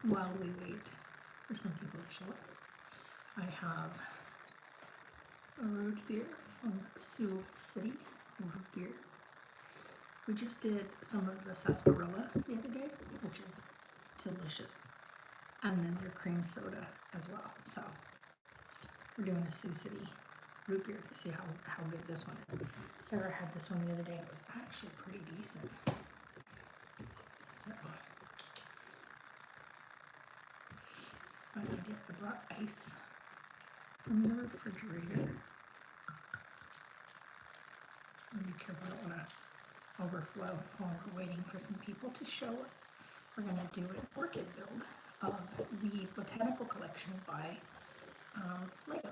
while we wait for some people to show up, I have a root beer from Sioux City root beer. We just did some of the sarsaparilla the other day, which is delicious. And then their cream soda as well. So we're doing a Sioux City root beer to see how good this one is. Sarah had this one the other day and it was actually pretty decent. So I brought ice from the refrigerator. Be careful, I don't want to overflow while we're waiting for some people to show up. We're going to do an orchid build of the botanical collection by Lego.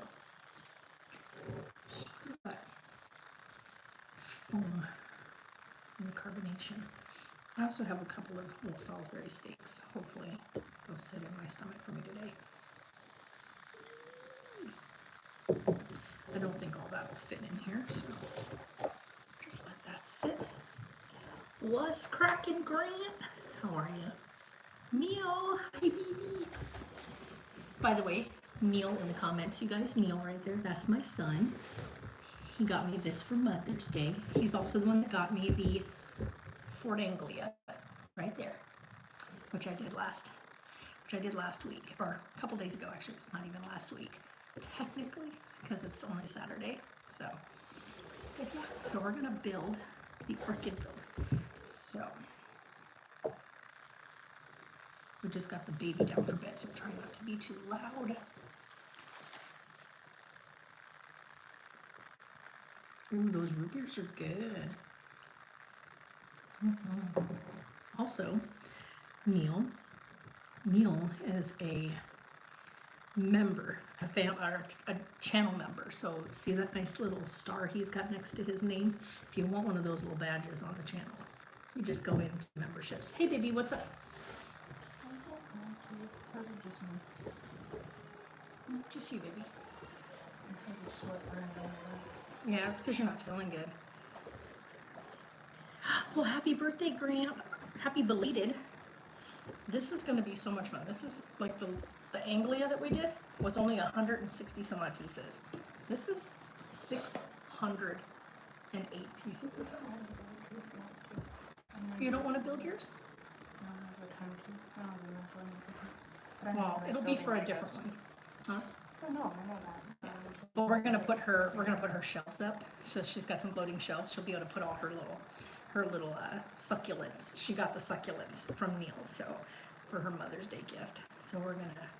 Look at that foam and carbonation. I also have a couple of little Salisbury steaks. Hopefully they'll sit in my stomach for me today. I don't think all that will fit in here, so just let that sit. What's cracking, Grant? How are you? Neil, hi baby. By the way, Neil in the comments, you guys, Neil right there, that's my son. He got me this for Mother's Day. He's also the one that got me the Fort Anglia right there, which I did last week, or a couple days ago actually. It was not even last week, technically, because it's only Saturday. So, but yeah, so we're gonna build the orchid build. So we just got the baby down for bed, so we're trying not to be too loud. Ooh, those root beers are good. Also, Neil is a member, a channel member. So see that nice little star he's got next to his name? If you want one of those little badges on the channel, you just go into memberships. Hey baby, what's up? Just you, baby. Yeah, it's because you're not feeling good. Well, happy birthday, Grant. Happy belated. This is going to be so much fun. This is like the Anglia that we did was only 160 some odd pieces. This is 608 pieces. You don't want to build yours? Well, it'll be for a different one. Huh? No, I know that. Well, we're gonna put her shelves up. So she's got some floating shelves. She'll be able to put all her little succulents. She got the succulents from Neil, so for her Mother's Day gift. So we're gonna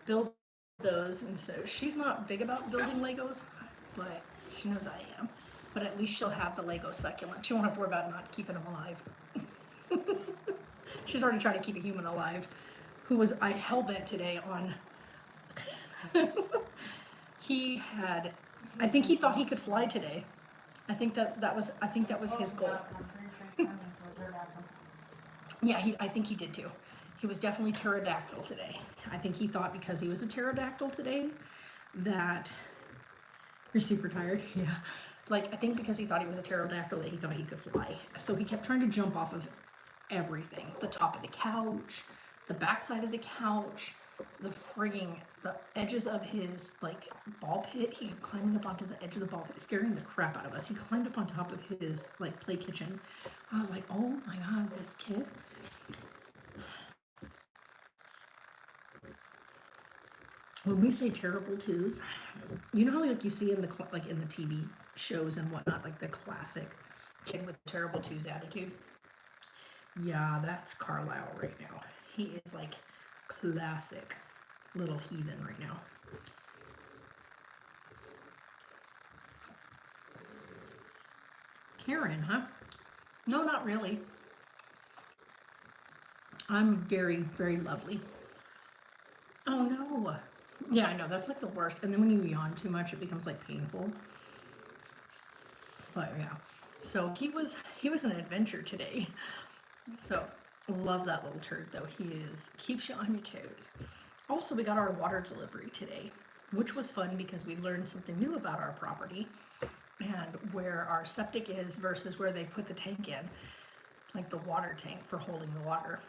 build those, and so she's not big about building Legos, but she knows I am. But at least she'll have the Lego succulent. She won't have to worry about not keeping them alive. She's already trying to keep a human alive, who was hell-bent today on. I think he thought he could fly today. I think that was his goal. Yeah, I think he did too. He was definitely pterodactyl today. I think he thought because he was a pterodactyl today that you're super tired. Yeah. Like, I think because he thought he was a pterodactyl that he thought he could fly. So he kept trying to jump off of everything. The top of the couch, the backside of the couch, the edges of his like ball pit. He kept climbing up onto the edge of the ball pit, scaring the crap out of us. He climbed up on top of his like play kitchen. I was like, oh my god, this kid. When we say terrible twos, you know how like you see in the TV shows and whatnot, like the classic kid with terrible twos attitude. Yeah, that's Carlisle right now. He is like classic little heathen right now. Karen, huh? No, not really. I'm very, very lovely. Oh no. Yeah, I know, that's like the worst. And then when you yawn too much, it becomes like painful. But yeah. So he was an adventure today. So love that little turd though. He keeps you on your toes. Also, we got our water delivery today, which was fun because we learned something new about our property and where our septic is versus where they put the tank in, like the water tank for holding the water.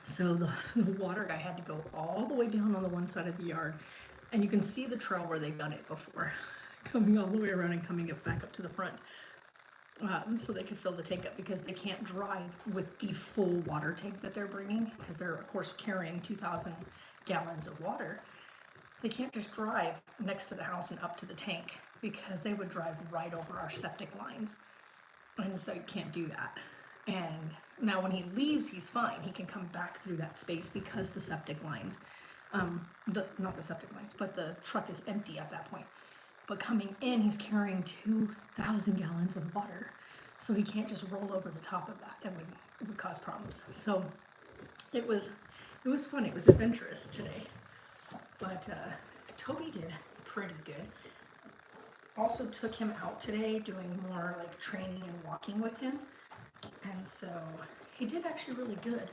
So the water guy had to go all the way down on the one side of the yard, and you can see the trail where they've done it before, coming all the way around and coming up back up to the front, so they could fill the tank up because they can't drive with the full water tank that they're bringing because they're of course carrying 2,000 gallons of water. They can't just drive next to the house and up to the tank because they would drive right over our septic lines. And so you can't do that. And now when he leaves, he's fine. He can come back through that space because the septic lines, not the septic lines, but the truck is empty at that point. But coming in, he's carrying 2,000 gallons of water. So he can't just roll over the top of that. It would cause problems. So it was fun. It was adventurous today. But Toby did pretty good. Also took him out today doing more like training and walking with him. And so he did actually really good.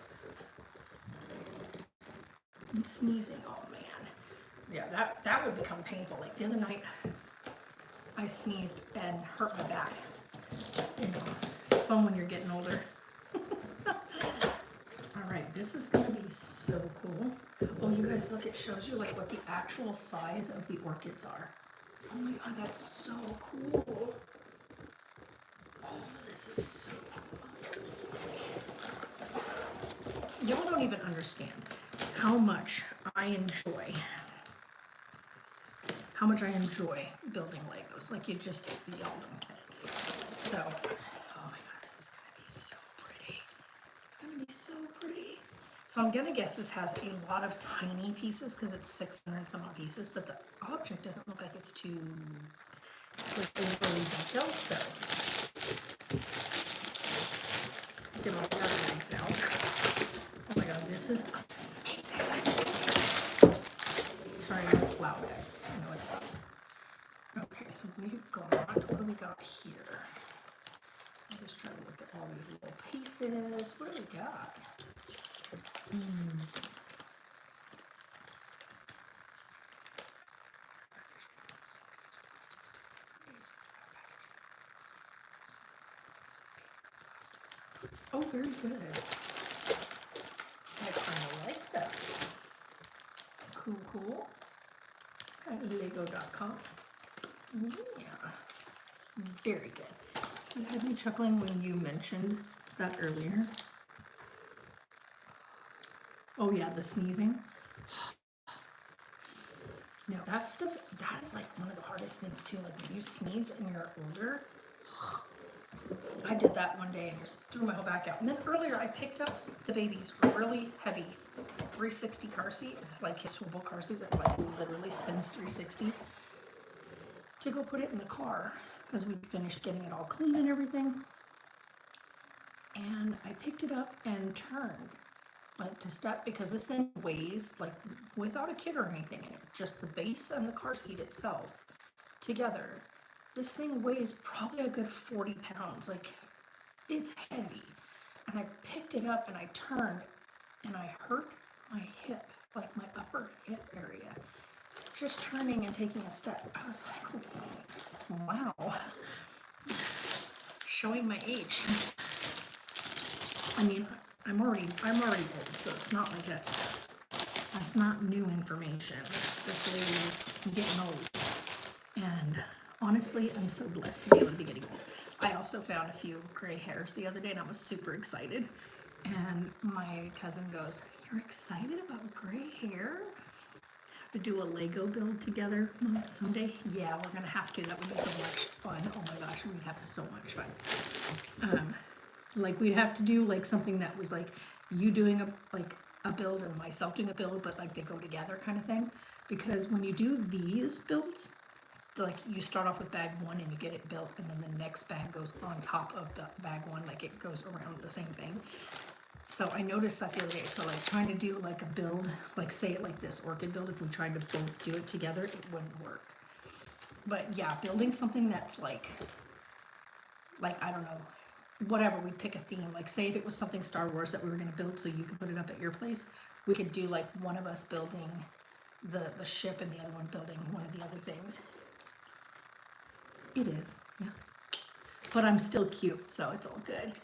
And sneezing, oh man. Yeah, that would become painful. Like the other night, I sneezed and hurt my back. You know, it's fun when you're getting older. All right, this is gonna be so cool. Oh, you guys look, it shows you like what the actual size of the orchids are. Oh my God, that's so cool. Oh, this is so cool. Y'all don't even understand how much I enjoy building Legos. Like y'all don't get it. So, oh my God, this is gonna be so pretty. It's gonna be so pretty. So I'm gonna guess this has a lot of tiny pieces because it's 600 some odd pieces, but the object doesn't look like it's too overly detailed. So get all the other things out. Oh my God, this is amazing. Sorry, it's loud, guys. I know it's loud. Okay, so we've got, what do we got here? I'm just trying to look at all these little pieces. What do we got? Oh, very good. I kind of like that. Cool. At lego.com. Yeah. Very good. You had me chuckling when you mentioned that earlier. Oh yeah, the sneezing. No, that stuff, that is like one of the hardest things too. Like when you sneeze and you're older. I did that one day and just threw my whole back out. And then earlier I picked up the baby's really heavy 360 car seat, like his swivel car seat that like literally spins 360, to go put it in the car because we finished getting it all clean and everything. And I picked it up and turned like to step because this thing weighs like without a kid or anything in it, just the base and the car seat itself together. This thing weighs probably a good 40 pounds. Like it's heavy. And I picked it up and I turned and I hurt my hip, like my upper hip area. Just turning and taking a step. I was like, wow. Showing my age. I mean, I'm already old, so it's not like that's not new information. This lady's getting old. And honestly, I'm so blessed to be able to be getting old. I also found a few gray hairs the other day and I was super excited. And my cousin goes, "You're excited about gray hair? To do a Lego build together someday?" Yeah, we're gonna have to. That would be so much fun. Oh my gosh, we'd have so much fun. Like we'd have to do like something that was like you doing a build and myself doing a build, but like they go together kind of thing. Because when you do these builds, like you start off with bag one and you get it built, and then the next bag goes on top of the bag one, like it goes around the same thing. So I noticed that the other day. So like trying to do like a build, like say it like this orchid build, if we tried to both do it together, it wouldn't work. But yeah, building something that's like I don't know, whatever, we'd pick a theme. Like say if it was something Star Wars that we were gonna build so you could put it up at your place, we could do like one of us building the ship and the other one building one of the other things. It is, yeah. But I'm still cute, so it's all good.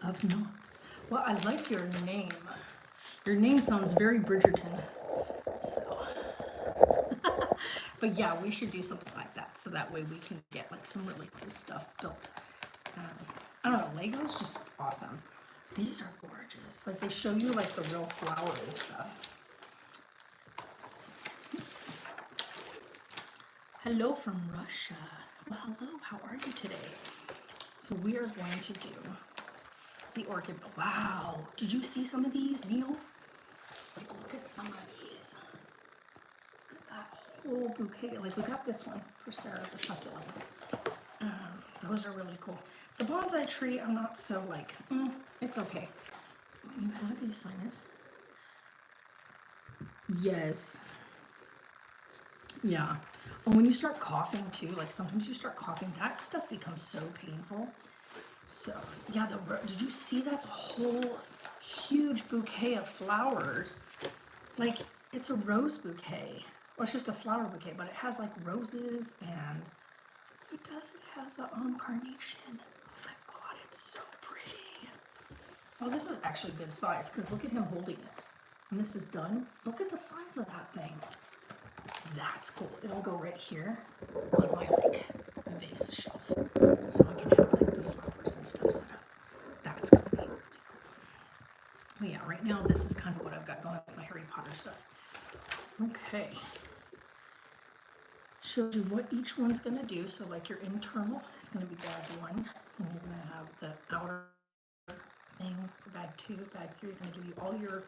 of knots. Well, I like your name. Your name sounds very Bridgerton. So, but yeah, we should do something like that so that way we can get like some really cool stuff built. I don't know, Lego's just awesome. These are gorgeous. Like they show you like the real flower and stuff. Hello from Russia. Well, hello, how are you today? So we are going to do the orchid. Wow, did you see some of these, Neil? Like look at some of these. Look at that whole bouquet. Like we got this one for Sarah, the succulents. Those are really cool. The bonsai tree, I'm not so like, it's okay. When you have a sinus. Yes. Yeah. And when you start coughing too, like sometimes you start coughing, that stuff becomes so painful. So, yeah, did you see that's a whole huge bouquet of flowers? Like, it's a rose bouquet. Well, it's just a flower bouquet, but it has like roses and it has a carnation. Oh my God, it's so pretty. Oh, this is actually good size because look at him holding it. When this is done, look at the size of that thing. That's cool. It'll go right here on my like vase shelf, so I can have like the flowers and stuff set up. That's gonna be really cool. But yeah, right now this is kind of what I've got going with my Harry Potter stuff. Okay. Shows you what each one's gonna do. So like your internal is gonna be bag 1, and you're gonna have the outer thing for bag 2. Bag 3 is gonna give you all your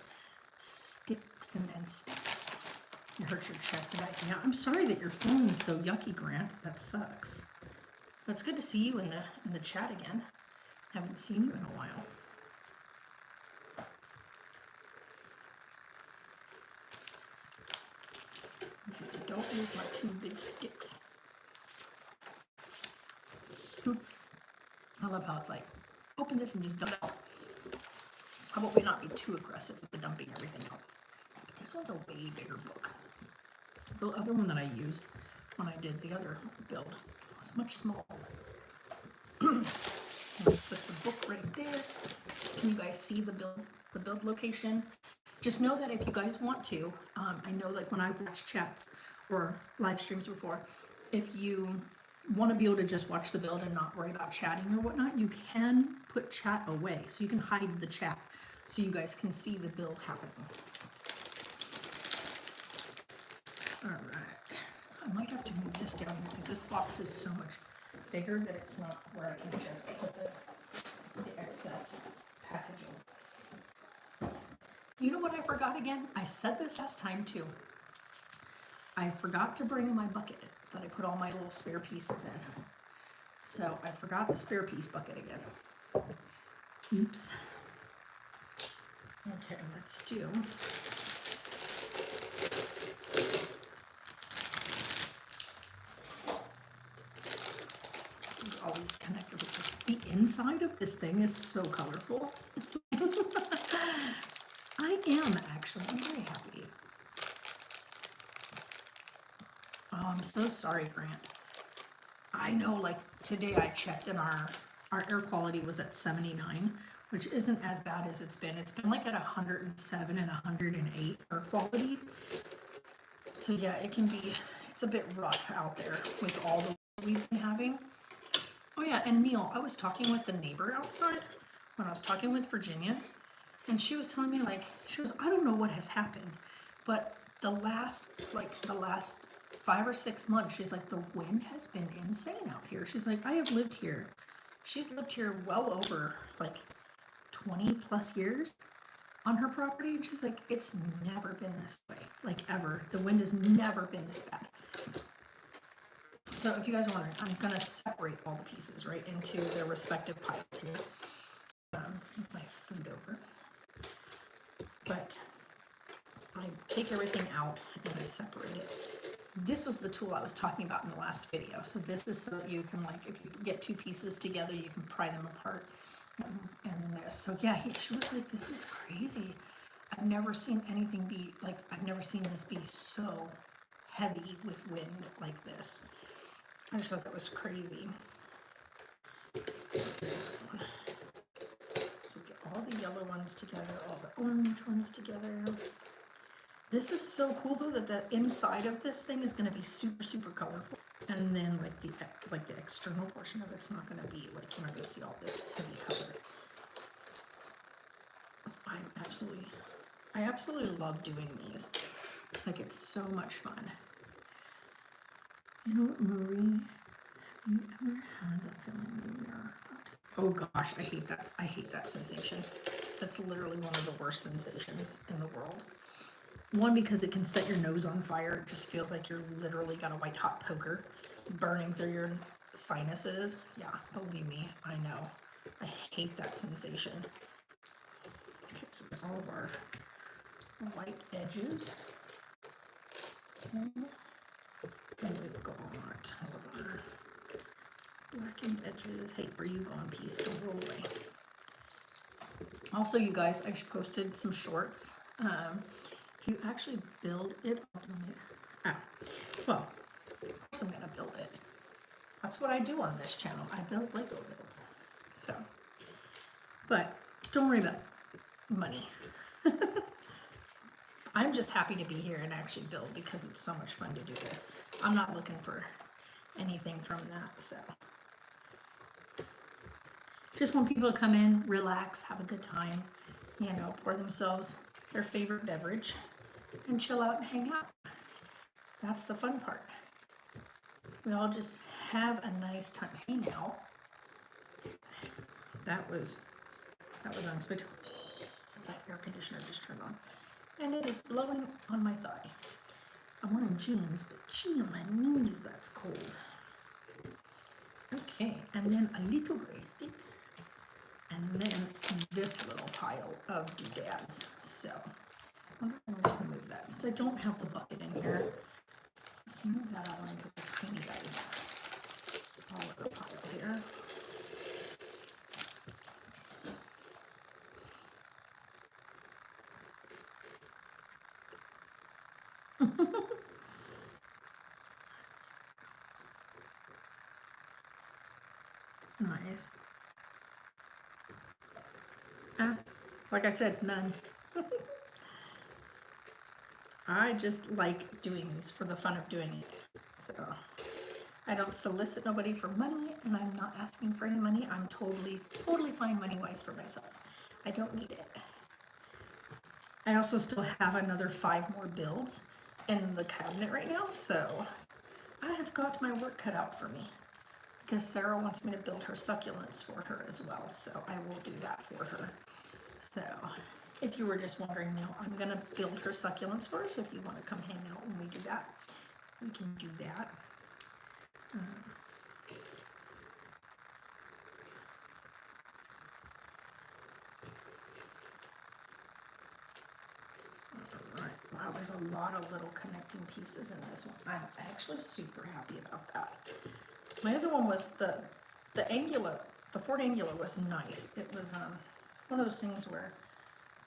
sticks and stuff. It hurts your chest and back. Yeah, I'm sorry that your phone is so yucky, Grant. That sucks. But it's good to see you in the chat again. Haven't seen you in a while. Okay, don't use my 2 big sticks. I love how it's like, open this and just dump it out. How about we not be too aggressive with the dumping everything out? But this one's a way bigger book. The other one that I used when I did the other build was much smaller. Let's put the book right there. Can you guys see the build location? Just know that if you guys want to, I know like when I watch chats or live streams before, if you want to be able to just watch the build and not worry about chatting or whatnot, you can put chat away. So you can hide the chat so you guys can see the build happening. All right, I might have to move this down here because this box is so much bigger that it's not where I can just put the excess packaging. You know what I forgot again? I said this last time too. I forgot to bring my bucket that I put all my little spare pieces in. So I forgot the spare piece bucket again. Oops. Okay, let's do. All these connector pieces. The inside of this thing is so colorful. I am actually. I'm very happy. Oh, I'm so sorry, Grant. I know, like today I checked and our air quality was at 79, which isn't as bad as it's been. It's been like at 107 and 108 air quality. So yeah, it's a bit rough out there with all the we've been having. Oh yeah, and Neil, I was talking with the neighbor outside when I was talking with Virginia, and she was telling me like, she goes, I don't know what has happened, but the last 5 or 6 months, she's like, the wind has been insane out here. She's like, I have lived here. She's lived here well over like 20 plus years on her property, and she's like, it's never been this way, like ever. The wind has never been this bad. So if you guys are wondering, I'm gonna separate all the pieces right into their respective piles here. Move my food over. But I take everything out and I separate it. This was the tool I was talking about in the last video. So this is so that you can, like, if you get 2 pieces together, you can pry them apart. And then this. So yeah, she was like, this is crazy. I've never seen anything be like, I've never seen this be so heavy with wind like this. I just thought that was crazy. ones together, all the orange ones together. This is so cool though that the inside of this thing is going to be super, super colorful. And then like the external portion of it's not going to be like, you're not going to see all this heavy color. I absolutely love doing these. Like, it's so much fun. You know what, Marie, have you ever had that feeling when we are about to... Oh gosh, I hate that. I hate that sensation. That's literally one of the worst sensations in the world. One, because it can set your nose on fire. It just feels like you're literally got a white hot poker burning through your sinuses. Yeah, believe me, I know. I hate that sensation. Okay, so we have all of our white edges. Okay. And we've got all of our blackened edges. Hey, where you going, piece? Don't roll away. Also, you guys, I just posted some shorts. If you actually build it, well, of course I'm gonna build it. That's what I do on this channel. I build Lego builds. So, but don't worry about money. I'm just happy to be here and actually build because it's so much fun to do this. I'm not looking for anything from that, so. Just want people to come in, relax, have a good time, you know, pour themselves their favorite beverage and chill out and hang out. That's the fun part. We all just have a nice time. Hey now, that was unexpected. That air conditioner just turned on. And it is blowing on my thigh. I'm wearing jeans, but gee, on my knees, that's cold. Okay, and then a little gray stick. And then this little pile of doodads. So, I'm going to just move that. Since I don't have the bucket in here, let's move that out into the tiny guys. All of the pile here. Nice. Like I said, none. I just like doing these for the fun of doing it. So I don't solicit nobody for money, and I'm not asking for any money. I'm totally fine money-wise for myself. I don't need it. I also still have another 5 more builds in the cabinet right now, so I have got my work cut out for me. Because Sarah wants me to build her succulents for her as well, so I will do that for her. So, if you were just wondering, now I'm going to build her succulents for her, so if you want to come hang out when we do that, we can do that. Alright, wow, there's a lot of little connecting pieces in this one. I'm actually super happy about that. My other one was the Angular, the Ford Angular was nice. It was one of those things where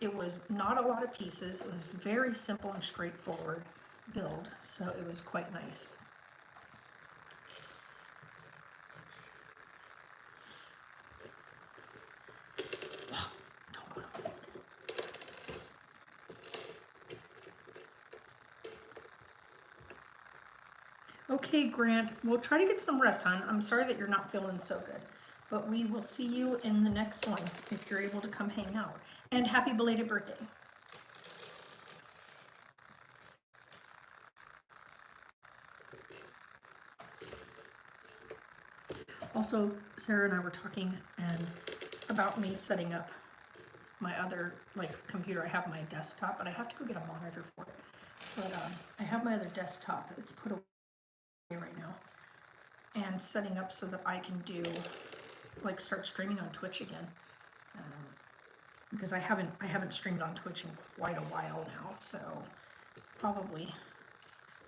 it was not a lot of pieces. It was very simple and straightforward build, so it was quite nice. Don't go to Okay, Grant, we'll try to get some rest, hon. I'm sorry that you're not feeling so good, but we will see you in the next one if you're able to come hang out. And happy belated birthday. Also, Sarah and I were talking about me setting up my other computer. I have my desktop, but I have to go get a monitor for it. But I have my other desktop. It's put away right now, and setting up so that I can do start streaming on Twitch again, because I haven't streamed on Twitch in quite a while now, so probably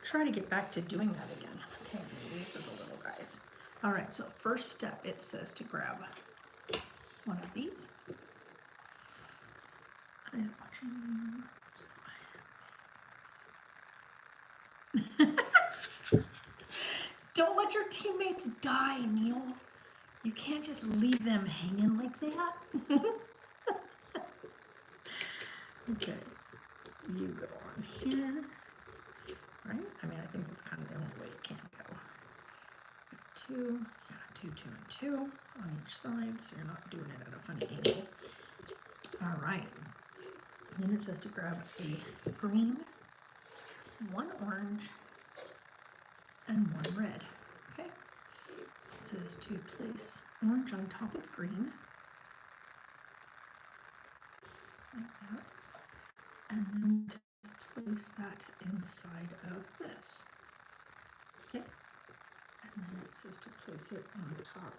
try to get back to doing that again. Okay, these are the little guys. All right, so first step, it says to grab one of these. I'm watching you. Don't let your teammates die, Neil. You can't just leave them hanging like that. Okay, you go on here, right? I mean, I think that's kind of the only way it can go. 2, yeah, 2, 2, and 2 on each side, so you're not doing it at a funny angle. All right, and then it says to grab a green, 1 orange, and 1 red. Okay, it says to place orange on top of green, like that, and then to place that inside of this. Okay, and then it says to place it on top.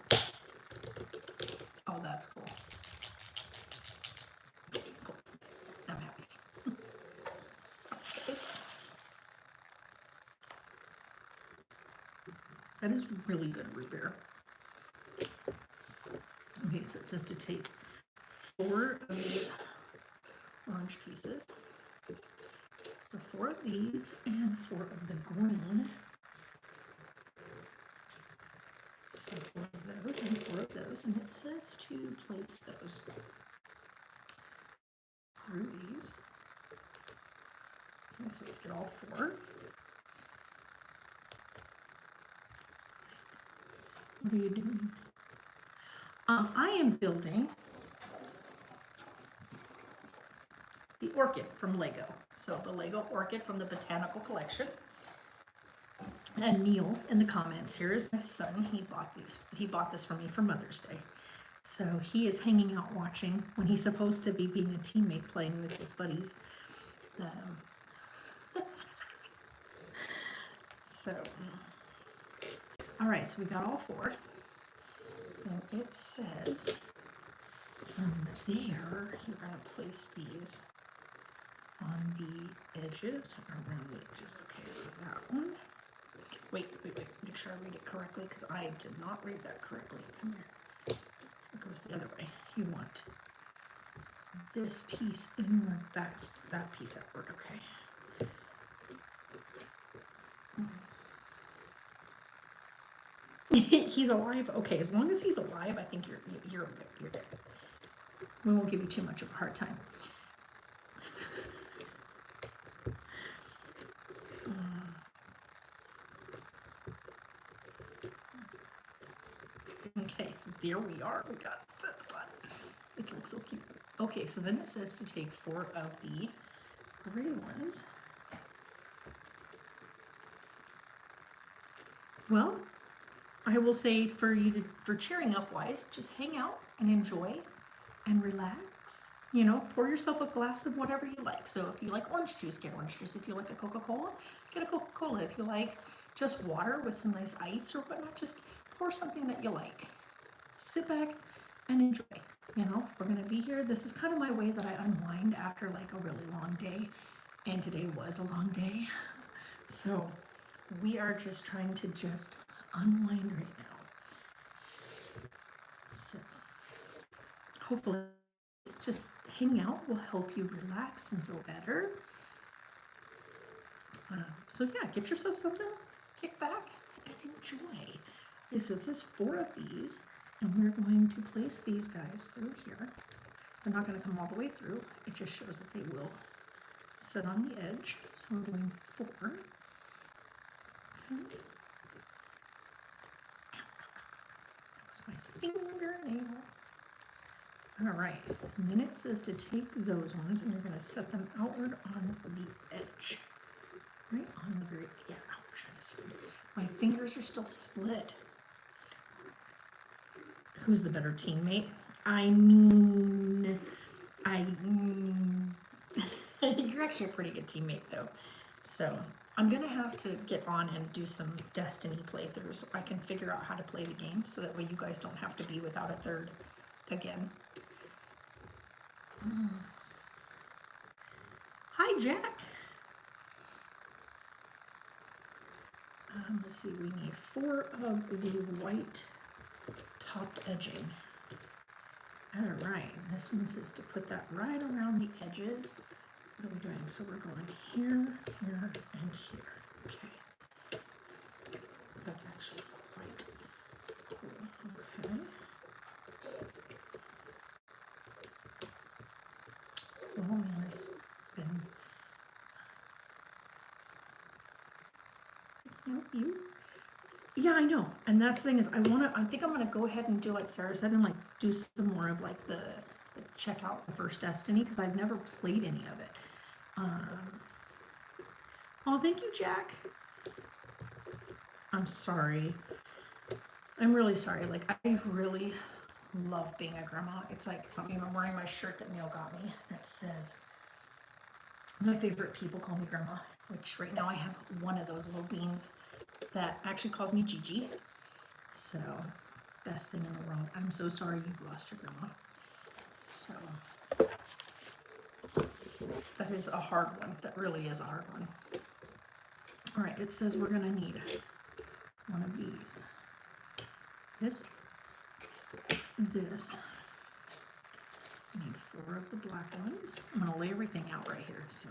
Oh, that's cool. Cool. I'm happy. So good. That is really good root beer. Okay, so it says to take 4 of these orange pieces. So 4 of these and 4 of the green. So 4 of those and 4 of those, and it says to place those through these. Okay, so let's get all 4. What are you doing? I am building the Orchid from Lego. So the Lego Orchid from the Botanical Collection. And Neil in the comments here is my son. He bought this for me for Mother's Day. So he is hanging out watching when he's supposed to be being a teammate playing with his buddies. So, all right, so we got all 4. And it says from there, you're going to place these on the edges, around the edges. Okay, so that one. Wait, make sure I read it correctly because I did not read that correctly. Come here. It goes the other way. You want this piece inward, that piece outward, okay. He's alive? Okay, as long as he's alive, I think you're good. You're good. We won't give you too much of a hard time. Okay, so there we are. We got that one. It looks so cute. Okay, so then it says to take 4 of the gray ones. Well, I will say for cheering up wise, just hang out and enjoy and relax. You know, pour yourself a glass of whatever you like. So if you like orange juice, get orange juice. If you like a Coca-Cola, get a Coca-Cola. If you like just water with some nice ice or whatnot, just pour something that you like. Sit back and enjoy. You know, we're gonna be here. This is kind of my way that I unwind after like a really long day, and today was a long day. So we are just trying to just unwind right now. So hopefully just hanging out will help you relax and feel better. So yeah, get yourself something, kick back, and enjoy. Okay, so it says 4 of these, and we're going to place these guys through here. They're not going to come all the way through. It just shows that they will sit on the edge. So we're doing 4. Okay. That was my fingernail. All right, and then it says to take those ones and you're going to set them outward on the edge. Right on the very, yeah, ouch. My fingers are still split. Who's the better teammate? I mean, you're actually a pretty good teammate though. So I'm gonna have to get on and do some Destiny playthroughs so I can figure out how to play the game so that way you guys don't have to be without a third again. Hi, Jack. Let's see, we need 4 of the white topped edging. All right, this one says to put that right around the edges. What are we doing? So we're going here, here, and here. Okay. That's actually quite cool. Okay. Oh man, you. Yeah, I know. And that's the thing is, I think I'm gonna go ahead and do like Sarah said and like do some more of like check out the first Destiny because I've never played any of it. Oh, thank you, Jack. I'm sorry. I'm really sorry. Like, I really love being a grandma. It's like, I'm wearing my shirt that Neil got me. That says, my favorite people call me grandma, which right now I have one of those little beans that actually calls me Gigi. So, best thing in the world. I'm so sorry you've lost your grandma. So, that is a hard one. That really is a hard one. All right, it says we're gonna need one of these. This. We need 4 of the black ones. I'm gonna lay everything out right here so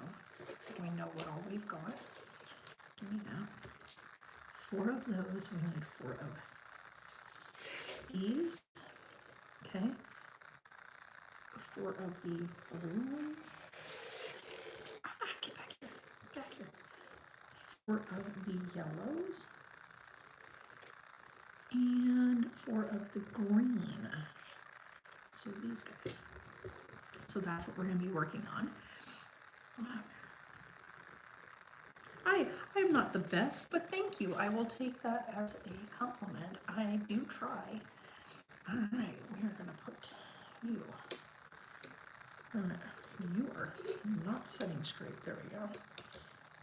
we know what all we've got. Give me that. 4 of those. We need 4 of these. Okay. 4 of the blue ones. Get back here. Back here. 4 of the yellows. And 4 of the green. So these guys. So that's what we're going to be working on. I'm not the best, but thank you. I will take that as a compliment. I do try. All right, we are going to put you. You are not sitting straight. There we go.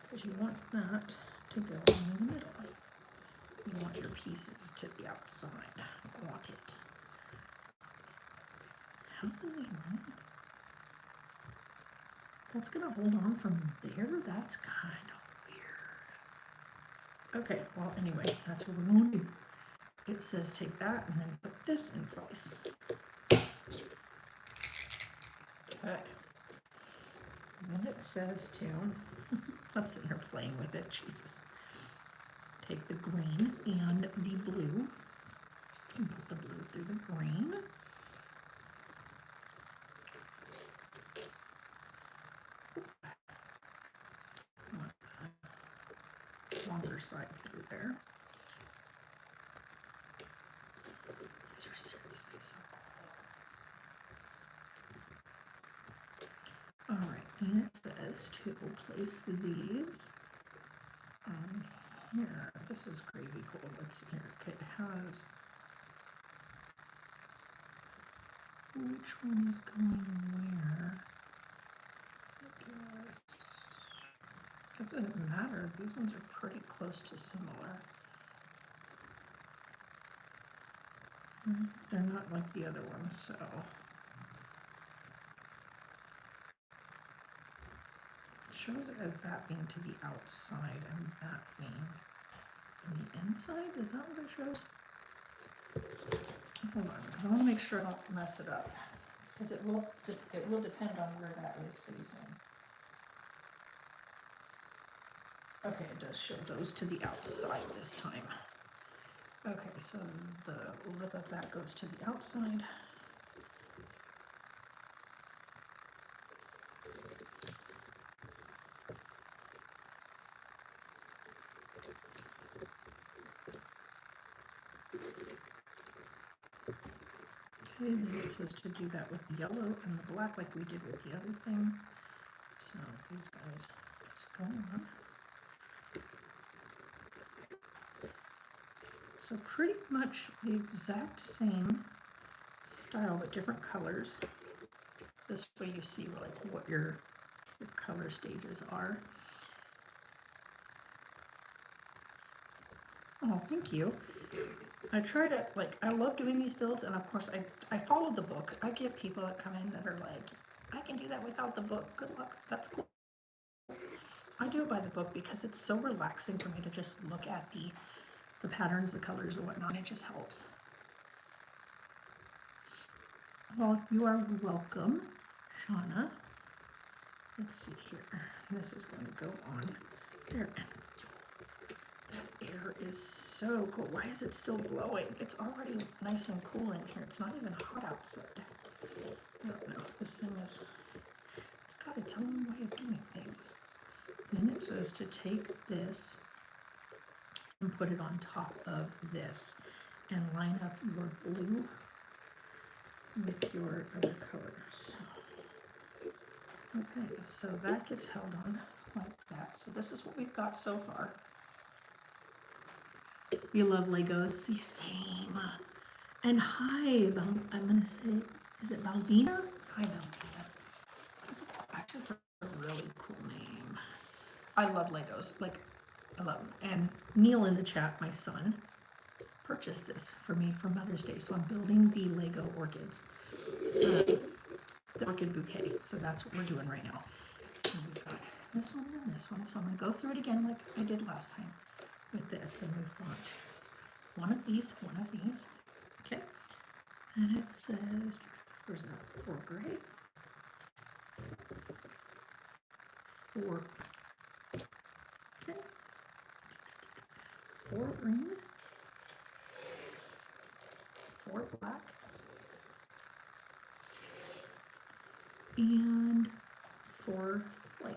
Because you want that to go in the middle. You want your pieces to the outside. Want it. How do we know? That's going to hold on from there? That's kind of weird. Okay, well, anyway, that's what we're going to do. It says take that and then put this in place. Okay. And then it says to, I'm sitting here playing with it, Jesus. Take the green and the blue and put the blue through the green. Longer side through there. These are seriously so cool. Alright, then it says to place these here. This is crazy cool. Let's see here. It has which one is going where. It doesn't matter. These ones are pretty close to similar. They're not like the other ones, so. It shows it as that being to the outside and that being on the inside. Is that what it shows? Hold on, because I want to make sure I don't mess it up. Because it will depend on where that is facing. Okay, it does show those to the outside this time. Okay, so the lip of that goes to the outside. Okay, then it says to do that with the yellow and the black like we did with the other thing. So these guys just go on. So pretty much the exact same style but different colors. This way you see like what your color stages are. Oh, thank you. I try to, like, I love doing these builds, and of course I follow the book. I get people that come in that are like, I can do that without the book. Good luck. That's cool. I do it by the book because it's so relaxing for me to just look at the patterns, the colors, and whatnot. It just helps. Well, you are welcome, Shauna. Let's see here. This is going to go on there. That air is so cool. Why is it still blowing? It's already nice and cool in here. It's not even hot outside. I don't know. This thing is, it's got its own way of doing things. Then it says to take this and put it on top of this and line up your blue with your other colors. Okay, so that gets held on like that. So this is what we've got so far. You love Legos? See, same. And hi, I'm gonna say, is it Baldina? Hi, Baldina. That's a really cool name. I love Legos, like, I love them. And Neil in the chat, my son, purchased this for me for Mother's Day. So I'm building the Lego orchids, the orchid bouquet. So that's what we're doing right now. And we've got this one and this one. So I'm gonna go through it again like I did last time with this. Then we've got one of these, okay? And it says, where's that? 4 gray, 4, okay, 4 green, 4 black, and 4 white.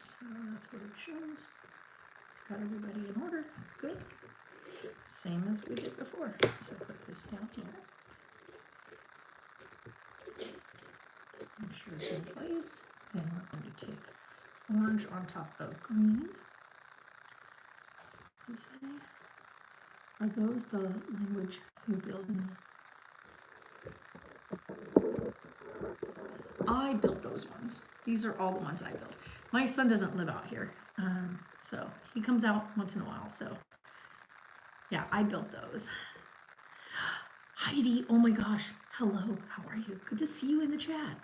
So that's what it shows. Got everybody in order. Good. Same as we did before. So put this down here. Make sure it's in place. Then we're going to take orange on top of green. Does it say? Are those the language you build in the... I built those ones. These are all the ones I built. My son doesn't live out here, so he comes out once in a while. So yeah, I built those. Heidi, oh my gosh, hello, how are you? Good to see you in the chat.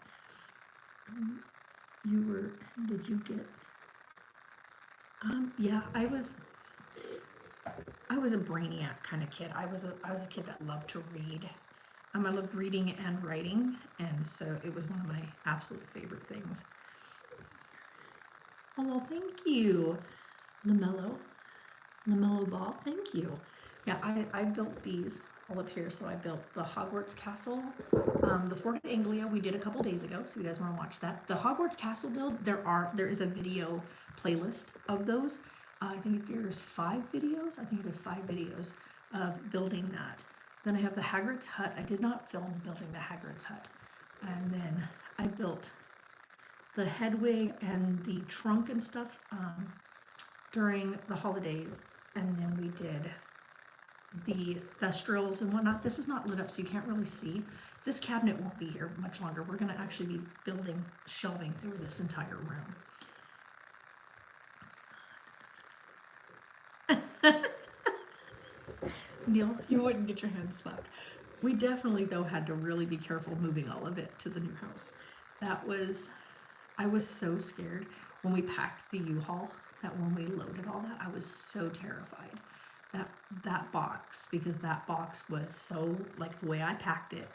Did you get, yeah, I was a brainiac kind of kid. I was a kid that loved to read. I loved reading and writing, and so it was one of my absolute favorite things. Oh, well, thank you, LaMelo Ball, thank you. Yeah, I built these all up here. So I built the Hogwarts Castle, the Fort Anglia we did a couple days ago, so you guys want to watch that. The Hogwarts Castle build, there is a video playlist of those. I think there's 5 videos. I think I did 5 videos of building that. Then I have the Hagrid's hut. I did not film building the Hagrid's hut. And then I built the Hedwig and the trunk and stuff during the holidays. And then we did the thestrals and whatnot. This is not lit up, so you can't really see. This cabinet won't be here much longer. We're going to actually be building shelving through this entire room. Neil, you wouldn't get your hands slapped. We definitely, though, had to really be careful moving all of it to the new house. I was so scared when we packed the U-Haul, that when we loaded all that, I was so terrified. That box, because that box was so, like, the way I packed it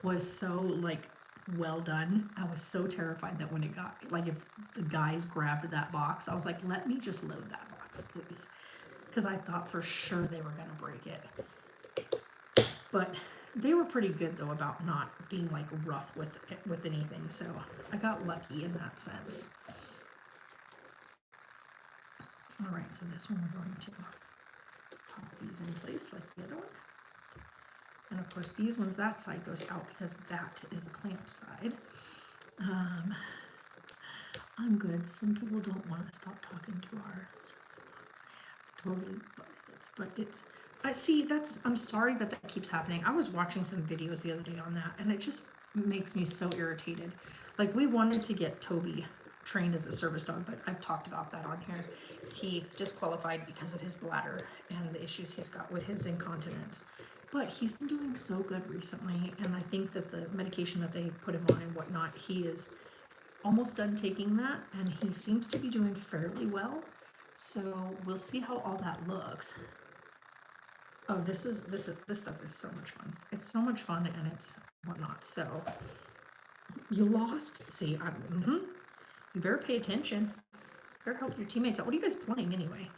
was so, like, well done. I was so terrified that when it got, like, if the guys grabbed that box, I was like, let me just load that box, please. Because I thought for sure they were going to break it. But they were pretty good, though, about not being, like, rough with anything. So I got lucky in that sense. All right, so this one we're going to pop these in place like the other one. And of course, these ones, that side goes out because that is a clamp side. I'm good. Some people don't want to stop talking to ours. Totally, but it's, I see, I'm sorry that keeps happening. I was watching some videos the other day on that, and it just makes me so irritated. Like, we wanted to get Toby trained as a service dog, but I've talked about that on here. He disqualified because of his bladder and the issues he's got with his incontinence. But he's been doing so good recently, and I think that the medication that they put him on and whatnot, he is almost done taking that, and he seems to be doing fairly well. So we'll see how all that looks. Oh, this stuff is so much fun. It's so much fun, and it's whatnot. So you lost. See, you better pay attention. You better help your teammates out. What are you guys playing anyway?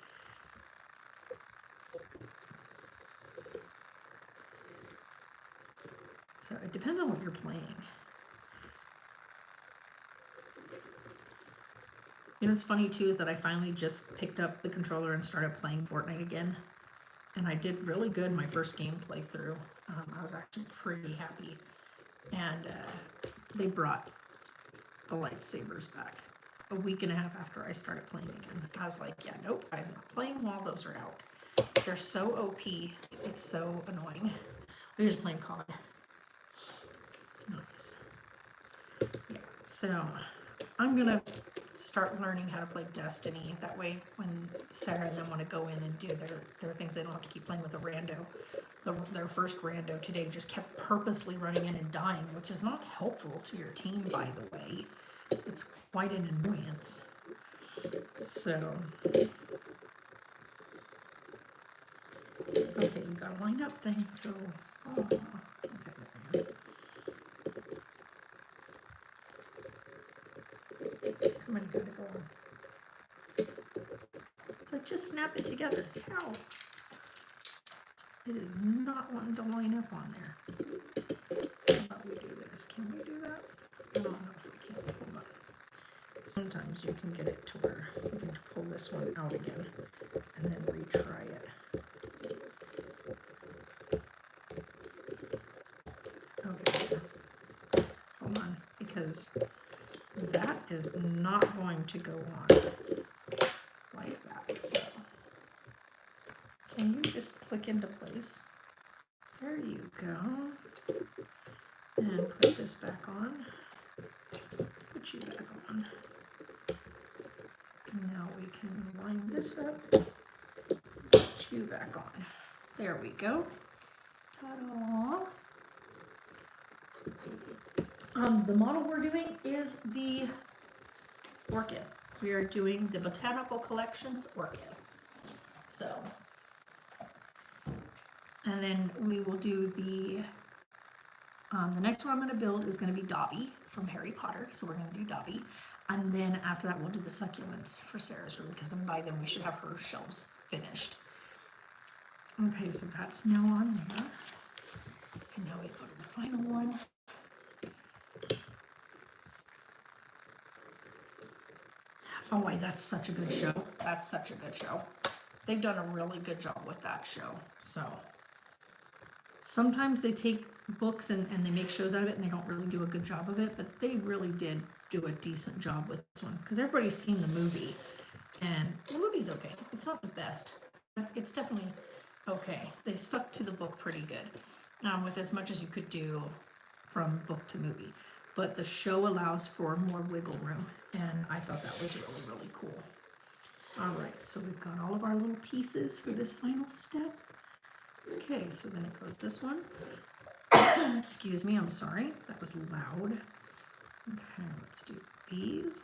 So it depends on what you're playing. what's funny too is that I finally just picked up the controller and started playing Fortnite again. And I did really good my first game playthrough. I was actually pretty happy. And they brought the lightsabers back a week and a half after I started playing again. I was like, yeah, nope, I'm not playing while those are out. They're so OP. It's so annoying. We're just playing COD. Nice. Yeah, so I'm gonna start learning how to play Destiny. That way when Sarah and them want to go in and do their things, they don't have to keep playing with a rando. Their first rando today just kept purposely running in and dying, which is not helpful to your team, by the way. It's quite an annoyance. So, okay, you got a lined up thing, so, oh, okay, there we go. Come on, you gotta go on. So just snap it together. How? It is not wanting to line up on there. How about we do this? Can we do that? I don't know if we can. Hold on. Sometimes you can get it to where you can pull this one out again and then retry it. Okay. Hold on, because that is not going to go on like that. So can you just click into place? There you go. And put this back on. Put you back on. Now we can line this up. Put you back on. There we go. Ta-da! The model we're doing is the Orchid. We are doing the Botanical Collections Orchid. So, and then we will do the next one I'm going to build is going to be Dobby from Harry Potter. So we're going to do Dobby. And then after that, we'll do the succulents for Sarah's room, because then by then we should have her shelves finished. Okay, so that's now on there. And now we go to the final one. Oh, wait, that's such a good show. That's such a good show. They've done a really good job with that show. So sometimes they take books and they make shows out of it and they don't really do a good job of it, but they really did do a decent job with this one, because everybody's seen the movie and the movie's okay. It's not the best, but it's definitely okay. They stuck to the book pretty good, with as much as you could do from book to movie, but the show allows for more wiggle room, and I thought that was really, really cool. All right, so we've got all of our little pieces for this final step. Okay, so then it goes this one. Excuse me, I'm sorry, that was loud. Okay, let's do these.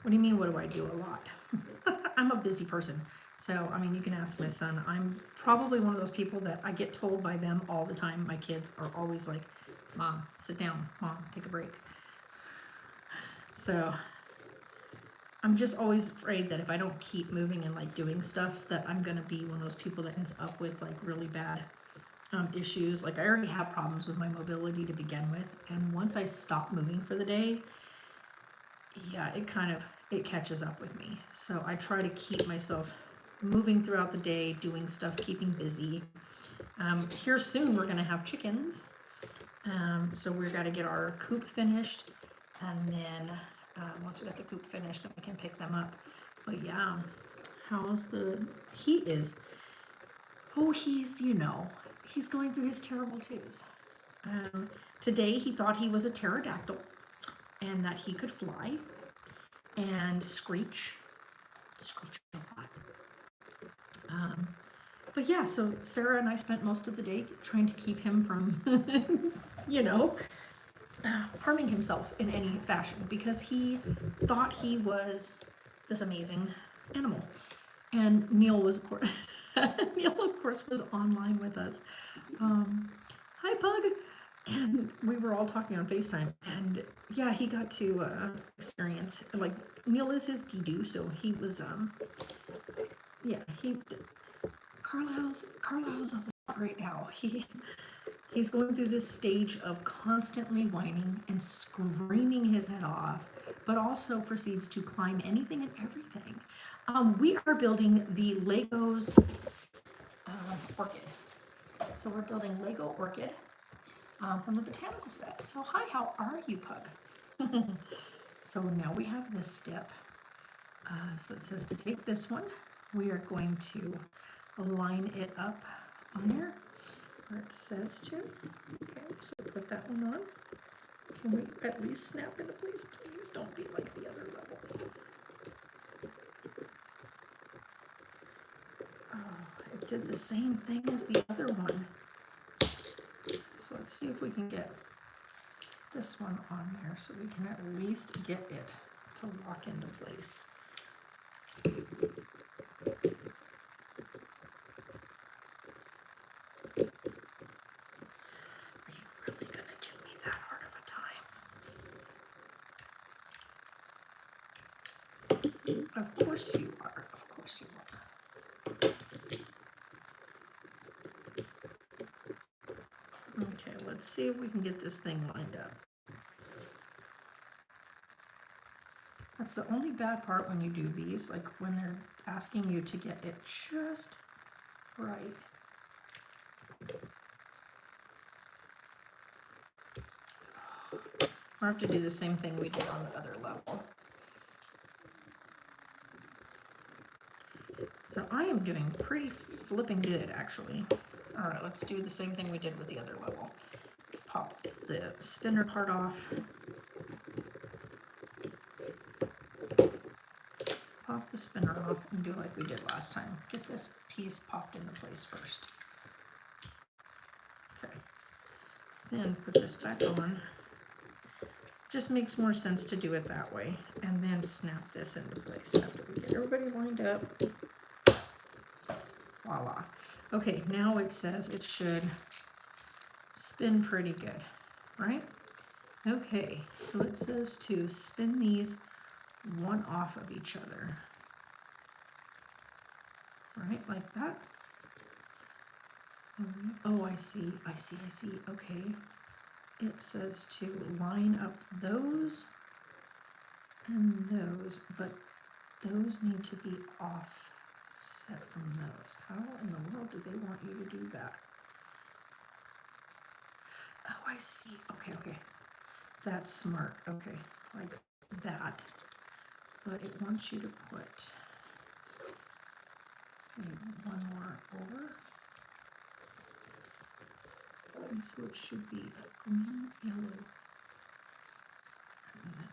What do you mean, what do I do a lot? I'm a busy person. So, I mean, you can ask my son. I'm probably one of those people that I get told by them all the time. My kids are always like, Mom, sit down. Mom, take a break. So, I'm just always afraid that if I don't keep moving and like doing stuff, that I'm going to be one of those people that ends up with like really bad issues. Like I already have problems with my mobility to begin with. And once I stop moving for the day, yeah, it catches up with me. So I try to keep myself moving throughout the day, doing stuff, keeping busy. Here soon we're gonna have chickens. So we're gotta get our coop finished, and then once we got the coop finished, then we can pick them up. But yeah, he is, he's going through his terrible twos. Today he thought he was a pterodactyl and that he could fly and screech a lot. But yeah, so Sarah and I spent most of the day trying to keep him from, harming himself in any fashion, because he thought he was this amazing animal. And Neil was, of course, was online with us. Hi, Pug. and we were all talking on FaceTime, and yeah, he got to experience, like, Neil is his dedo, so he was yeah, Carlisle's up right now. He's going through this stage of constantly whining and screaming his head off, but also proceeds to climb anything and everything. We are building the Legos Orchid. So we're building Lego Orchid from the botanical set. So hi, how are you, Pug? So now we have this step. So it says to take this one, we are going to line it up on there where it says to. Okay, so put that one on. Can we at least snap into place? Please don't be like the other level. Oh, it did the same thing as the other one. So let's see if we can get this one on there so we can at least get it to lock into place. Are you really gonna give me that hard of a time? Of course you are. Of course you are. Okay, let's see if we can get this thing lined up. That's the only bad part when you do these, like when they're asking you to get it just right. We'll have to do the same thing we did on the other level. So I am doing pretty flipping good, actually. All right, let's do the same thing we did with the other level. Let's pop the spinner part off. Pop the spinner off and do like we did last time. Get this piece popped into place first. Okay. Then put this back on. Just makes more sense to do it that way. And then snap this into place after we get everybody lined up. Voila. Okay, now it says it should spin pretty good, right? Okay, so it says to spin these one off of each other. Right, like that. Oh, I see. Okay. It says to line up those and those, but those need to be offset from those. How in the world do they want you to do that? Oh, I see. Okay. That's smart. Okay, like that. But it wants you to put one more over. And so it should be a green, yellow, and then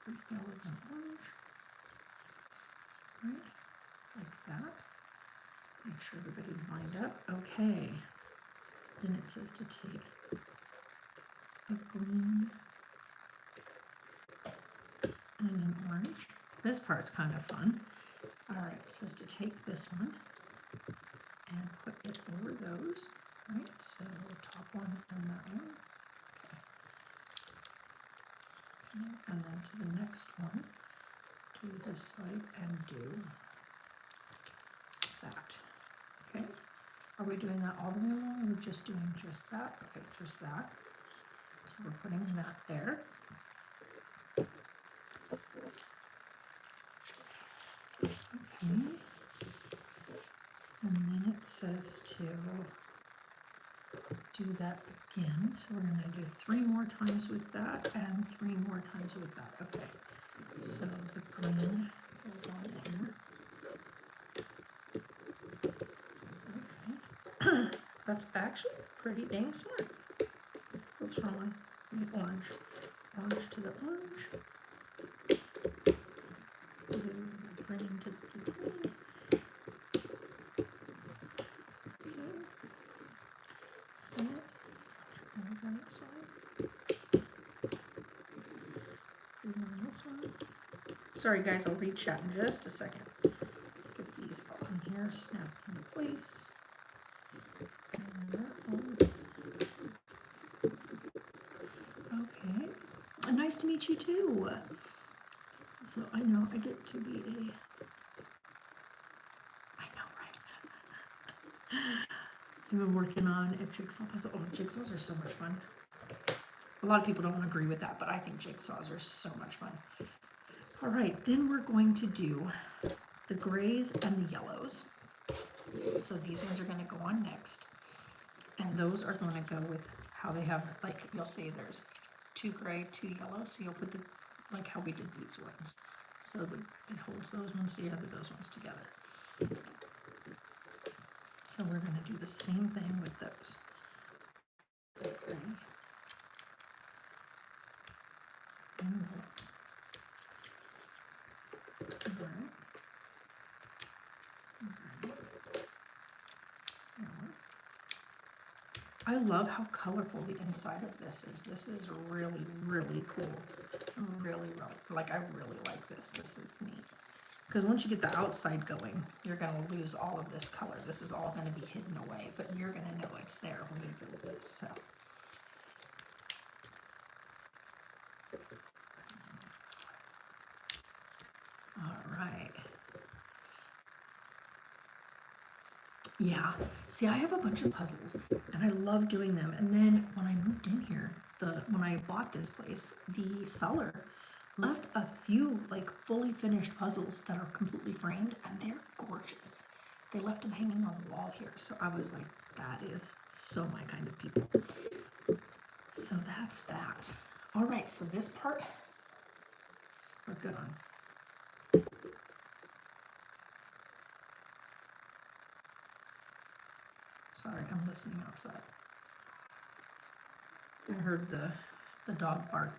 green, yellow, and orange. Right? Like that. Make sure everybody's lined up. Okay. Then it says to take a green and an orange. This part's kind of fun. All right, it says to take this one and put it over those. Right, so top one and that one. Okay. And then to the next one, do this side and do that. Okay. Are we doing that all the way along, or are we just doing just that? Okay, just that. So we're putting that there. Okay. And then it says to do that again. So we're going to do 3 more times with that and 3 more times with that. Okay. So the green goes on here. Okay. That's actually pretty dang smart. What's wrong with the orange? Orange to the orange. Green to the green. Sorry guys, I'll read chat in just a second. Get these all in here, snap into place. And that one. nice to meet you too. So I know I get to be I know, right? I've been working on a jigsaw puzzle. Oh, jigsaws are so much fun. A lot of people don't agree with that, but I think jigsaws are so much fun. All right, then we're going to do the grays and the yellows. So these ones are going to go on next. And those are going to go with how they have, like you'll see there's 2 gray, 2 yellow. So you'll put the, like how we did these ones. So it holds those ones together, those ones together. So we're going to do the same thing with those. Okay. And I love how colorful the inside of this is. This is really, really cool. Really, like I really like this. This is neat. Because once you get the outside going, you're going to lose all of this color. This is all going to be hidden away, but you're going to know it's there when you build this. So. All right. Yeah, see, I have a bunch of puzzles and I love doing them. And then when I moved in here, when I bought this place, the seller left a few like fully finished puzzles that are completely framed and they're gorgeous. They left them hanging on the wall here. So I was like, that is so my kind of people. So that's that. All right, so this part we're good on. Sorry, I'm listening outside. I heard the dog bark.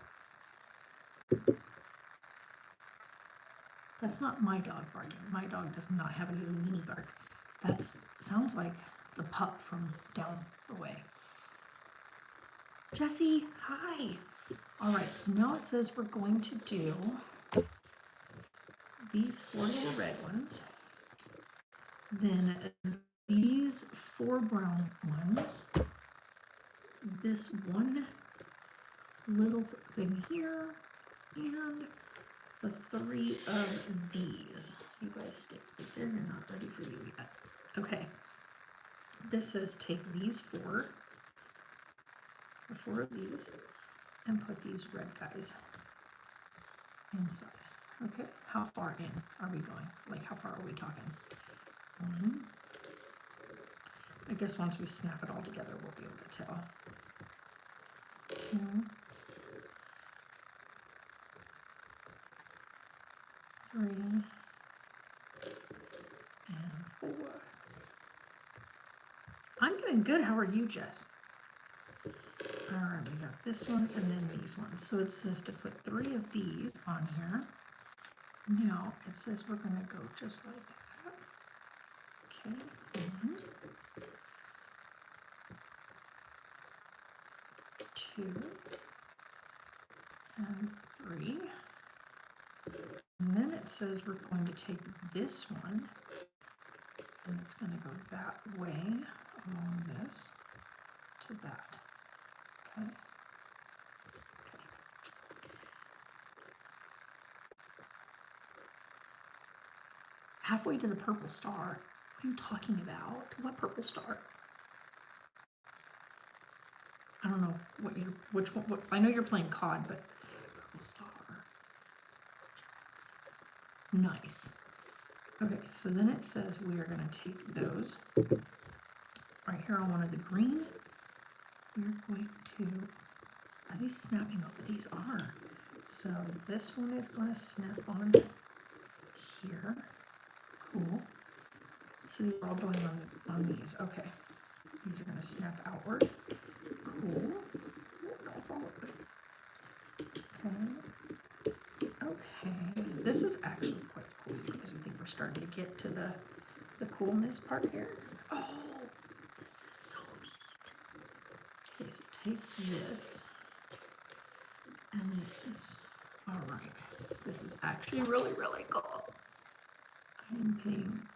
That's not my dog barking. My dog does not have a little weenie bark. That sounds like the pup from down the way. Jessie, hi. All right, so now it says we're going to do these 4 little red ones. Then these 4 brown ones. This one little thing here. And the 3 of these. You guys stay right there. You're not ready for you yet. Okay. This says take these 4, the 4 of these, and put these red guys inside. Okay. How far in are we going? Like how far are we talking? 1. I guess once we snap it all together, we'll be able to tell. 2. 3. And 4. I'm doing good. How are you, Jess? All right, we got this one and then these ones. So it says to put 3 of these on here. Now it says we're going to go just like that. Okay, 1, 2, and 3. And then it says we're going to take this one and it's going to go that way along this to that. Okay. Halfway to the purple star. What are you talking about? What purple star? I don't know which one. I know you're playing COD, but purple star. Nice. Okay, so then it says we are going to take those right here on one of the green. We're going to, are these snapping up? These are. So this one is going to snap on here. Cool. So these are all going on these. Okay. These are going to snap outward. Cool. Don't fall over. Okay. Okay. This is actually quite cool because I think we're starting to get to the coolness part here. Oh, this is so neat. Okay, so take this and this. All right. This is actually really, really cool. I'm paying.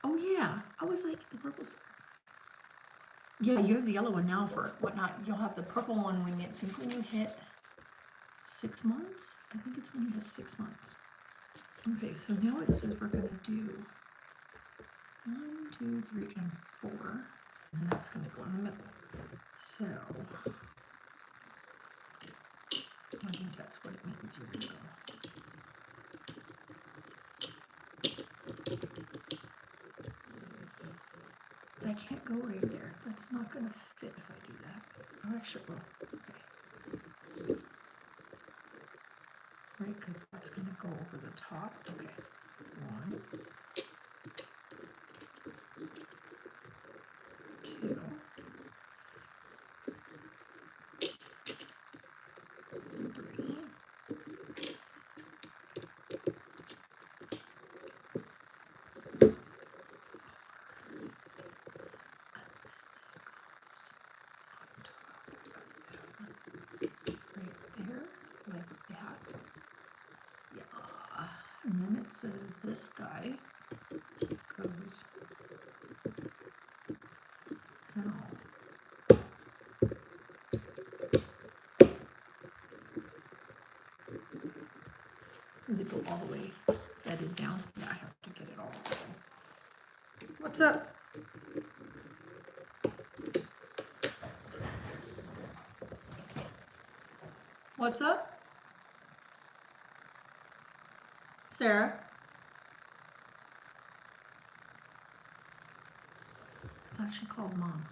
Oh yeah, I was like the purple. Yeah, you have the yellow one now for whatnot. You'll have the purple one when you hit 6 months? I think it's when you have 6 months. Okay, so now it says we're going to do 1, 2, 3, and 4, and that's going to go in the middle. So I think that's what it means. You're going to go. I can't go right there. That's not going to fit if I do that. Oh, actually, well, okay. Right, because that's going to go over the top. Okay, 1, 2, 3. Right there, like that. Yeah. And then it says this guy goes. Oh. Does it go all the way bedded down? Yeah, I have to get it all down. What's up? What's up? Sarah? I thought she called Mom.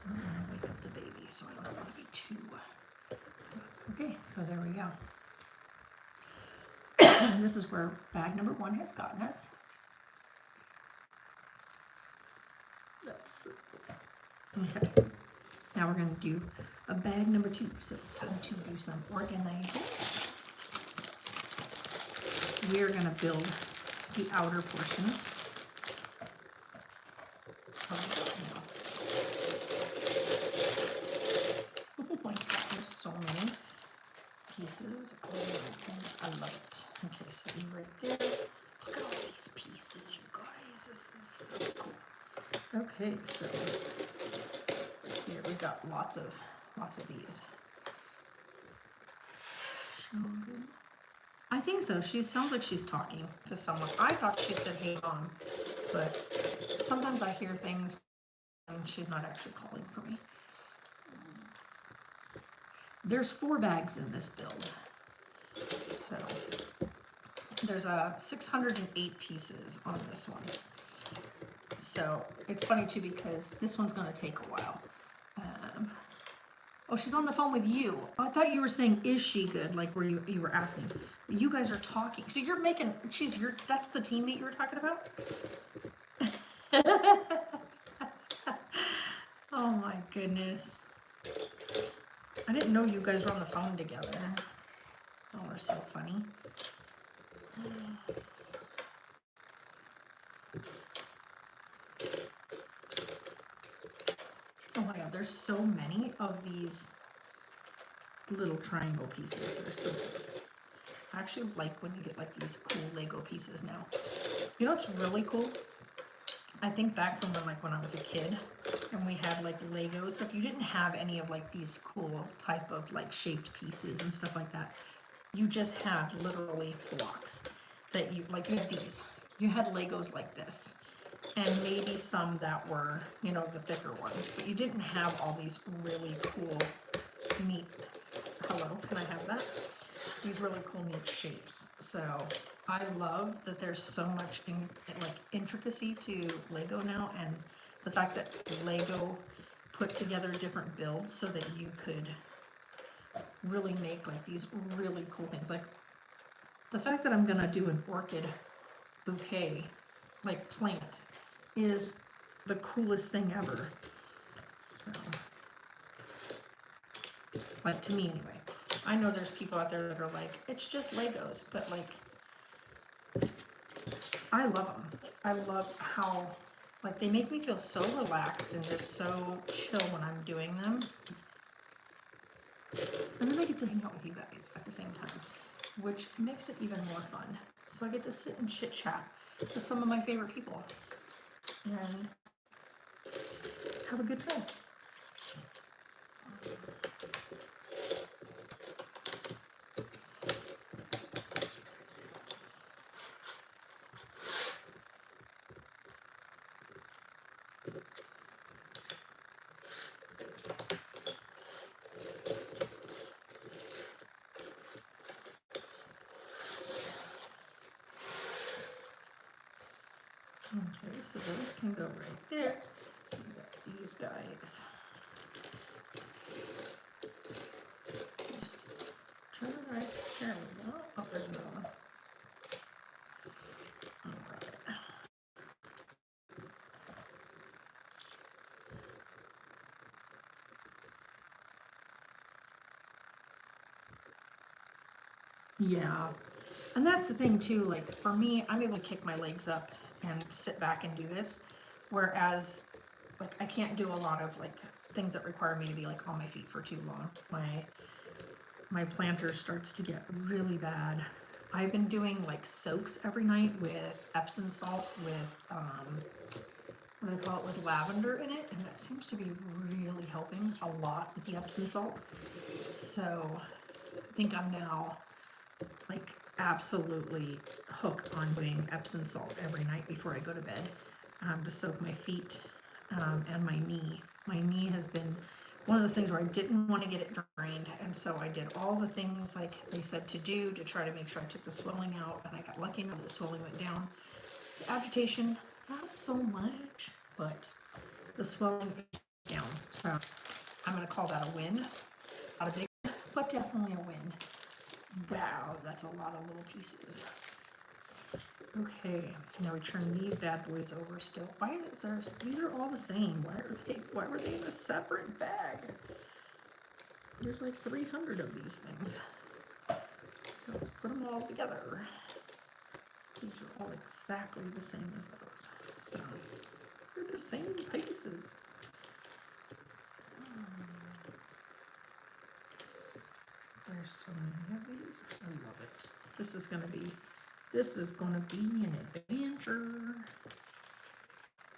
I'm gonna wake up the baby, so I don't want to be too. Okay, so there we go. And this is where bag number 1 has gotten us. That's okay. Now we're going to do a bag number 2. So time to do some organizing. We are going to build the outer portion. Oh my God, there's so many pieces. Oh my goodness, I love it. Okay, so you right there. Look at all these pieces, you guys. This is so cool. Okay, so let's see here. We got lots of these. Shogun. I think so. She sounds like she's talking to someone. I thought she said, "Hey, Mom," but sometimes I hear things and she's not actually calling for me. There's 4 bags in this build. So there's 608 pieces on this one. So it's funny too because this one's going to take a while. Oh, she's on the phone with you. Oh, I thought you were saying, is she good? Like where you were asking. You guys are talking. So you're making, that's the teammate you were talking about? Oh my goodness. I didn't know you guys were on the phone together. Oh, we're so funny. Oh my God, there's so many of these little triangle pieces. They're so cool. I actually like when you get like these cool Lego pieces now. You know what's really cool? I think back from when I was a kid and we had like Lego stuff. You didn't have any of like these cool type of like shaped pieces and stuff like that. You just had literally blocks that you had these. You had Legos like this. And maybe some that were, you know, the thicker ones, but you didn't have all these really cool, neat, hello, can I have that? These really cool, neat shapes. So I love that there's so much intricacy to Lego now, and the fact that Lego put together different builds so that you could really make like these really cool things. Like the fact that I'm gonna do an orchid bouquet, like plant, is the coolest thing ever. So, like to me anyway. I know there's people out there that are like, it's just Legos, but like, I love them. I love how, like, they make me feel so relaxed and just so chill when I'm doing them. And then I get to hang out with you guys at the same time, which makes it even more fun. So I get to sit and chit chat with some of my favorite people. And have a good day. Okay, so those can go right there. We got these guys. Just turn it right. There we go. Oh, there's another one. All right. Yeah, and that's the thing too, like for me, I'm able to kick my legs up and sit back and do this, whereas like I can't do a lot of like things that require me to be like on my feet for too long. My plantar starts to get really bad. I've been doing like soaks every night with Epsom salt with what do they call it, with lavender in it, and that seems to be really helping a lot with the Epsom salt. So I think I'm now like absolutely hooked on doing Epsom salt every night before I go to bed, to soak my feet and my knee. My knee has been one of those things where I didn't want to get it drained, and so I did all the things like they said to do to try to make sure I took the swelling out, and I got lucky enough that the swelling went down. The agitation, not so much, but the swelling is down. So I'm going to call that a win. Not a big, but definitely a win. Wow, that's a lot of little pieces. Okay, now we turn these bad boys over still. Why is there, these are all the same. Why were they in a separate bag? There's like 300 of these things. So let's put them all together. These are all exactly the same as those. So they're the same pieces. There's so many of these. I love it. This is gonna be an adventure.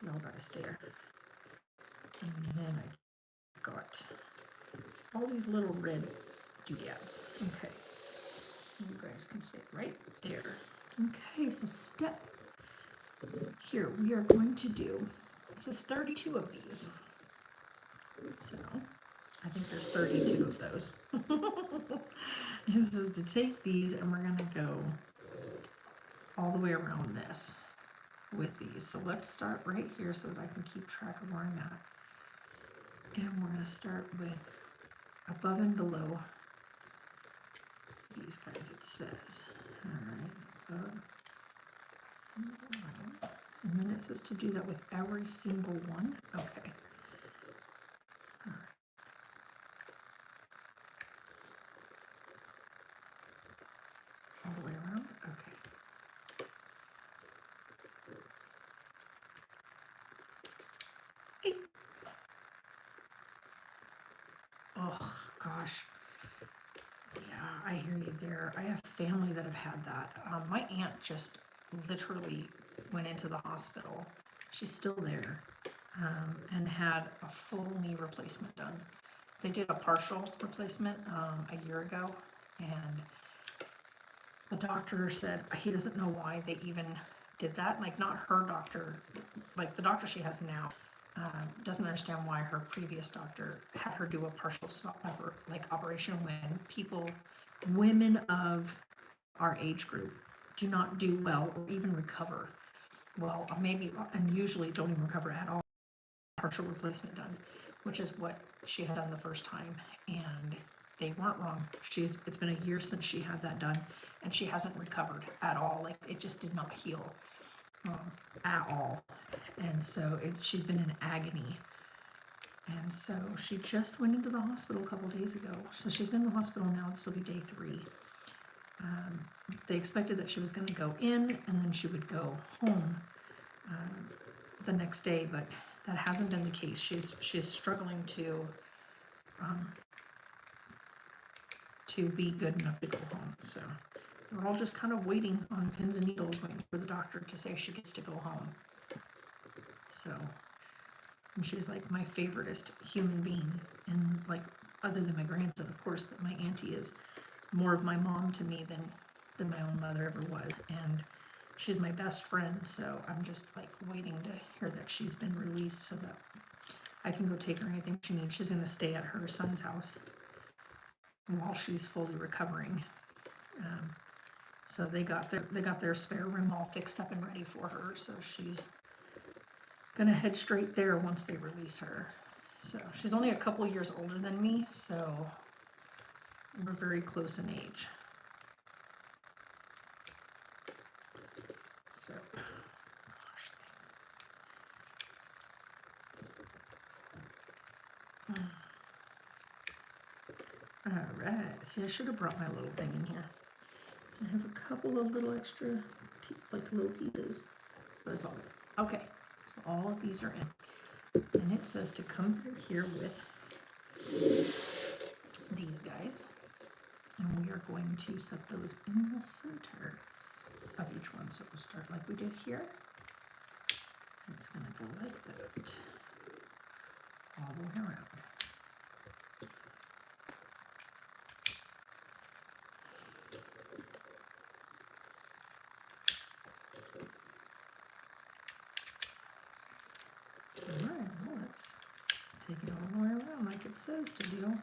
Y'all gotta stay there. And then I got all these little red doodads. Okay. You guys can stay right there. Okay, so step here, we are going to do, it says 32 of these. So I think there's 32 of those. This is to take these and we're gonna go all the way around this with these. So let's start right here so that I can keep track of where I'm at. And we're gonna start with above and below these guys, it says. All right, above and below. And then it says to do that with every single one. Okay. All right. All the way around? Okay. Hey. Oh, gosh. Yeah, I hear you there. I have family that have had that. My aunt just literally went into the hospital. She's still there, and had a full knee replacement done. They did a partial replacement a year ago, and the doctor said he doesn't know why they even did that. Like, not her doctor, like the doctor she has now, doesn't understand why her previous doctor had her do a partial operation when women of our age group do not do well or even recover well, maybe, and usually don't even recover at all. Partial replacement done, which is what she had done the first time, and they weren't wrong. It's been a year since she had that done, and she hasn't recovered at all. Like, it just did not heal at all, and so she's been in agony. And so she just went into the hospital a couple days ago. So she's been in the hospital now. This will be day 3. They expected that she was going to go in and then she would go home the next day, but that hasn't been the case. She's struggling to be good enough to go home. So we're all just kind of waiting on pins and needles, waiting for the doctor to say she gets to go home. So And she's like my favoriteest human being. And like, other than my grandson, of course, but my auntie is more of my mom to me than my own mother ever was. And she's my best friend, so I'm just like waiting to hear that she's been released so that I can go take her anything she needs. She's gonna stay at her son's house while she's fully recovering. So they got their spare room all fixed up and ready for her. So she's gonna head straight there once they release her. So she's only a couple years older than me, so we're very close in age. So, gosh. All right. See, I should have brought my little thing in here. So I have a couple of little extra, like little pieces, but it's all good. Okay. So all of these are in, and it says to come through here with these guys, and we are going to set those in the center of each one. So we'll start like we did here. It's going to go like that all the way around. All right, well, let's take it all the way around like it says to do.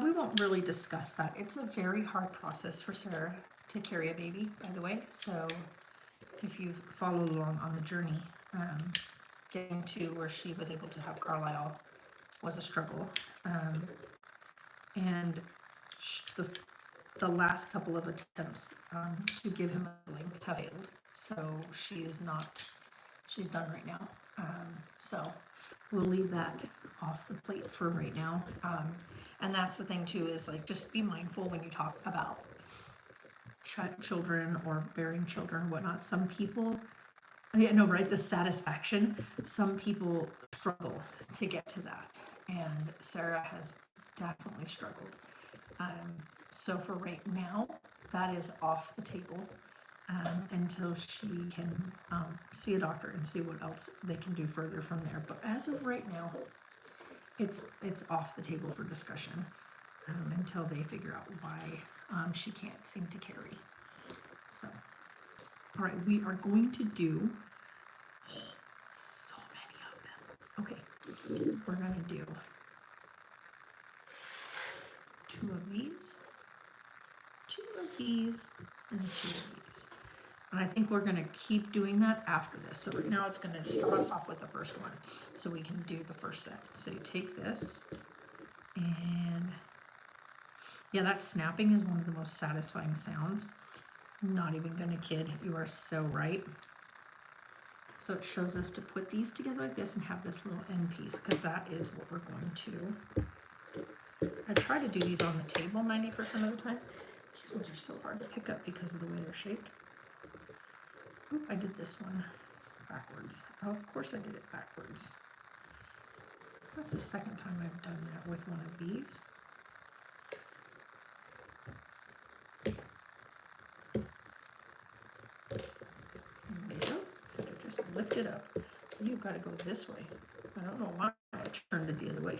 We won't really discuss that. It's a very hard process for Sarah to carry a baby, by the way. So if you've followed along on the journey, getting to where she was able to have Carlisle was a struggle. And the last couple of attempts to give him a sibling have failed. So she's done right now. So we'll leave that off the plate for right now. And that's the thing too, is like, just be mindful when you talk about children or bearing children or whatnot. Some people, yeah, no, right, the satisfaction, some people struggle to get to that. And Sarah has definitely struggled. So for right now, that is off the table until she can see a doctor and see what else they can do further from there. But as of right now, it's off the table for discussion until they figure out why she can't seem to carry. So, all right, we are going to do so many of them. Okay, we're going to do 2 of these, 2 of these, and 2 of these. And I think we're going to keep doing that after this. So right now it's going to start us off with the first one so we can do the first set. So you take this and yeah, that snapping is one of the most satisfying sounds. I'm not even going to kid. You are so right. So it shows us to put these together like this and have this little end piece, because that is what we're going to. I try to do these on the table 90% of the time. These ones are so hard to pick up because of the way they're shaped. Oop, I did this one backwards. Oh, of course I did it backwards. That's the second time I've done that with one of these. There you go. Just lift it up. You've got to go this way. I don't know why I turned it the other way.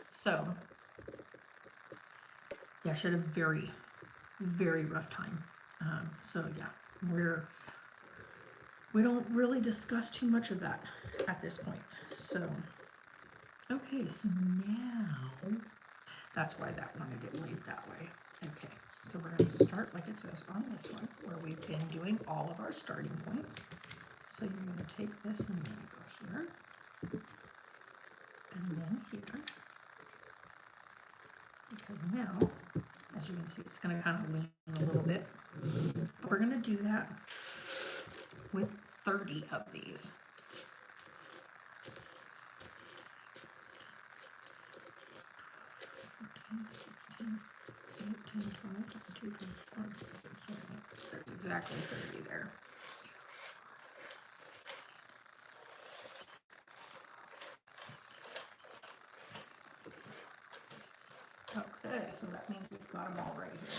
So, yeah, she had a very, very rough time. So yeah, we don't really discuss too much of that at this point. So, okay, so now that's why that wanted it laid that way. Okay, so we're going to start like it says on this one, where we've been doing all of our starting points. So you're going to take this and you're going to go here, and then here, because now, as you can see, it's going to kind of lean a little bit. But we're going to do that with 30 of these. Exactly 30 there. Okay. Okay, so that means we've got them all right here.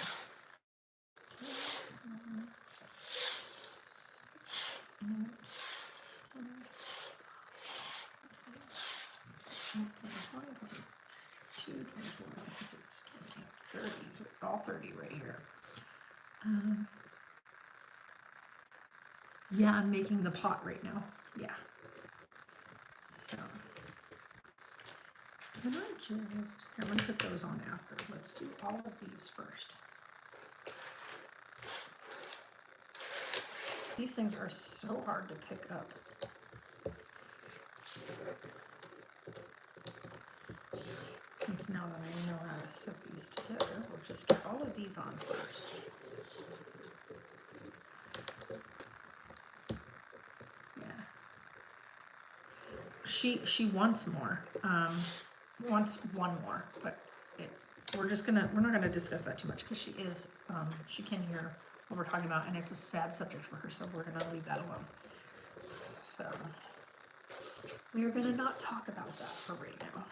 Two, 24, 26, 28, 30. So all 30 right here. Yeah, I'm making the pot right now. Yeah. So, can I just, here, I'm going to put those on after. Let's do all of these first. These things are so hard to pick up. Because now that I know how to set these together, we'll just get all of these on first. Yeah. She wants more. Wants one more, but we're not gonna discuss that too much because she is she can hear what we're talking about, and it's a sad subject for her, so we're gonna leave that alone. So we are gonna not talk about that for right now.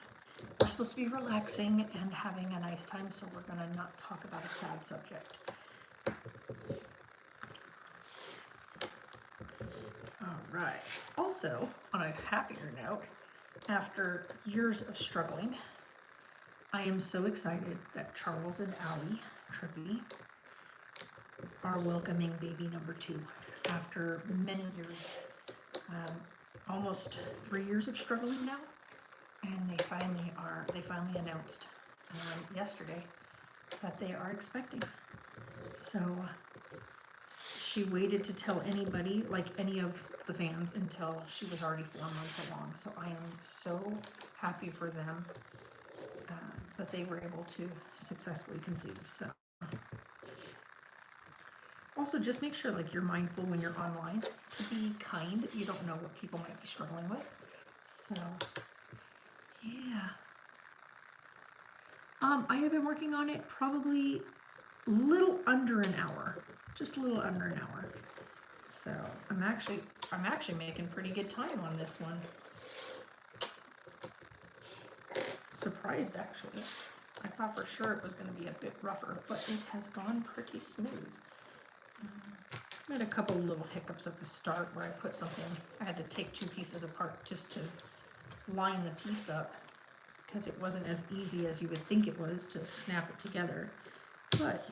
We're supposed to be relaxing and having a nice time, so we're gonna not talk about a sad subject. All right. Also, on a happier note, after years of struggling, I am so excited that Charles and Allie Trippy are welcoming baby number 2 after many years, almost 3 years of struggling now, and they finally announced yesterday that they are expecting. So she waited to tell anybody, like any of the fans, until she was already 4 months along. So I am so happy for them that they were able to successfully conceive. So also just make sure like you're mindful when you're online to be kind. You don't know what people might be struggling with. So yeah. I have been working on it probably a little under an hour. Just a little under an hour. So I'm actually making pretty good time on this one. Surprised actually. I thought for sure it was going to be a bit rougher, but it has gone pretty smooth. I had a couple little hiccups at the start where I had to take 2 pieces apart just to line the piece up, because it wasn't as easy as you would think it was to snap it together. But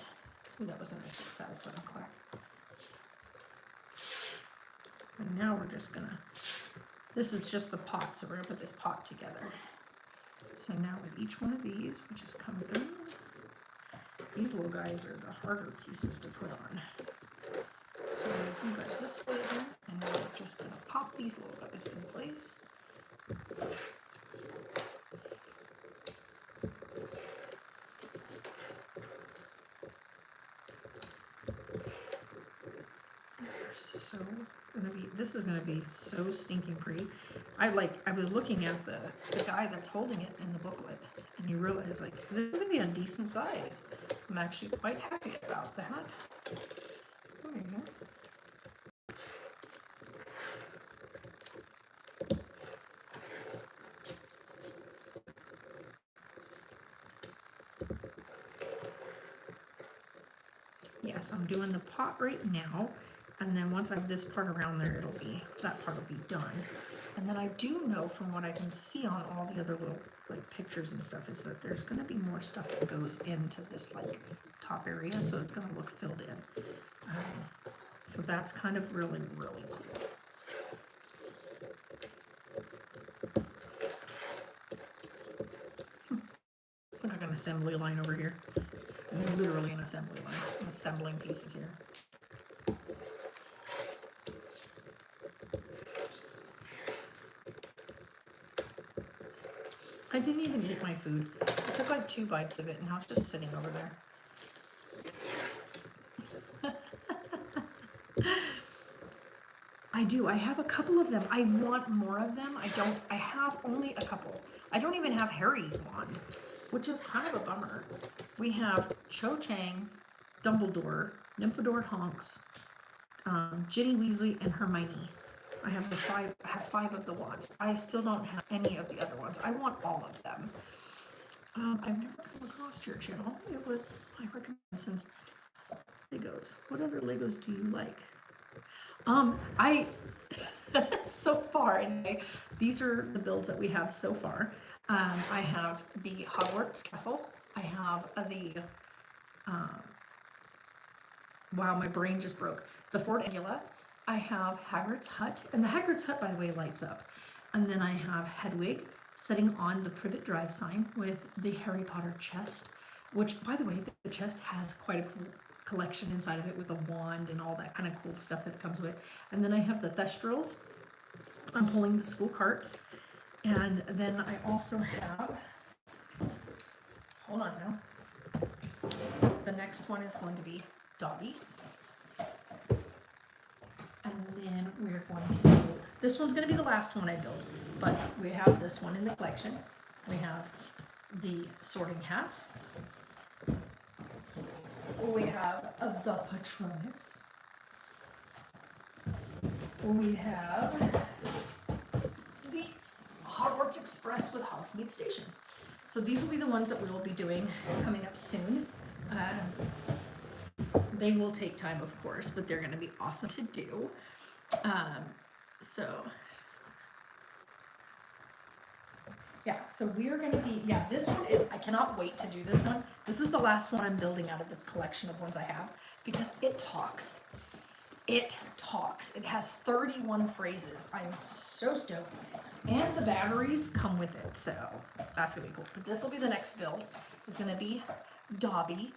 ooh, that was a nice satisfying clap. And now we're just gonna, this is just the pot, so we're gonna put this pot together. So now with each one of these, we just come through. These little guys are the harder pieces to put on. So I'm gonna do guys this way then, and then we're just gonna pop these little guys in place. This is gonna be so stinking pretty. I was looking at the guy that's holding it in the booklet, and you realize like this is gonna be a decent size. I'm actually quite happy about that. There you go. Yes, I'm doing the pot right now, and then once I have this part around there, that part will be done. And then I do know from what I can see on all the other little like pictures and stuff is that there's going to be more stuff that goes into this like top area, so it's going to look filled in. So that's kind of really, really cool. Look like an assembly line over here. Literally an assembly line. I'm assembling pieces here. I didn't even eat my food. I took like 2 bites of it, and now it's just sitting over there. I do. I have a couple of them. I want more of them. I have only a couple. I don't even have Harry's wand, which is kind of a bummer. We have Cho Chang, Dumbledore, Nymphadora Tonks, Ginny Weasley, and Hermione. I have 5 of the wands. I still don't have any of the other ones. I want all of them. I've never come across your channel. It was my recommendation. Legos. What other Legos do you like? I so far anyway, these are the builds that we have so far. I have the Hogwarts Castle. I have the wow, my brain just broke. The Fort Angula. I have Hagrid's Hut, and the Hagrid's Hut, by the way, lights up. And then I have Hedwig sitting on the Privet Drive sign with the Harry Potter chest, which, by the way, the chest has quite a cool collection inside of it with a wand and all that kind of cool stuff that it comes with. And then I have the Thestrals. I'm pulling the school carts. And then I also have, hold on now. The next one is going to be Dobby. And then we're going to do, this one's going to be the last one I build, but we have this one in the collection. We have the sorting hat. We have the Patronus. We have the Hogwarts Express with Hogsmeade Station. So these will be the ones that we will be doing coming up soon. They will take time, of course, but they're going to be awesome to do. So we are going to be, this one is, I cannot wait to do this one. This is the last one I'm building out of the collection of ones I have because it talks. It talks. It has 31 phrases. I am so stoked. And the batteries come with it, so that's going to be cool. But this will be the next build. It's going to be Dobby.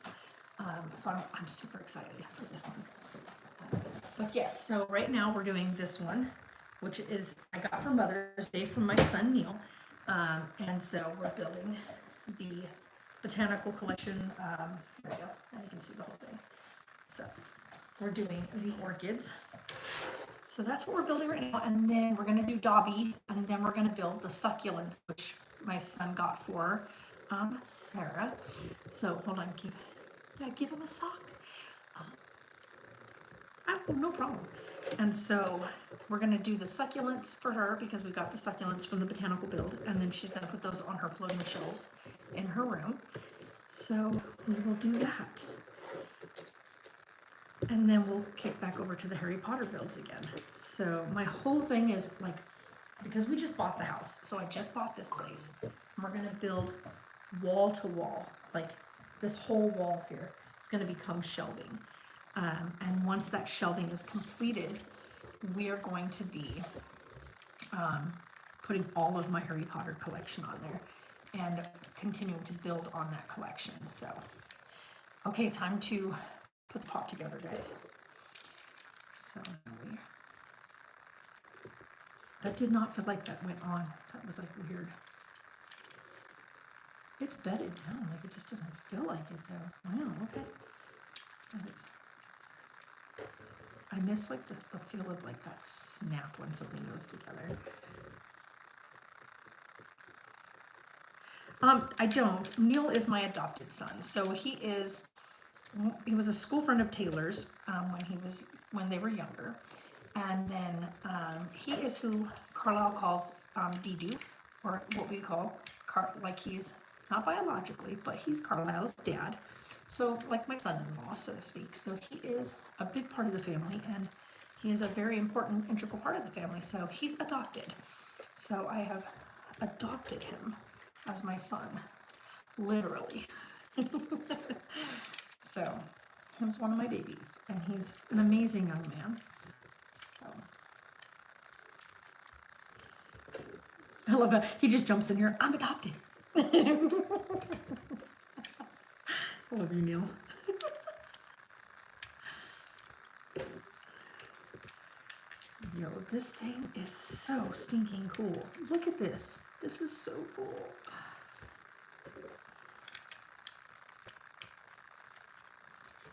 So I'm super excited for this one. But yes, so right now we're doing this one, which is I got for Mother's Day from my son Neil. And so we're building the botanical collections. There we go. Now you can see the whole thing. So we're doing the orchids. So that's what we're building right now. And then we're going to do Dobby. And then we're going to build the succulents, which my son got for Sarah. So hold on. Give him a sock. Oh, no problem. And so we're going to do the succulents for her because we got the succulents from the botanical build, and then she's going to put those on her floating shelves in her room. So we will do that. And then we'll kick back over to the Harry Potter builds again. So my whole thing is like, because we just bought the house, so I just bought this place, and we're going to build wall to wall, like this whole wall here is going to become shelving. And once that shelving is completed, we are going to be putting all of my Harry Potter collection on there and continuing to build on that collection. So, okay, time to put the pot together, guys. So, that did not feel like that went on. That was like weird. It's bedded down, like it just doesn't feel like it though. Wow, okay. That is. I miss like the feel of like that snap when something goes together. I don't. Neil is my adopted son, so he was a school friend of Taylor's when they were younger, and then he is who Carlisle calls Didu, or what we call like he's not biologically, but he's Carlisle's dad. So like my son-in-law, so to speak. So he is a big part of the family, and he is a very important, integral part of the family. So he's adopted. So I have adopted him as my son, literally. So he's one of my babies, and he's an amazing young man. So I love how he just jumps in here. I'm adopted. I love you, Neil. Yo, this thing is so stinking cool. Look at this. This is so cool.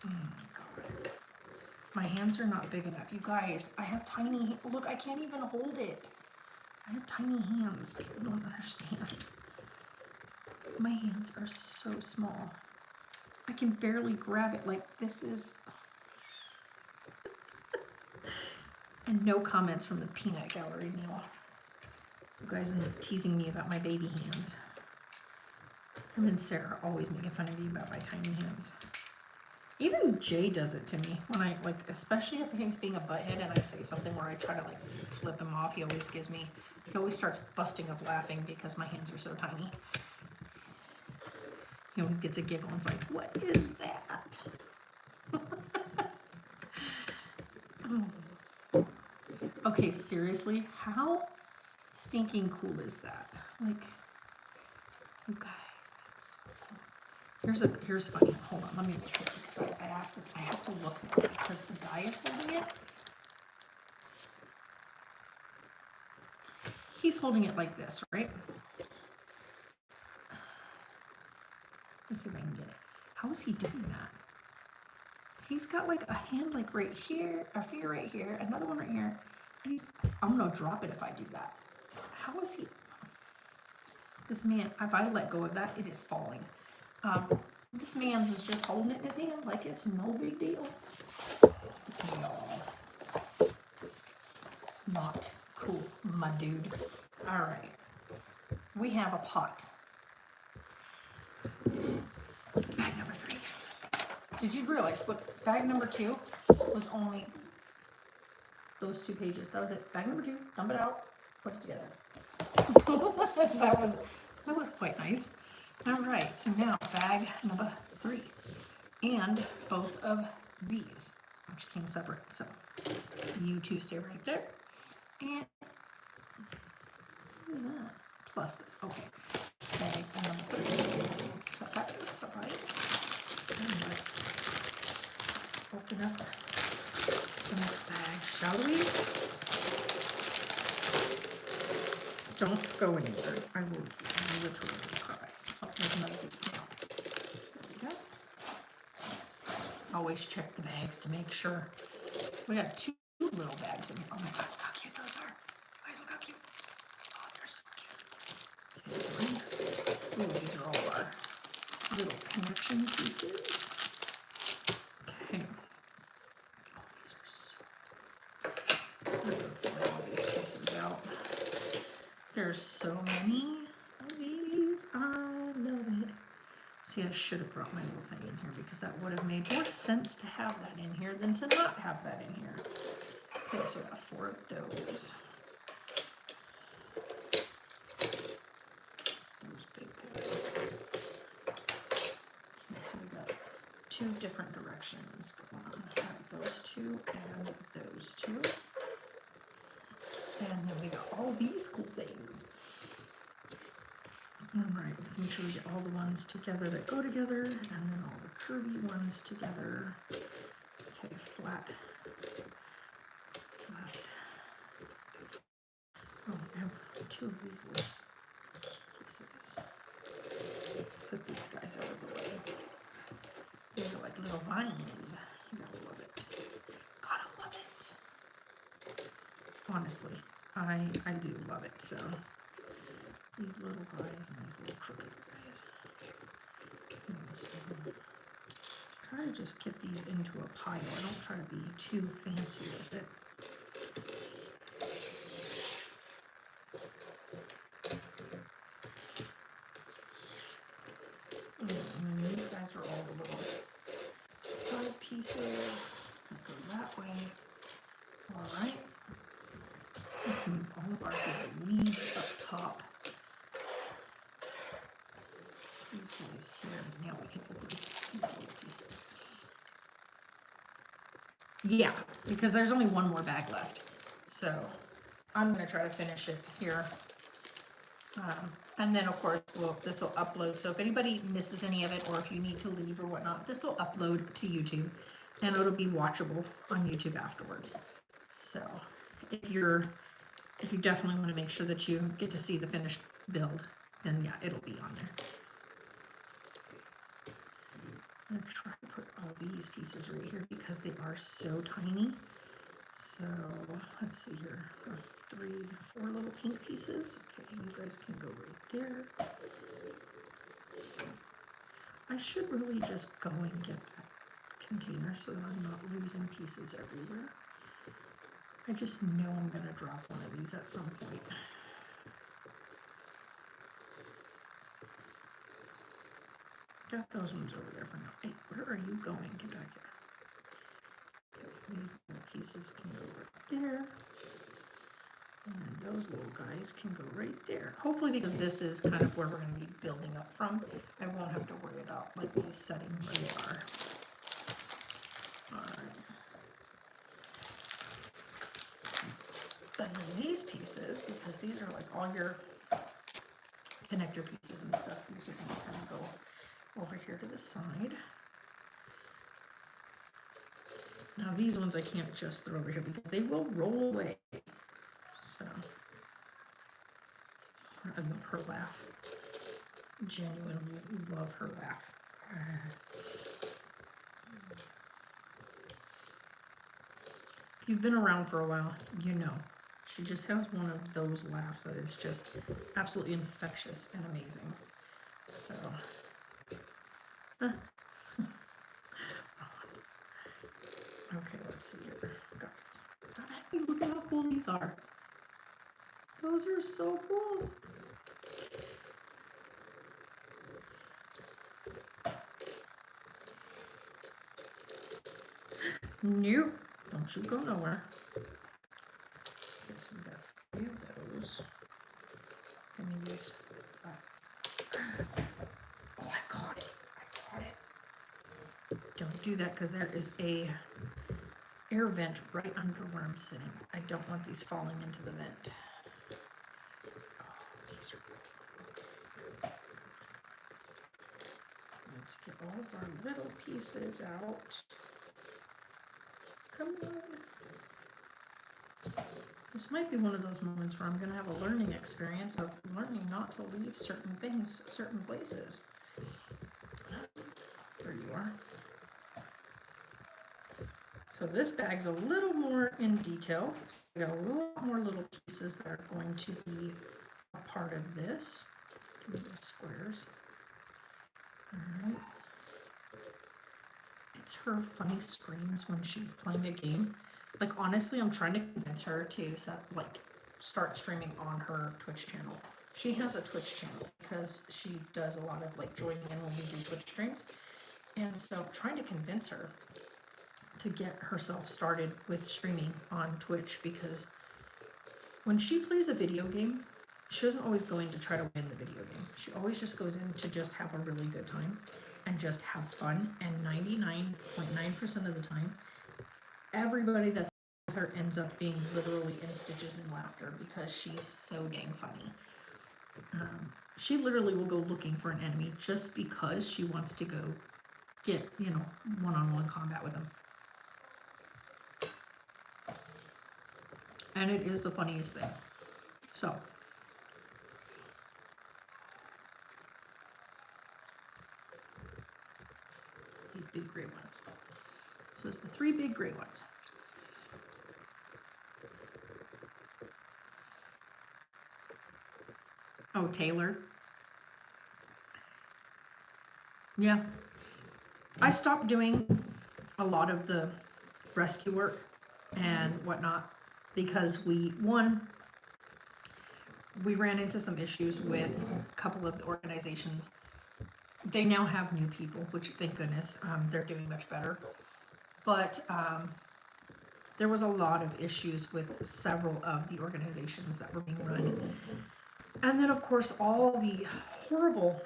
Oh my God. My hands are not big enough. You guys, I have tiny, look, I can't even hold it. I have tiny hands. People don't understand. My hands are so small. I can barely grab it. Like, this is... And no comments from the peanut gallery, Neil. You guys are teasing me about my baby hands. Him and Sarah are always making fun of me about my tiny hands. Even Jay does it to me when I, like, especially if he's being a butthead and I say something where I try to, like, flip him off. He always starts busting up laughing because my hands are so tiny. He always gets a giggle and is like, what is that? Okay, seriously, how stinking cool is that? Like, you guys, that's so cool. Here's funny. Hold on, let me look here because I have to look now because the guy is holding it. He's holding it like this, right? Let's see if I can get it. How is he doing that? He's got like a hand like right here, a finger right here, another one right here, and I'm gonna drop it if I do that. How is he? This man, if I let go of that, it is falling. This man's is just holding it in his hand like it's no big deal. Y'all. Not cool, my dude. All right. We have a pot. Bag number 3. Did you realize, look, bag number 2 was only those 2 pages. That was it. Bag number 2, dump it out, put it together. that was quite nice. All right, so now bag number 3. And both of these, which came separate. So you 2 stay right there. And what is that? Plus this. Okay. Bag number 3. Set that aside. And let's open up the next bag, shall we? Don't go anywhere. I will literally cry. Oh, there's another piece now. There we go. Always check the bags to make sure. We got 2 little bags in here. Oh my god, how cute those are. Guys, look how cute. Oh, they're so cute. Ooh, these are all our little connection pieces. Okay. Oh, these are so. Let's lay all these pieces out. There's so many of these. I love it. See, I should have brought my little thing in here because that would have made more sense to have that in here than to not have that in here. Okay, so we got 4 of those. Those big guys. Okay, so we got 2 different directions going on. Those 2 and those 2. And then we got all these cool things. Alright, let's make sure we get all the ones together that go together, and then all the curvy ones together. Okay, flat. Flat. Oh, I have 2 of these little pieces. Let's put these guys out of the way. These are like little vines. You gotta love it. Gotta love it. Honestly, I do love it, so. These little guys and these little crooked guys. So try to just get these into a pile. I don't try to be too fancy with it. And then these guys are all the little side pieces. Go that way. All right. Let's move all of our little leaves up top. These guys here. Now we can open these little pieces. Yeah, because there's only 1 more bag left. So I'm going to try to finish it here. And then, of course, this will upload. So if anybody misses any of it or if you need to leave or whatnot, this will upload to YouTube. And it'll be watchable on YouTube afterwards. So if you definitely want to make sure that you get to see the finished build, then yeah, it'll be on there. I'm going to try to put all these pieces right here because they are so tiny. So let's see here. 3, 4 little pink pieces. Okay, you guys can go right there. I should really just go and get that container so that I'm not losing pieces everywhere. I just know I'm going to drop one of these at some point. got those ones over there for now. Hey, where are you going? Get back here. These little pieces can go right there. And those little guys can go right there. Hopefully, because this is kind of where we're going to be building up from, I won't have to worry about like these setting where they are. Alright. And then these pieces, because these are like all your connector pieces and stuff, these are going to kind of go over here to the side. Now these ones I can't just throw over here because they will roll away. So, I love her laugh. Genuinely love her laugh. If you've been around for a while, you know. She just has one of those laughs that is just absolutely infectious and amazing. So, okay, let's see here, guys. Stop at me, look at how cool these are. Those are so cool. Nope, don't you go nowhere. Okay, so we got 3 of those. I mean these. Oh, I caught it. I caught it. Don't do that because there is a air vent right under where I'm sitting. I don't want these falling into the vent. Oh, these are cool. Let's get all of our little pieces out. Come on. This might be one of those moments where I'm going to have a learning experience of learning not to leave certain things, certain places. There you are. So this bag's a little more in detail. We got a lot more little pieces that are going to be a part of this. Do the squares. All right. It's her funny screams when she's playing a game. Like honestly, I'm trying to convince her to start streaming on her Twitch channel. She has a Twitch channel because she does a lot of like joining in when we do Twitch streams. And so I'm trying to convince her to get herself started with streaming on Twitch, because when she plays a video game, she doesn't always go in to try to win the video game. She always just goes in to just have a really good time and just have fun. And 99.9% of the time, everybody that's with her ends up being literally in stitches in laughter because she's so dang funny. She literally will go looking for an enemy just because she wants to go get, one-on-one combat with them. And it is the funniest thing. So, these big gray ones. So it's the 3 big gray ones. Oh, Taylor. Yeah. I stopped doing a lot of the rescue work and whatnot because we ran into some issues with a couple of the organizations. They now have new people, which thank goodness, they're doing much better. But there was a lot of issues with several of the organizations that were being run. And then of course all the horrible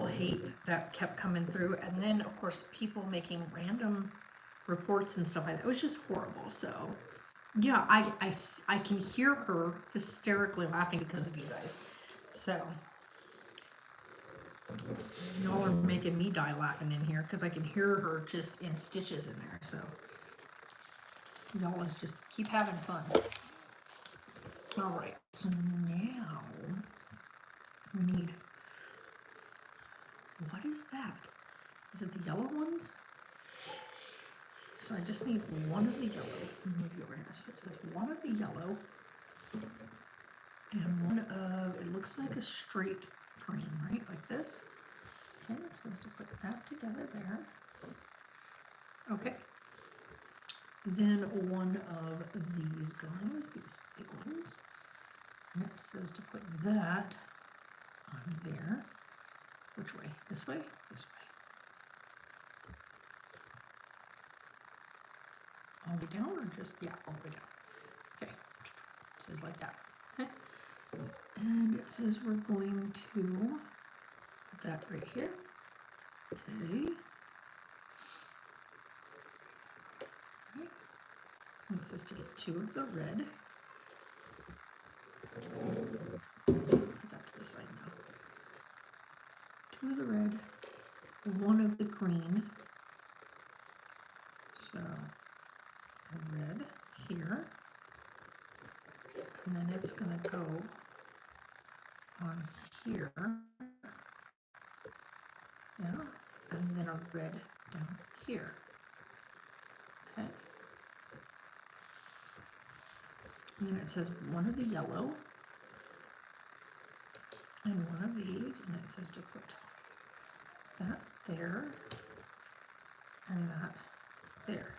hate that kept coming through, and then of course people making random reports and stuff like that. It was just horrible. So yeah, I can hear her hysterically laughing because of you guys. So y'all are making me die laughing in here because I can hear her just in stitches in there. So y'all let's just keep having fun. All right, so now we need, what is that? Is it the yellow ones? So I just need one of the yellow. Move you over here. So it says one of the yellow and one of, it looks like a straight green, right? Like this. Okay, it says to put that together there. Okay. Then one of these guys, these big ones. And it says to put that on there. Which way? This way? This way. All the way down or just, yeah, all the way down. Okay, it says like that. Okay. And it says we're going to put that right here. Okay. Right. And it says to get 2 of the red. Put that to the side now. 2 of the red, 1 of the green. So a red here. And then it's going to go on here. Yeah. And then a red down here. Okay. And then it says 1 of the yellow and 1 of these, and it says to put that there and that there,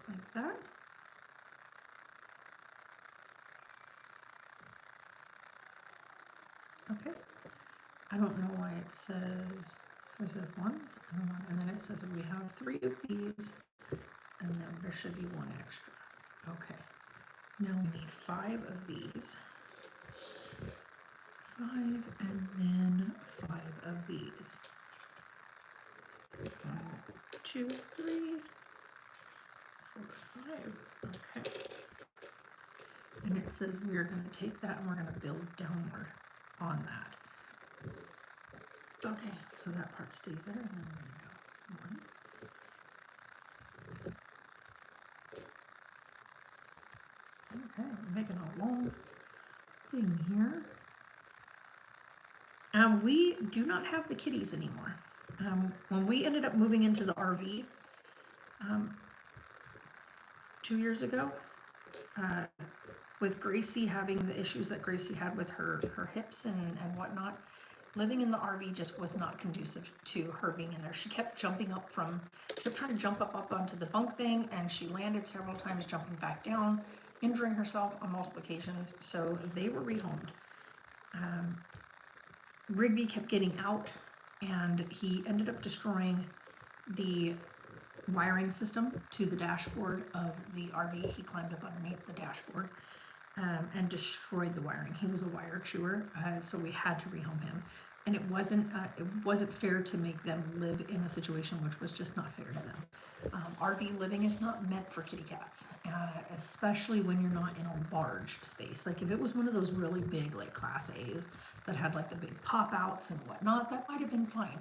like that. Okay. I don't know why it says, so it says 1 and then it says we have 3 of these, and then there should be 1 extra. Okay. Now we need 5 of these. 5 and then 5 of these. 1, 2, 3, 4, 5. Okay. And it says we are going to take that and we're going to build downward on that. Okay, so that part stays there, and then we're going to go 1. Okay, we're making a long thing here. We do not have the kitties anymore. When we ended up moving into the RV 2 years ago, with Gracie having the issues that Gracie had with her hips and whatnot, living in the RV just was not conducive to her being in there. She kept jumping up kept trying to jump up onto the bunk thing, and she landed several times jumping back down, injuring herself on multiple occasions, so they were rehomed. Rigby kept getting out, and he ended up destroying the wiring system to the dashboard of the RV. He climbed up underneath the dashboard and destroyed the wiring. He was a wire chewer, so we had to rehome him. And it wasn't fair to make them live in a situation which was just not fair to them. RV living is not meant for kitty cats, especially when you're not in a large space. Like if it was one of those really big, like Class A's that had like the big pop outs and whatnot, that might have been fine.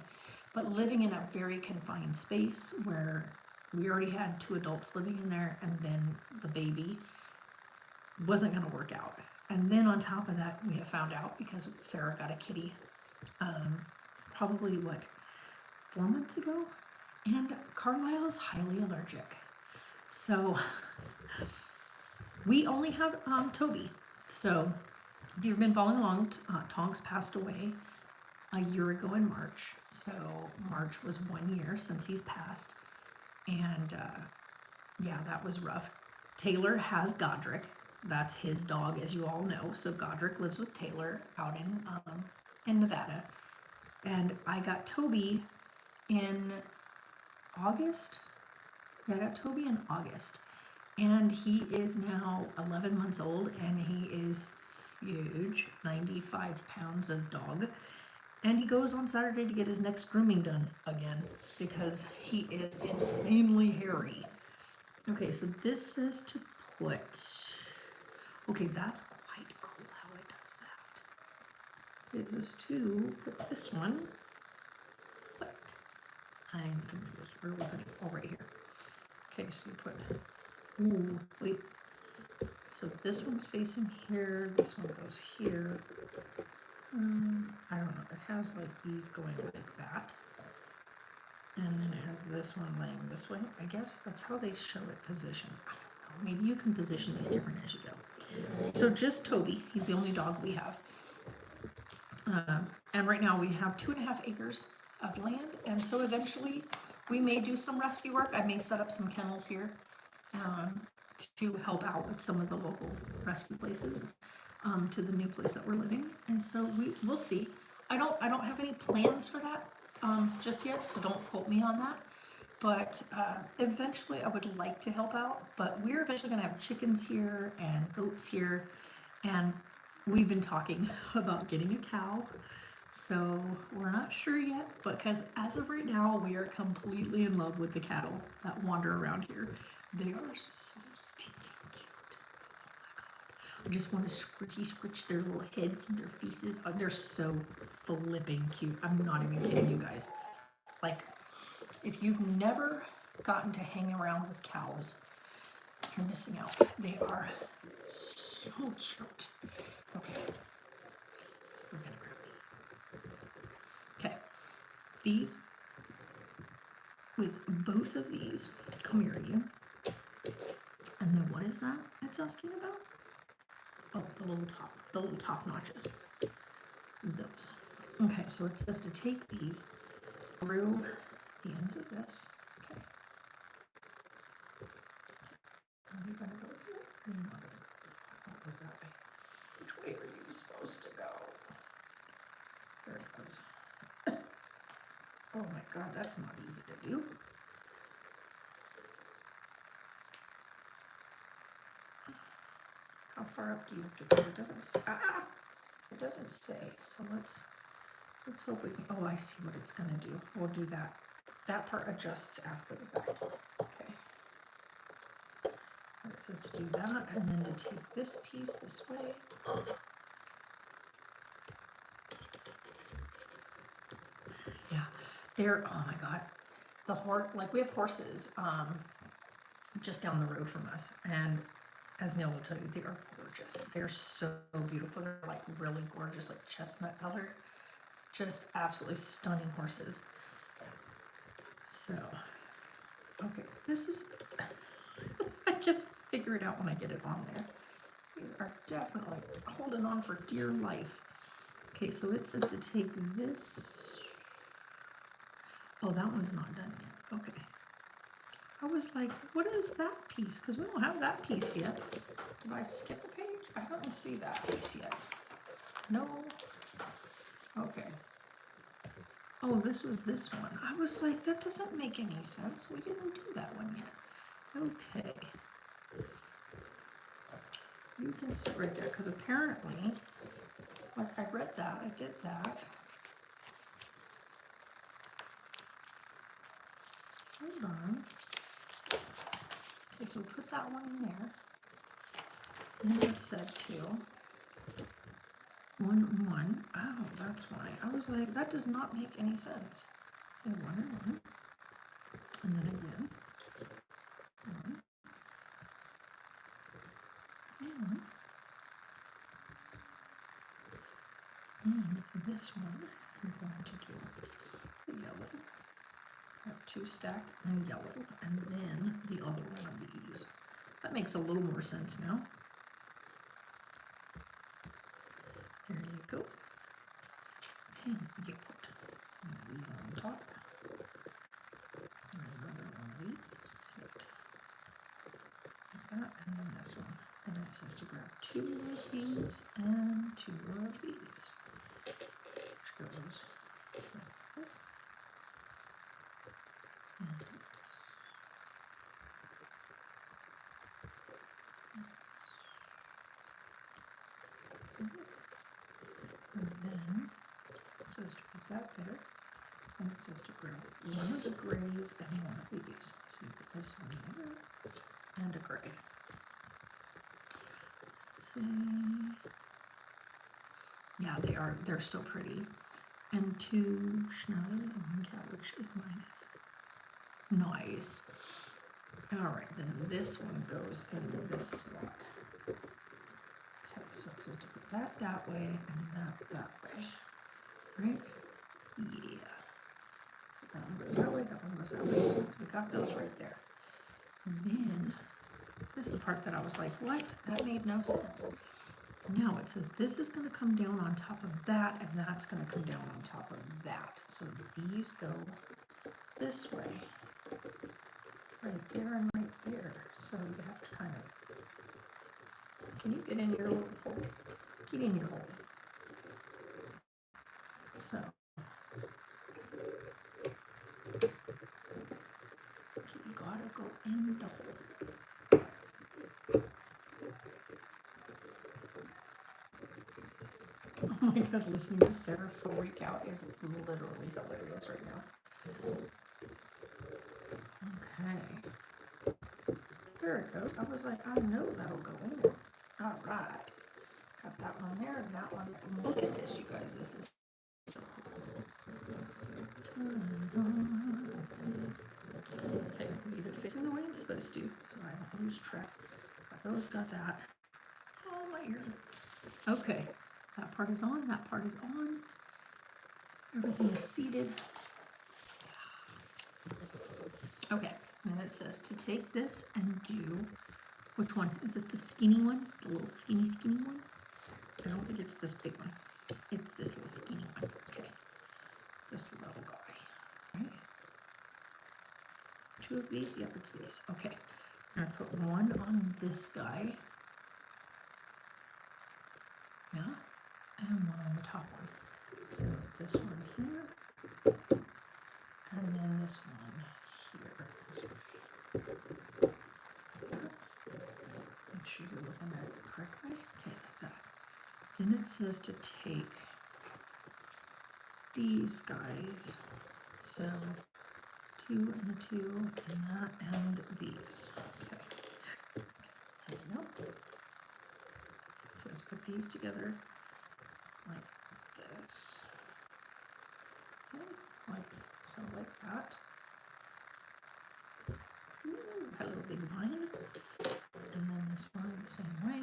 But living in a very confined space where we already had 2 adults living in there and then the baby, wasn't going to work out. And then on top of that, we have found out because Sarah got a kitty probably 4 months ago, and Carlisle's highly allergic. So we only have Toby. So if you've been following along, Tonks passed away a year ago in March. So March was 1 year since he's passed. And yeah, that was rough. Taylor has Godric. That's his dog, as you all know. So Godric lives with Taylor out in Nevada. And I got Toby in August. Yeah, I got Toby in August. And he is now 11 months old, and he is huge, 95 pounds of dog. And he goes on Saturday to get his next grooming done again because he is insanely hairy. Okay, so this says to put, okay, that's quite cool how it does that. It says to put this one, what? I'm confused. Where are we putting it? Oh, right here. Okay, so we put, ooh, wait. So this one's facing here, this one goes here. I don't know, it has like these going like that. And then it has this one laying this way. I guess that's how they show it positioned. I don't know, maybe you can position these different as you go. So just Toby, he's the only dog we have. And right now we have 2.5 acres of land. And so eventually we may do some rescue work. I may set up some kennels here to help out with some of the local rescue places to the new place that we're living. And so we'll see. I don't have any plans for that just yet, so don't quote me on that. But eventually I would like to help out, but we're eventually gonna have chickens here and goats here, and we've been talking about getting a cow. So we're not sure yet, because as of right now, we are completely in love with the cattle that wander around here. They are so stinking cute. I just want to scritch their little heads and their faces. They're so flipping cute. I'm not even kidding you guys. Like, if you've never gotten to hang around with cows, you're missing out. They are so cute. Okay, we're gonna grab these. Okay, these, with both of these, come here, you. And then what is that it's asking about? Oh, the little top notches. Those. Okay, so it says to take these through the ends of this. Okay. Are you gonna go through it? Or are you not gonna go? What was that way? Which way are you supposed to go? There it goes. Oh my god, that's not easy to do. How far up do you have to go? It doesn't say. It doesn't say. So let's hope we can. Oh, I see what it's gonna do. We'll do that. That part adjusts after the fact. Okay. And it says to do that, and then to take this piece this way. Yeah, they're, oh my god, like we have horses just down the road from us, and as Neil will tell you, they are gorgeous. They're so beautiful. They're like really gorgeous, like chestnut color, just absolutely stunning horses. So, okay, this is, I guess I'll figure it out when I get it on there. These are definitely holding on for dear life. Okay, so it says to take this. Oh, that one's not done yet. Okay. I was like, what is that piece? Because we don't have that piece yet. Did I skip a page? I don't see that piece yet. No. Okay. Oh, this was this one. I was like, that doesn't make any sense. We didn't do that one yet. Okay. You can sit right there, because apparently, like I read that, I did that. Hold on. Okay, so put that one in there. And then it said 1, 1. Oh, that's why. I was like, that does not make any sense. Okay, 1 and 1. And then again. 1. And 1. Then this one, I'm going to do the yellow. I have 2 stacked and yellow. And then the other one of these. That makes a little more sense now. There you go. Then you put one of these on top. And another one of these. So like that, and then this one. And it says to grab 2 of these and 2 of these. Which goes with this. And this. And then it says to put that there. And it says to grab one of the grays and one of these. So you put this one there and a gray. See? Yeah, they're so pretty. And 2 Schneider and 1 cat, which is mine. Nice. Alright, then this one goes in this spot. Okay, so it says to put that way and that way. Right? Yeah. That one goes that way, that one goes that way. So we got those right there. And then, this is the part that I was like, what? That made no sense. Now it says this is going to come down on top of that, and that's going to come down on top of that. So these go this way. Right there and right there. So you have to kind of, can you get in your little hole? Get in your hole. Oh my god, listening to Sarah freak out is literally hilarious right now. Okay. There it goes. I was like, I know that'll go in there. Alright. Got that one there and that one. Look at this, you guys. This is so cool. Okay, leave it facing the way I'm supposed to, so I don't lose track. Got those, got that. Oh, my ear. Okay, that part is on, that part is on. Everything is seated. Okay, and it says to take this and do, which one? Is this the skinny one? The little skinny one? I don't think it's this big one. It's this little skinny one. Okay, this little guy. Right. Two of these? Yep, it's these. Okay, I'm gonna put one on this guy. Yeah, and one on the top one. So this one here, and then this one here. This way. Like that. Make sure you're looking at it the correct way. Okay, like that. Then it says to take these guys. So 2 and the 2 and that and these. Okay. There we go. It says put these together like this. Okay. Like so, like that. Ooh, got a little big line. And then this one the same way.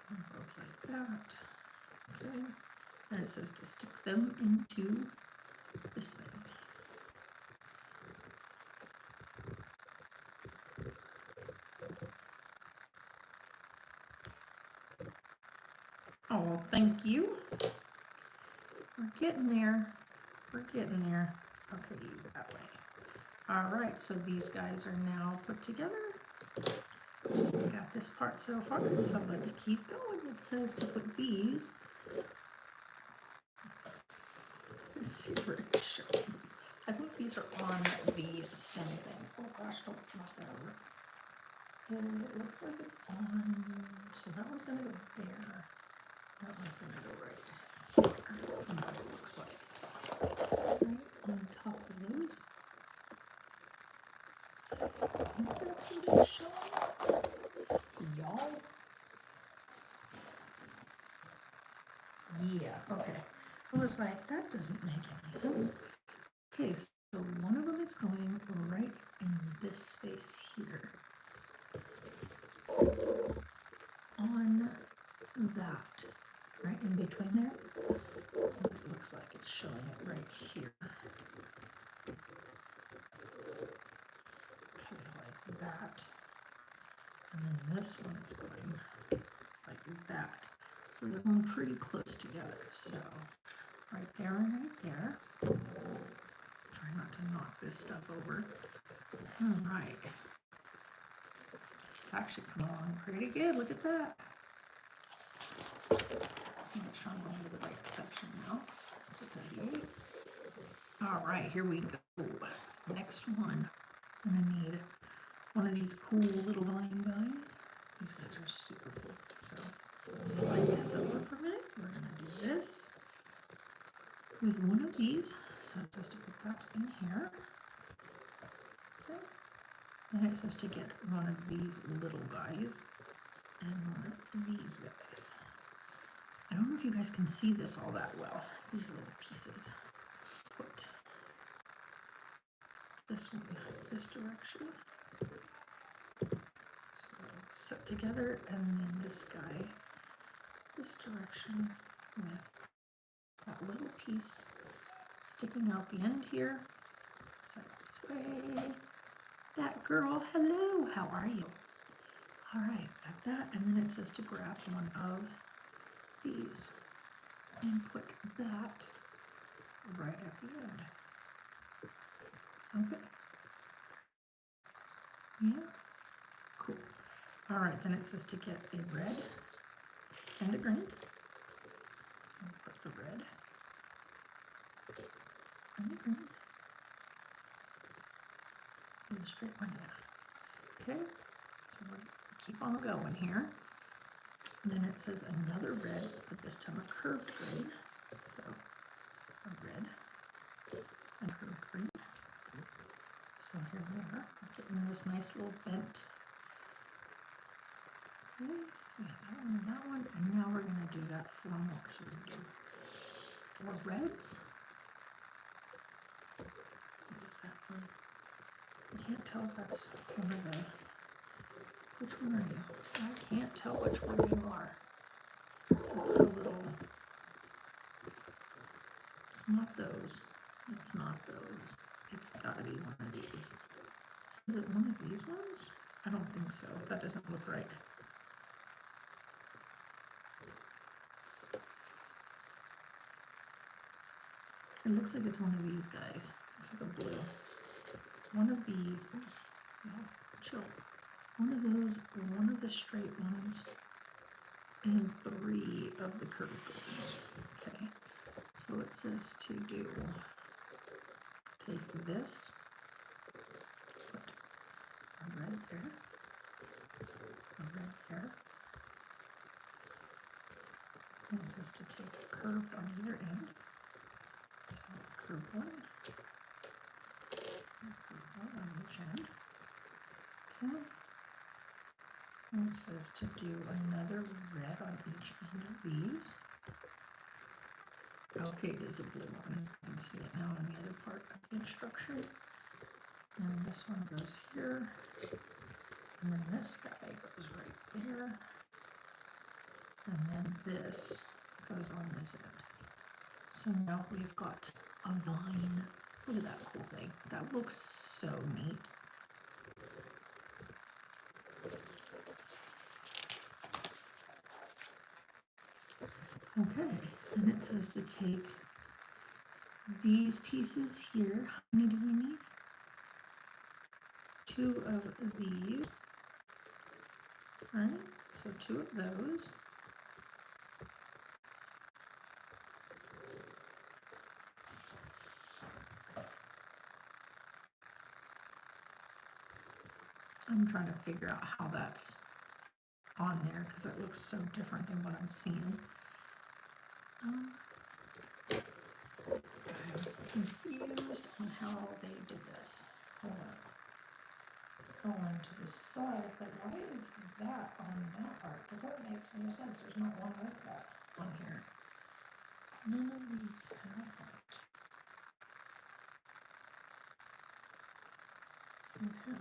And both like that. Okay. And it says to stick them into this thing. Oh, thank you. We're getting there. We're getting there. Okay, you that way. All right, so these guys are now put together. We got this part so far, so let's keep going. It says to put these. Let's see where it's showing these. I think these are on the stem thing. Oh gosh, don't knock that over. And it looks like it's on, so that one's gonna go there. That one's gonna go right there. And what it looks like. Right on top of those. I think that's what it's showing. Y'all. Yeah, okay. I was like, that doesn't make any sense. Okay, so one of them is going right in this space here. On that, right in between there. It looks like it's showing it right here. Okay, like that. And then this one is going like that. So they're going pretty close together. So right there and right there. Try not to knock this stuff over. All right. Actually come along pretty good. Look at that. Make sure I'm going to the right section now. So 38. All right, here we go. Next one. I'm gonna need one of these cool little vine guys. These guys are super cool. So slide this over for a minute. We're gonna do this with one of these. So it says to put that in here. Okay. Then it says to get one of these little guys and one of these guys. I don't know if you guys can see this all that well. These little pieces. Put this one this direction. So set together, and then this guy this direction with that little piece sticking out the end here. Set it this way. That girl, hello, how are you? All right, got that, and then it says to grab one of these and put that right at the end. Okay. Yeah. Cool. All right, then it says to get a red and a green. And put the red and the green. And the straight one down. Okay. So we're keep on going here. And then it says another red, but this time a curved green. So a red and curved green. So here we are, getting this nice little bent. Okay, so we have that one, and now we're going to do that 4 more. So we're going to do 4 reds. What is that one? I can't tell if that's one of the. Which one are you? I can't tell which one you are. It's a little. It's not those. It's not those. It's got to be one of these. Is it one of these ones? I don't think so. That doesn't look right. It looks like it's one of these guys. Looks like a blue. One of these. Oh, no, chill. One of those, one of the straight ones, and 3 of the curved ones. Okay. So it says to do, take this, put a red there, a red there. And it says to take a curve on either end. So a curved one, and a curved one on each end. Okay. And it says to do another red on each end of these. Okay, it is a blue one. You can see it now in the other part of the instruction. And this one goes here. And then this guy goes right there. And then this goes on this end. So now we've got a vine. Look at that cool thing. That looks so neat. Okay, and it says to take these pieces here. How many do we need? 2 of these. Right? So 2 of those. I'm trying to figure out how that's on there because it looks so different than what I'm seeing. I'm confused on how they did this. Hold on. Let's go on to the side, but why is that on that part? Because that makes no sense. There's not one like that on here. None of these have that. Okay.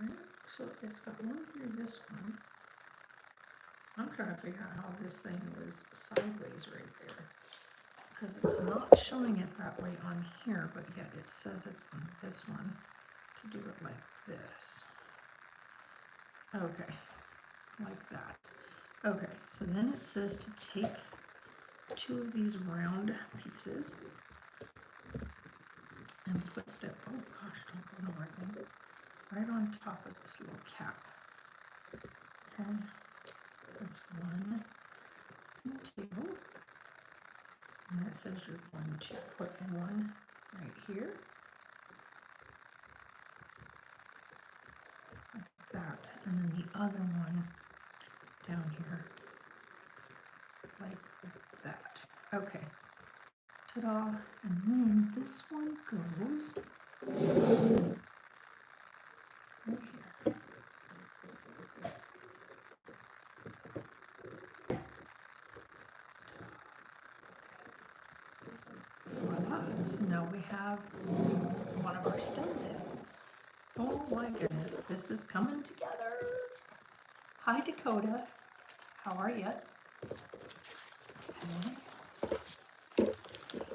Alright, so it's got one through this one. I'm trying to figure out how this thing is sideways right there. Because it's not showing it that way on here, but yet it says it on this one to do it like this. Okay, like that. Okay, so then it says to take 2 of these round pieces and put them, oh gosh, don't go nowhere again, right on top of this little cap. Okay, that's 1 and 2. And that says you're going to put 1 right here. Like that. And then the other one down here. Like that. Okay. Ta-da. And then this one goes right here. Voila. So now we have one of our stems in. Oh my goodness, this is coming together. Hi Dakota, how are you?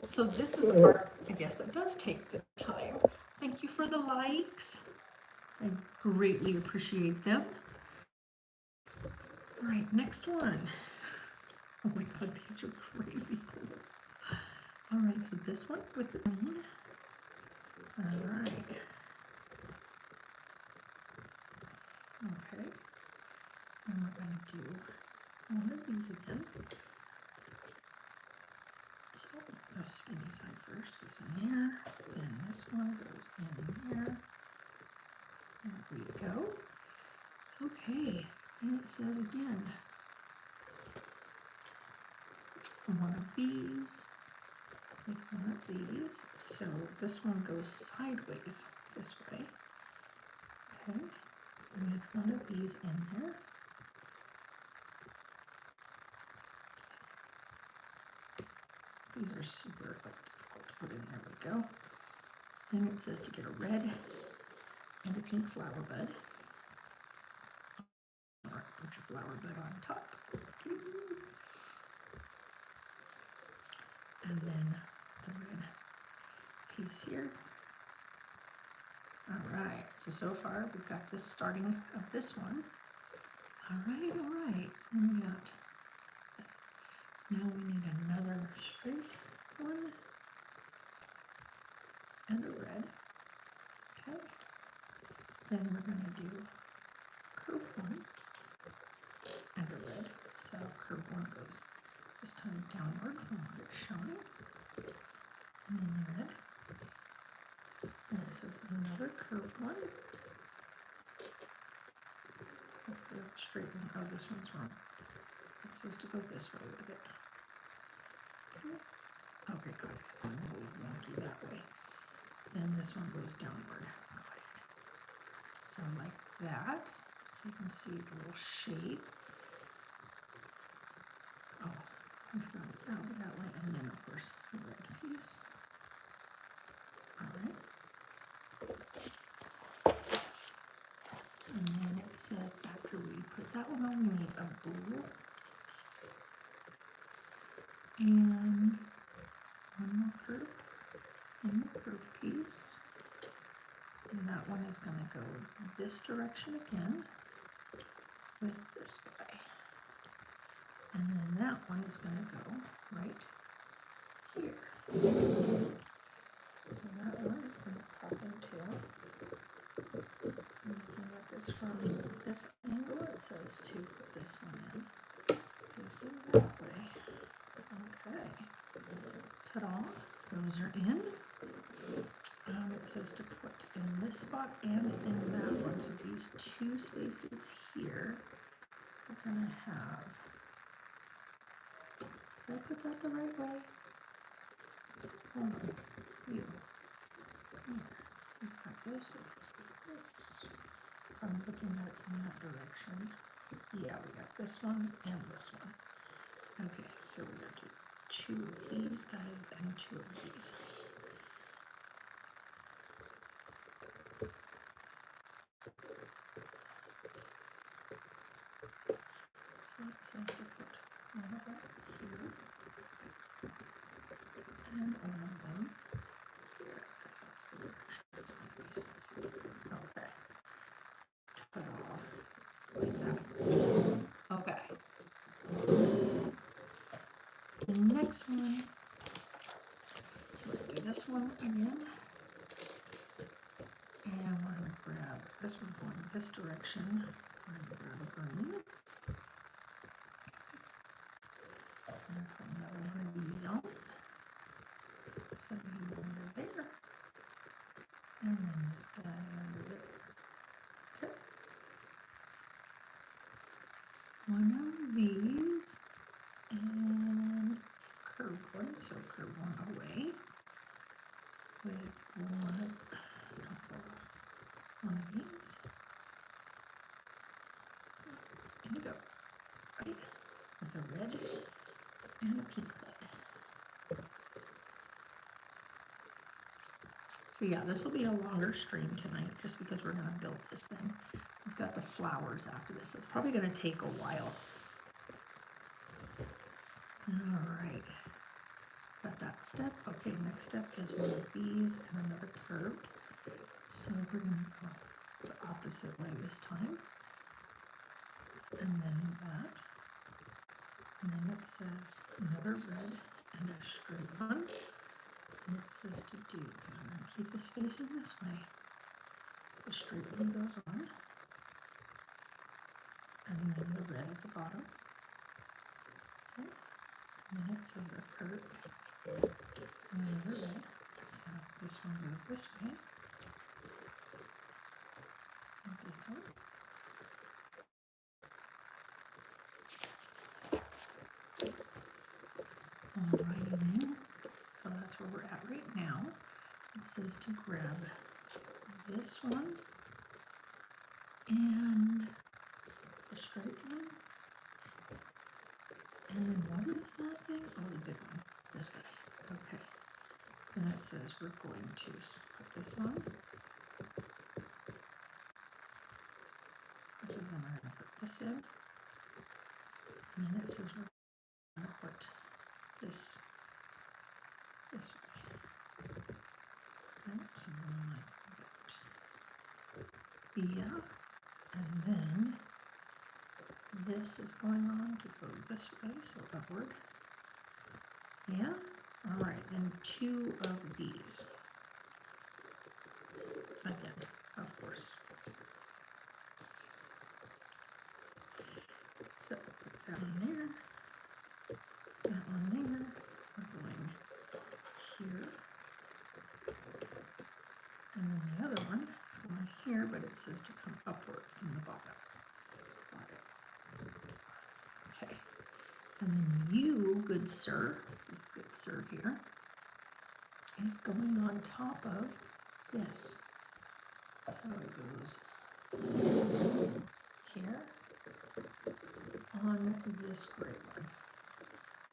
So this is the part, I guess, that does take the time. Thank you for the likes. I greatly appreciate them. All right, next one. Oh my God, these are crazy cool. All right, so this one with the green. All right. Okay. And we're going to do one of these again. So the skinny side first goes in there, then this one goes in there. There we go. Okay, and it says again, one of these with one of these. So this one goes sideways this way. Okay, with one of these in there. These are super difficult to put in. There we go. And it says to get a red and a pink flower bud. All right, put your flower bud on top. And then the red piece here. All right, so far we've got this starting of this one. All right. And we got, now we need another straight one and a red. Okay. Then we're going to do curve one and a red. So curve one goes this time downward from what it's showing. And then the red. And it says another curved one. That's a straight one. Oh, this one's wrong. It says to go this way with it. Okay, got it. It's a little wonky that way. Then this one goes downward. Got it. So like that. So you can see the little shape. Oh, we've got it that way. And then, of course, the red piece. All right. And then it says after we put that one on, we need a blue and one more curved piece. And that one is going to go this direction again with this guy. And then that one is going to go right here. So that one is going to pop into. Looking at this from this angle, it says to put this one in. Facing that way. Okay. Ta-da. Those are in. It says to put in this spot and in that one. So these two spaces here are going to have. Did I put that the right way? Hold on. You. Come here. We've got this. It goes like this. I'm looking at it from that direction. Yeah, we got this one and this one. Okay, so we're going to do two of these guys and two of these. So it says to put one of them here and one of them here, because that's the direction it's going to be set. Okay. Like that. Okay. The next one, so we're going to do this one again. And we're going to grab this one going this direction. We're going to grab a green. And put another one of these on. So you go under there. And then this guy under there. Okay. One of these. And curve one. So curve one away. With one of these. And go. Right. With a red and a pink bud. So yeah, this will be a longer stream tonight just because we're going to build this thing. We've got the flowers after this. It's probably going to take a while. All right. Got that step. Okay, next step is one of these and another curved. So we're going to go the opposite way this time. And then that. And then it says another red and a straight one. And it says to do, I'm going to keep this facing this way. The straight one goes on. And then the red at the bottom. Okay. And then it says a curve and the other way. So this one goes this way. And this one. Alrighty then. So that's where we're at right now. It says to grab this one and the straight one. And then what is that thing? Oh, the big one. This guy. Okay. Then it says we're going to put this on. This is then we're going to put this in. And then it says we're going to put this way. Right? Something like that. Yeah. And then this is going on to go this way, so upward. Yeah? All right, then 2 of these. Again, of course. So put that one there, that one there. We're going here. And then the other one is going here, but it says to come upward from the bottom. Got it. Okay. And then you, good sir, this good sir here, is going on top of this. So it goes here on this gray one.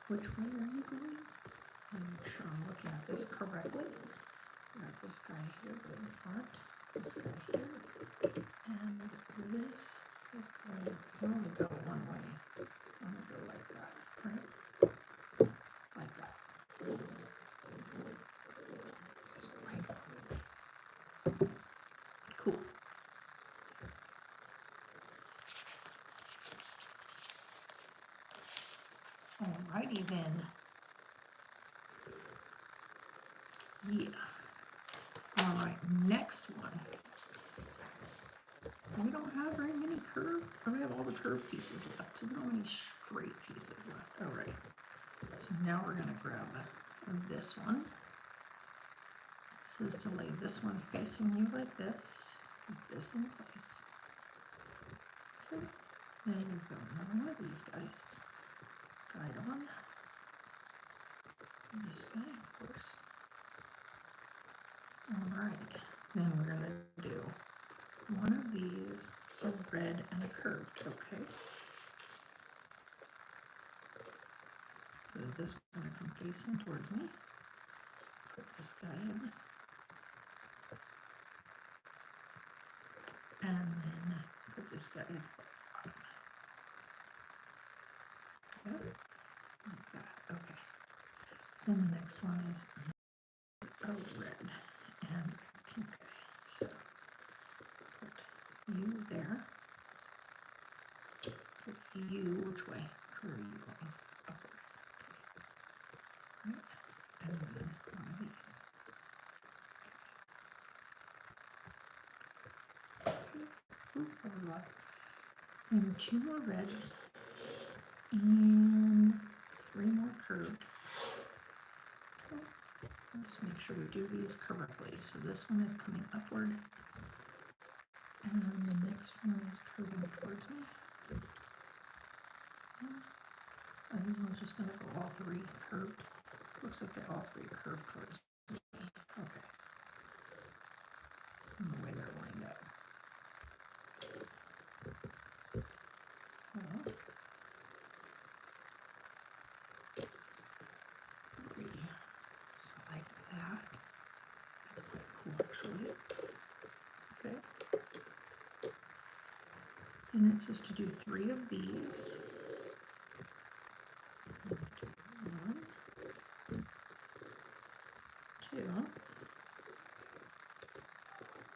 Which way are you going? Let me make sure I'm looking at this correctly. We got this guy here in front, this guy here, and this is going, you only go one way. You only go like that, right? Like that. This is right. Cool. Alrighty then. Yeah. Alright, next one. We don't have very many curved, we have all the curved pieces left, so we don't have any straight pieces left. Alright. So now we're going to grab this one. It says to lay this one facing you like this, with this in place. Okay. Then we've got another one of these guys. Guide on. And this guy, of course. Alright. Then we're going to do one of these, a red and a curved, okay? So this one's going to come facing towards me. Put this guy in. And then put this guy in. Okay, like that, okay. Then the next one is a red and pink guy. So put you there. Put you, which way? Where are you going? Upward. Okay. Right. And then one of these. Okay. Ooh, overlap. And 2 more reds. And 3 more curved. Okay. Let's make sure we do these correctly. So this one is coming upward. And the next one is curving towards me. I think I'm just going to go all 3 curved. Looks like they all 3 curved towards me. Okay. And the way they're lined up. Well, 3. So like that. That's quite cool actually. Okay. Then it says to do 3 of these. 1, 2,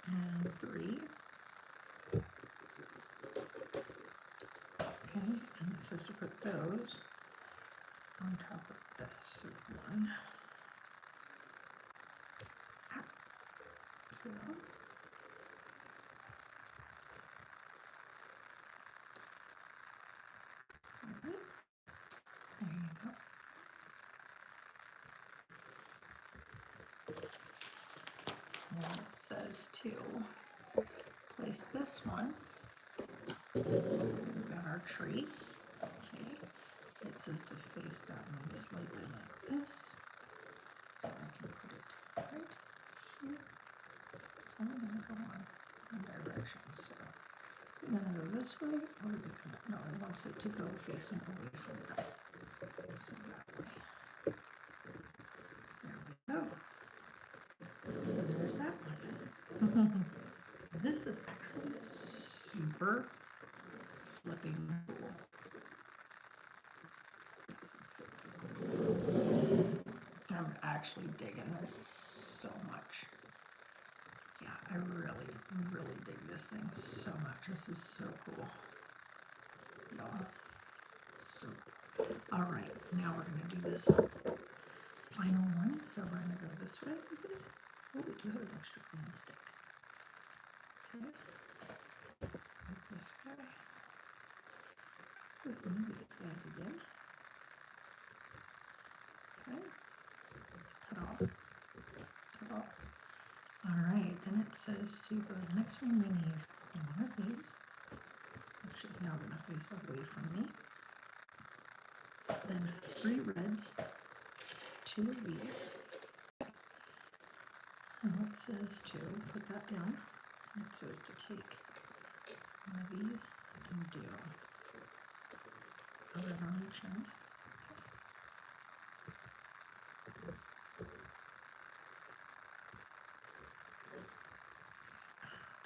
and 3. Okay, and it says to put those on top of this. So 1, 2, There you go. And it says to place this one. We've got our tree. Okay. It says to face that one slightly like this. So I can put it right here. It's only going to go on directions. So is it going to go this way, or is it going to? No, it wants it to go facing away from that. So that way. There we go. So there's that one. This is actually super flipping cool. I'm actually digging this so much. Yeah, I really, really dig this thing so much. This is so cool. Y'all. So, all right, now we're going to do this final one. So we're going to go this way. Oh, we do have an extra green stick. Okay. Like this guy. Who's one of these guys again? Okay. Ta-da. Ta-da. All right, then it says to go to the next one, we need one of these, which is now going to face away from me. Then 3 reds, 2 of these. So it says to put that down. And it says to take one of these and do a red on each end.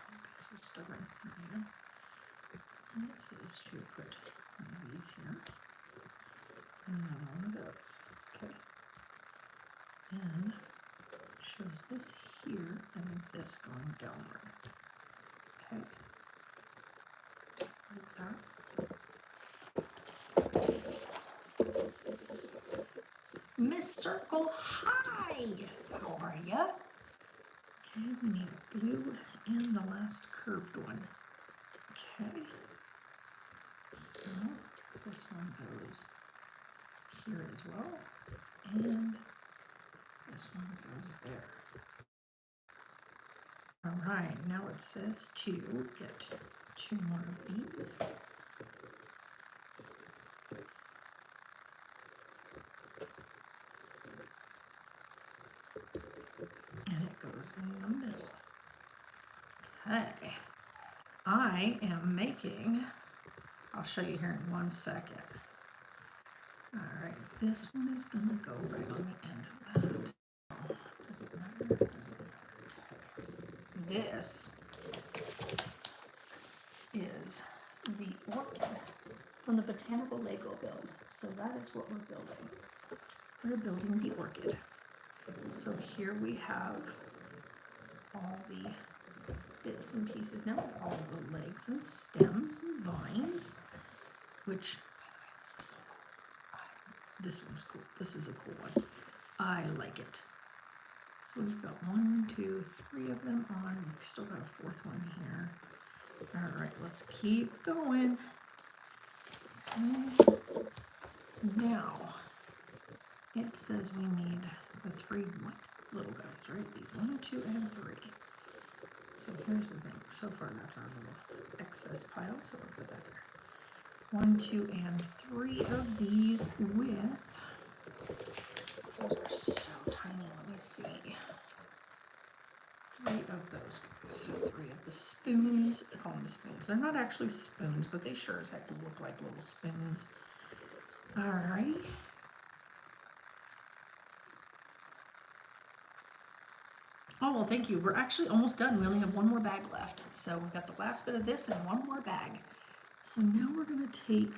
Don't be so stubborn. There we go. And it says to put one of these here and another one of those. Okay. And it shows this here and this going downward. Okay. Like that. Miss Circle, hi! How are ya? Okay, we need a blue and the last curved one. Okay. So this one goes here as well. And this one goes there. All right, now it says to get 2 more of these. And it goes in the middle. Okay. I am making, I'll show you here in 1 second. All right, this one is going to go right on the end of that. Does it matter? Does it matter? Okay. This is the orchid from the botanical Lego build. So that is what we're building. We're building the orchid. So here we have all the bits and pieces now, all the legs and stems and vines, which, by the way, this is so cool. This one's cool. This is a cool one. I like it. So we've got 1, 2, 3 of them on. We've still got a 4th one here. All right, let's keep going. Okay. Now, it says we need the 3 little guys, right? These 1, 2, and 3. So here's the thing. So far, that's our little excess pile. So we'll put that there. 1, 2, and 3 of these with. Those are so tiny. Let me see. 3 of those guys. So 3 of the spoons. I call them spoons. They're not actually spoons, but they sure as heck look like little spoons. Alrighty. Oh, well, thank you. We're actually almost done. We only have 1 more bag left. So we've got the last bit of this and 1 more bag. So now we're going to take,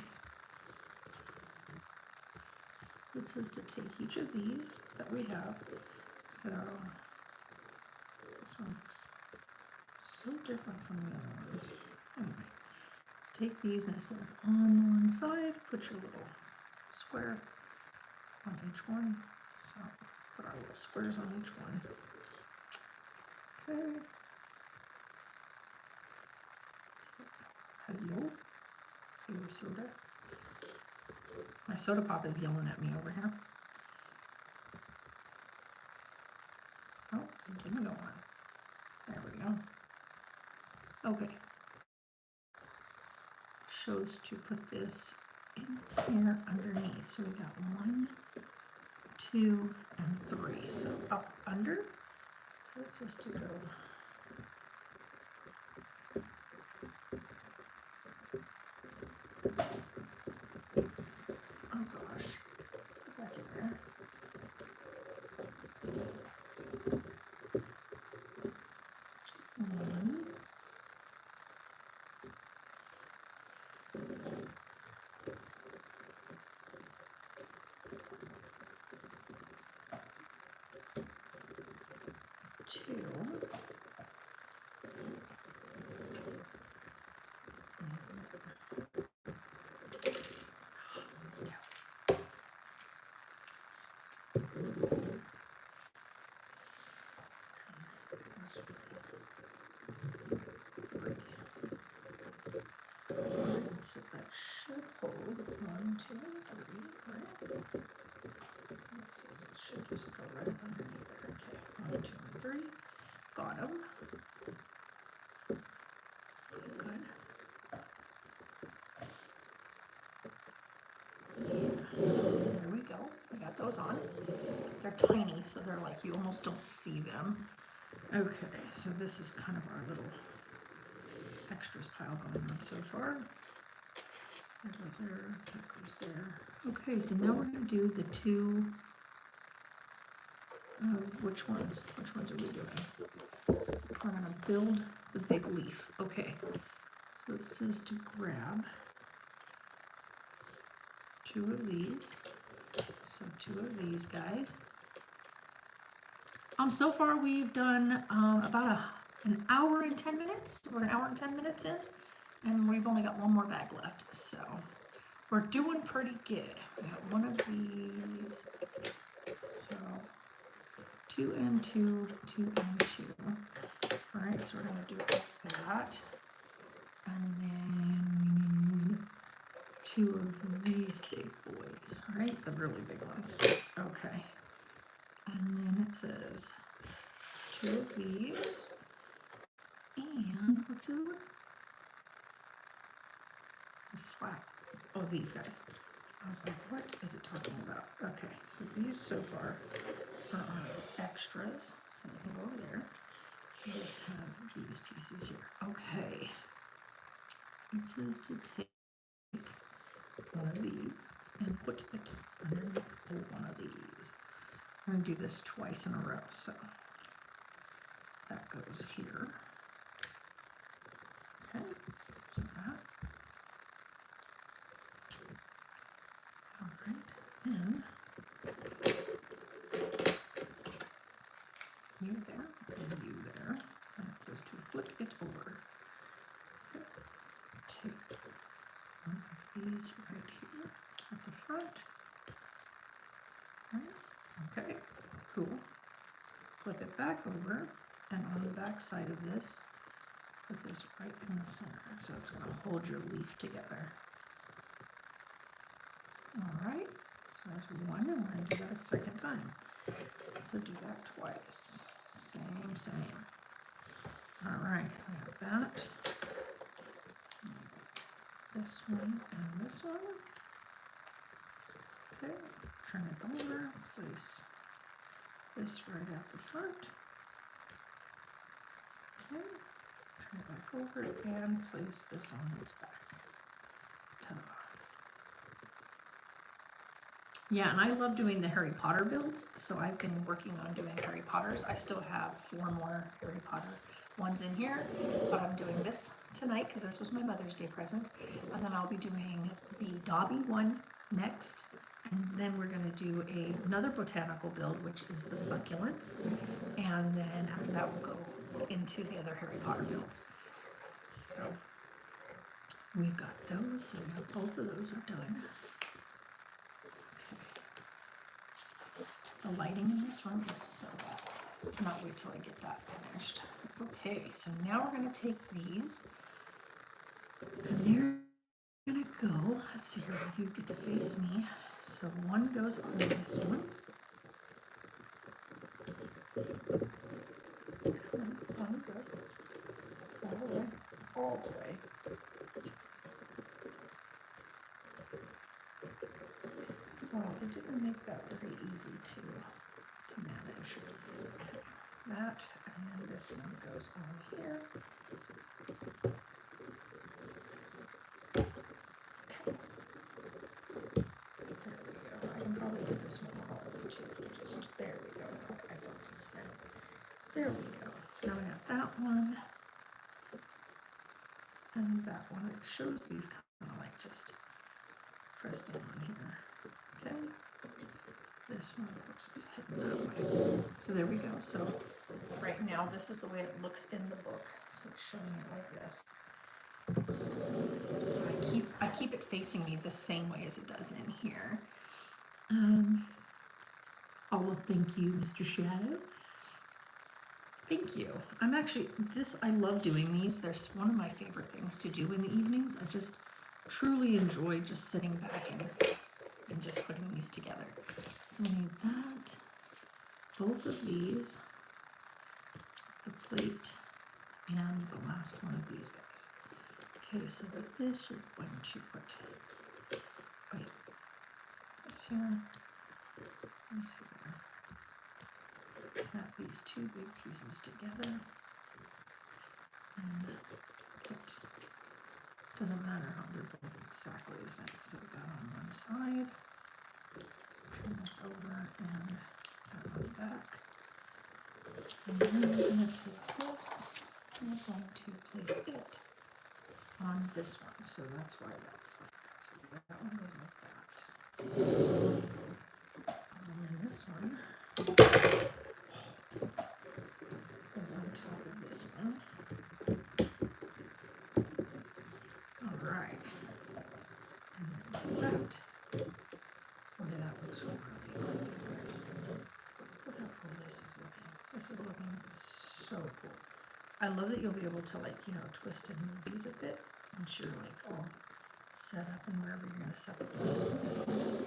it says to take each of these that we have. So this one looks so different from the other ones. Anyway, take these and it says on one side, put your little square on each one. So put our little squares on each one. Okay. Hello. Hello, soda. My soda pop is yelling at me over here. It didn't go on. There we go. Okay. Shows to put this in here underneath. So we got 1, 2, and 3. So up under. So it says to go. Oh gosh. Get back in there. 1. 2. So that should hold 1, 2, 3, right? So it should just go right underneath there. Okay, 1, 2, and 3. Got them. Good. Yeah. There we go. We got those on. They're tiny, so they're like, you almost don't see them. Okay, so this is kind of our little extras pile going on so far. That goes there, that goes there. Okay, so now we're going to do the 2, which ones? Which ones are we doing? We're going to build the big leaf. Okay, so it says to grab 2 of these. So 2 of these guys. So far we've done about an hour and 10 minutes. We're an hour and 10 minutes in, and we've only got 1 more bag left. So we're doing pretty good. We got 1 of these. So 2 and 2, 2 and 2. All right, so we're going to do it like that. And then we need 2 of these big boys, all right? The really big ones. Okay. And then it says 2 of these. And what's the other one? The flat. Oh, these guys. I was like, what is it talking about? Okay, so these so far are our extras. So they can go over there. This has these pieces here. Okay. It says to take 1 of these and put it underneath 1 of these. I'm going to do this twice in a row. So that goes here. Okay, so that. All right, then you there and you there. And it says to flip it over. Okay. Take 1 of these right here at the front. Right. Okay, cool. Flip it back over, and on the back side of this, put this right in the center. So it's going to hold your leaf together. All right, so there's 1, and we're going to do that a second time. So do that twice. Same. All right, we have that. This one and this one. Okay, turn it over, place this right at the front. Okay, turn it back over and place this on its back. Ta-da. Yeah, and I love doing the Harry Potter builds, so I've been working on doing Harry Potters. I still have 4 more Harry Potter ones in here, but I'm doing this tonight because this was my Mother's Day present, and then I'll be doing the Dobby one next, and then we're going to do another botanical build, which is the succulents, and then after that we'll go into the other Harry Potter builds. So we've got those, so we have both of those are done. The lighting in this room is so bad. Cannot wait till I get that finished. Okay, so now we're going to take these, and they're going to go, let's see here, you get to face me. So 1 goes on this one. way. Oh, they didn't make that very easy to manage. That, and then this one goes on here. There we go. I can probably get this one all the way to just, there we go. I thought it said, there we go. So now we got that one. And that one, it shows these kind of like just pressed in on here. Okay. This one, of course, is hidden that way. So there we go. So right now, this is the way it looks in the book. So it's showing it like this. So I keep it facing me the same way as it does in here. Oh, thank you, Mr. Shadow. Thank you. I'm actually, I love doing these. They're one of my favorite things to do in the evenings. I just truly enjoy just sitting back and just putting these together. So we need that, both of these, the plate, and the last one of these guys. Okay, so with this, you're going to put, wait, this here, this here. Snap these two big pieces together, and put, doesn't matter how they're both exactly the same. So that on one side, turn this over, and that on the back. And then we're going to take this, and we're going to place it on this one. So that's why that's like that. So that one goes like that. And then this one goes on top of this one. All right. And then like that. Boy, that looks really cool, you guys. Look how cool this is looking. This is looking so cool. I love that you'll be able to, like, you know, twist and move these a bit once you're like all set up and wherever you're going to set the plate. This looks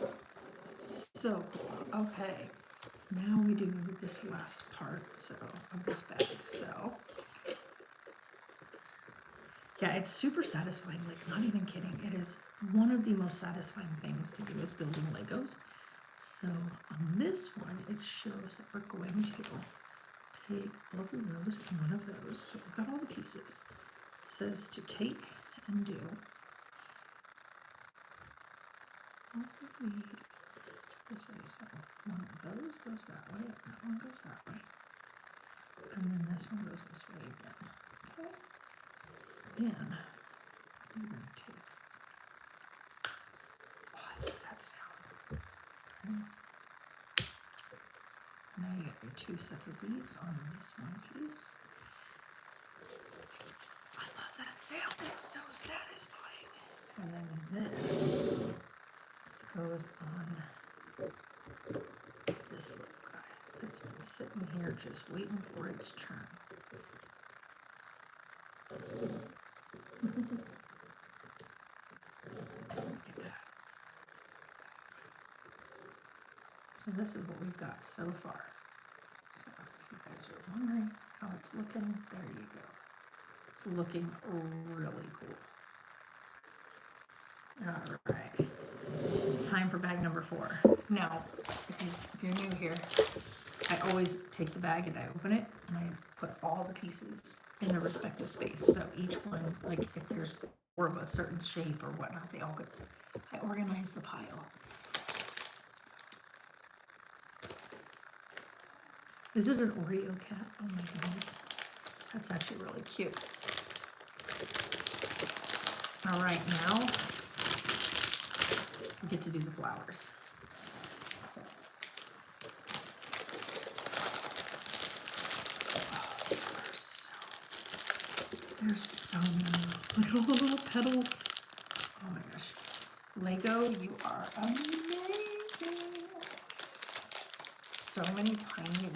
so cool. Okay, now we do this last part of this bag. So yeah, it's super satisfying, like not even kidding. It is one of the most satisfying things to do is building Legos. So on this one, it shows that we're going to take both of those and one of those. So we've got all the pieces. It says to take and do both of these this way. So one of those goes that way, and that one goes that way. And then this one goes this way again. Okay. Then I'm going to take, oh, I love that sound. Okay. Now you got your two sets of leaves on this one piece. I love that sound. It's so satisfying. And then this goes on this little guy that's been sitting here just waiting for its turn. Look at that. So this is what we've got so far. So if you guys are wondering how it's looking, there you go. It's looking really cool. All right, time for bag number 4. Now, if you're new here, I always take the bag and I open it and I put all the pieces in their respective space. So each one, like if there's 4 of a certain shape or whatnot, they all get, I organize the pile. Is it an Oreo cat? Oh my goodness. That's actually really cute. All right, now we get to do the flowers. So, oh, these are there's so many. Look at all the little petals. Oh my gosh. Lego, you are amazing. So many tiny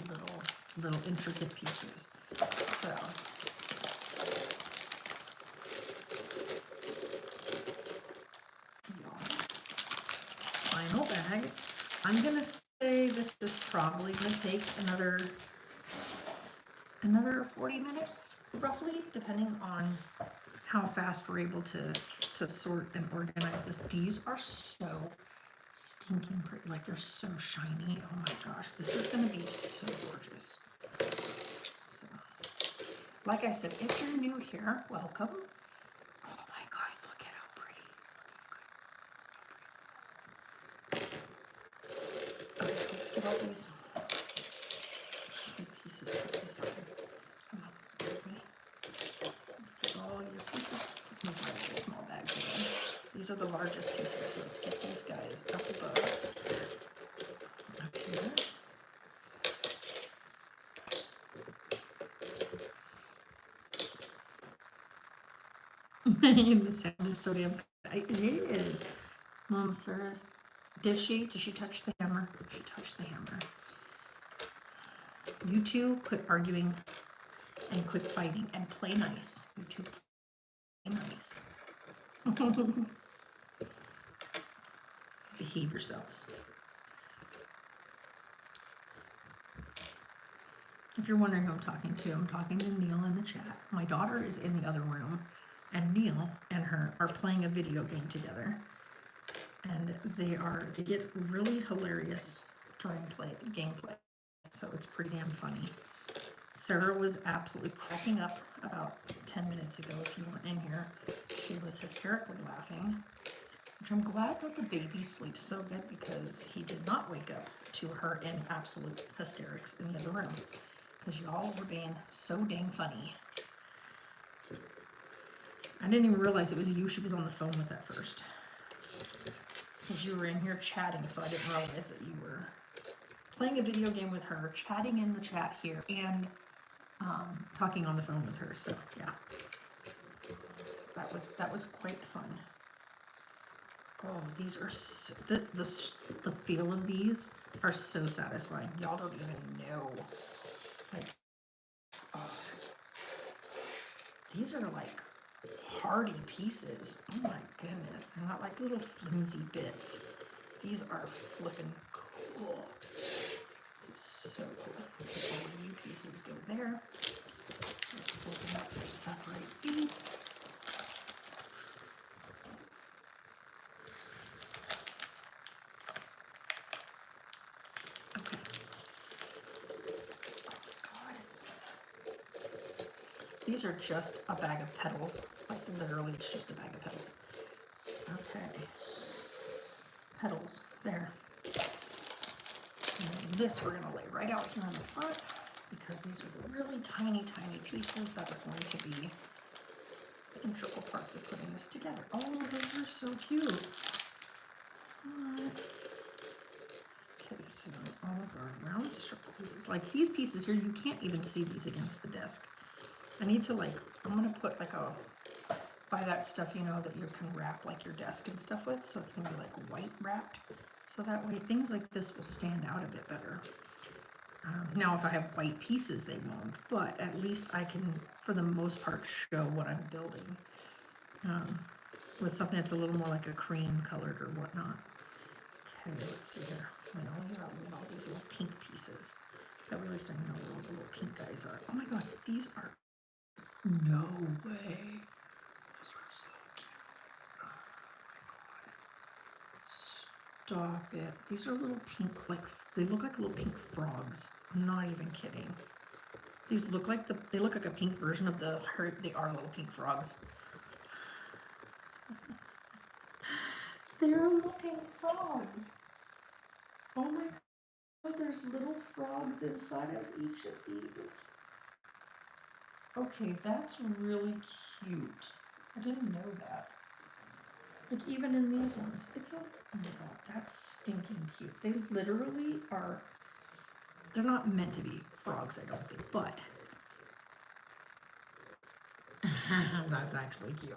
little intricate pieces. So final bag. I'm gonna say this is probably gonna take another 40 minutes, roughly, depending on how fast we're able to sort and organize this. These are so stinking pretty. Like, they're so shiny. Oh my gosh, this is gonna be so gorgeous. So, like I said, if you're new here, welcome. Oh my god, look at how pretty. Okay, so let's get all these big pieces put aside. Come on, everybody. Let's get all your pieces. Move my little small bags again. These are the largest pieces, so let's get these guys up above. Up here. The sound is so damn. It is. Mom, Sarah, did she touch the hammer? She touched the hammer. You two quit arguing and quit fighting and play nice. You two play nice. Behave yourselves. If you're wondering who I'm talking to Neil in the chat. My daughter is in the other room, and Neil and her are playing a video game together. And they get really hilarious during gameplay. So it's pretty damn funny. Sarah was absolutely cracking up about 10 minutes ago. If you weren't in here, she was hysterically laughing. Which I'm glad that the baby sleeps so good, because he did not wake up to her in absolute hysterics in the other room. Because y'all were being so dang funny. I didn't even realize it was you she was on the phone with at first. Because you were in here chatting, so I didn't realize that you were playing a video game with her, chatting in the chat here, and talking on the phone with her. So yeah, that was quite fun. Oh, these are so, the feel of these are so satisfying. Y'all don't even know. Like, oh, these are like hardy pieces. Oh my goodness, they're not like little flimsy bits. These are flipping cool. This is so cool. All of you pieces go there. Let's open up and separate these. Okay. Oh my God. These are just a bag of petals. Like, literally, it's just a bag of petals. Okay. Petals. There. And this we're going to lay right out here on the front, because these are the really tiny, tiny pieces that are going to be the integral parts of putting this together. Oh, those are so cute. Okay, so all of our round circle pieces, like these pieces here, you can't even see these against the desk. I need to, like, I'm going to put like buy that stuff, you know, that you can wrap like your desk and stuff with, so it's going to be like white wrapped. So that way things like this will stand out a bit better. Now, if I have white pieces, they won't, but at least I can, for the most part, show what I'm building with something that's a little more like a cream colored or whatnot. Okay, let's see here. Wait, we got all these little pink pieces. At least I know where the little pink guys are. Oh my god, these are, no way. These are so cute. Oh my god. Stop it. These are little pink, like, they look like little pink frogs. I'm not even kidding. These look like they look like a pink version of they are little pink frogs. They're little pink frogs. Oh my god, there's little frogs inside of each of these. Okay, that's really cute. I didn't know that. Like, even in these ones, it's oh my god, that's stinking cute. They literally are, they're not meant to be frogs, I don't think, but that's actually cute.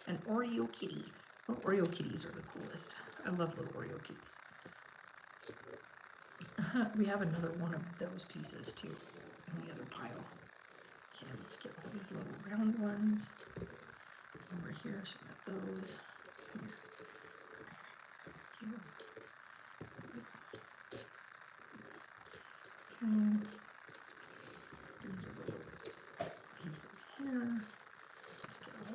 An Oreo kitty. Little Oreo kitties are the coolest. I love little Oreo kitties. We have another one of those pieces too in the other pile. Okay, let's get all these little round ones over here. So we got those. Here. Okay. These are little pieces here.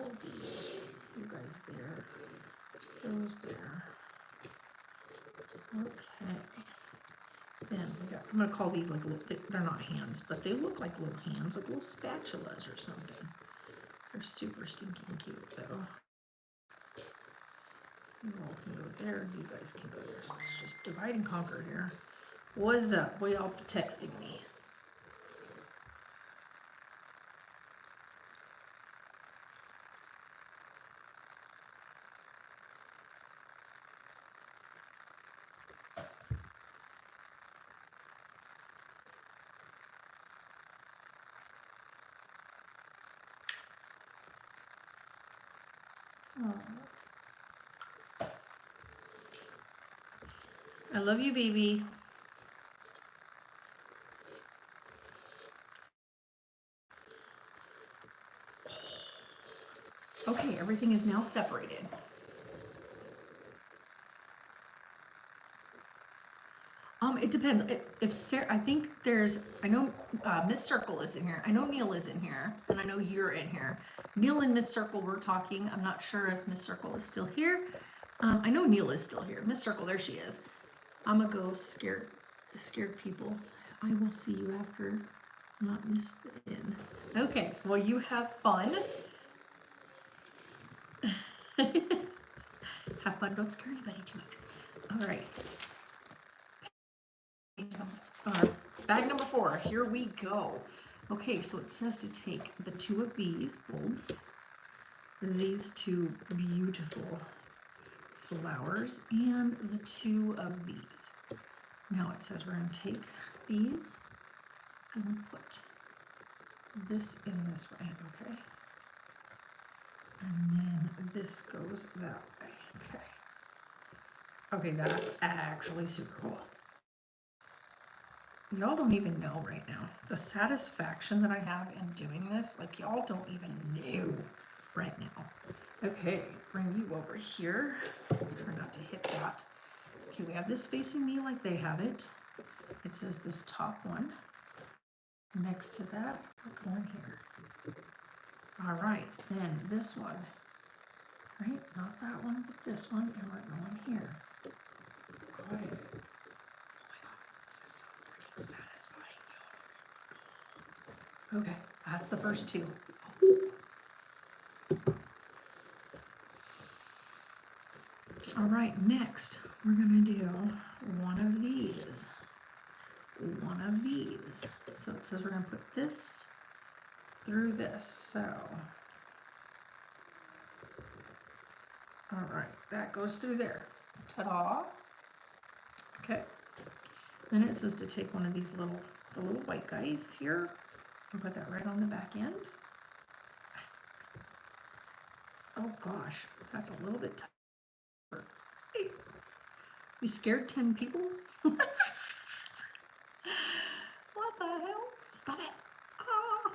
all these. You guys there. Those there. Okay. Then we got, I'm gonna call these like little, they're not hands, but they look like little hands, like little spatulas or something. They're super stinking cute though. You all can go there, you guys can go there. So it's just divide and conquer here. What's up? What y'all texting me? Oh. I love you, baby. Okay, everything is now separated. It depends. If Sarah, I think there's, I know Miss Circle is in here. I know Neil is in here, and I know you're in here. Neil and Miss Circle were talking. I'm not sure if Miss Circle is still here. I know Neil is still here. Miss Circle, there she is. I'm gonna go scared people. I will see you after. Not miss the end. Okay, well you have fun. Have fun. Don't scare anybody too much. All right. Bag number 4, here we go. Okay, so it says to take the 2 of these bulbs, these 2 beautiful flowers, and the 2 of these. Now it says we're going to take these, going to put this in this way, okay? And then this goes that way, okay? Okay, that's actually super cool. Y'all don't even know right now. The satisfaction that I have in doing this, like y'all don't even know right now. Okay, bring you over here. Try not to hit that. Okay, we have this facing me like they have it. It says this top one. Next to that, we're going here. All right, then this one. Right, not that one, but this one, and we're going here. Got it. Okay, that's the first 2. All right, next we're gonna do one of these. One of these. So it says we're gonna put this through this. So, all right, that goes through there. Ta-da. Okay. Then it says to take one of these the little white guys here and put that right on the back end. Oh gosh, that's a little bit tougher. Hey, you scared 10 people? What the hell? Stop it. Ah.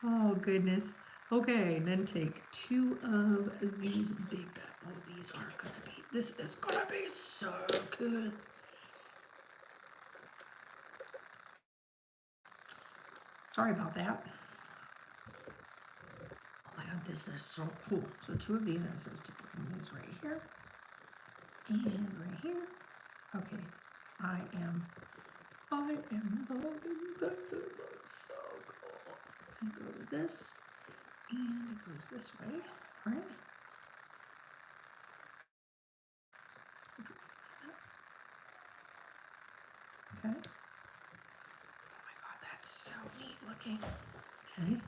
Oh goodness. Okay, then take 2 of these big bad. Oh, these are gonna be, this is gonna be so good. Sorry about that. Oh my god, this is so cool. So 2 of these, and it says to put these right here and right here. Okay, I am loving that. It looks so cool. I go to this, and it goes this way, right? Okay. Oh my god, that's so neat looking. Okay.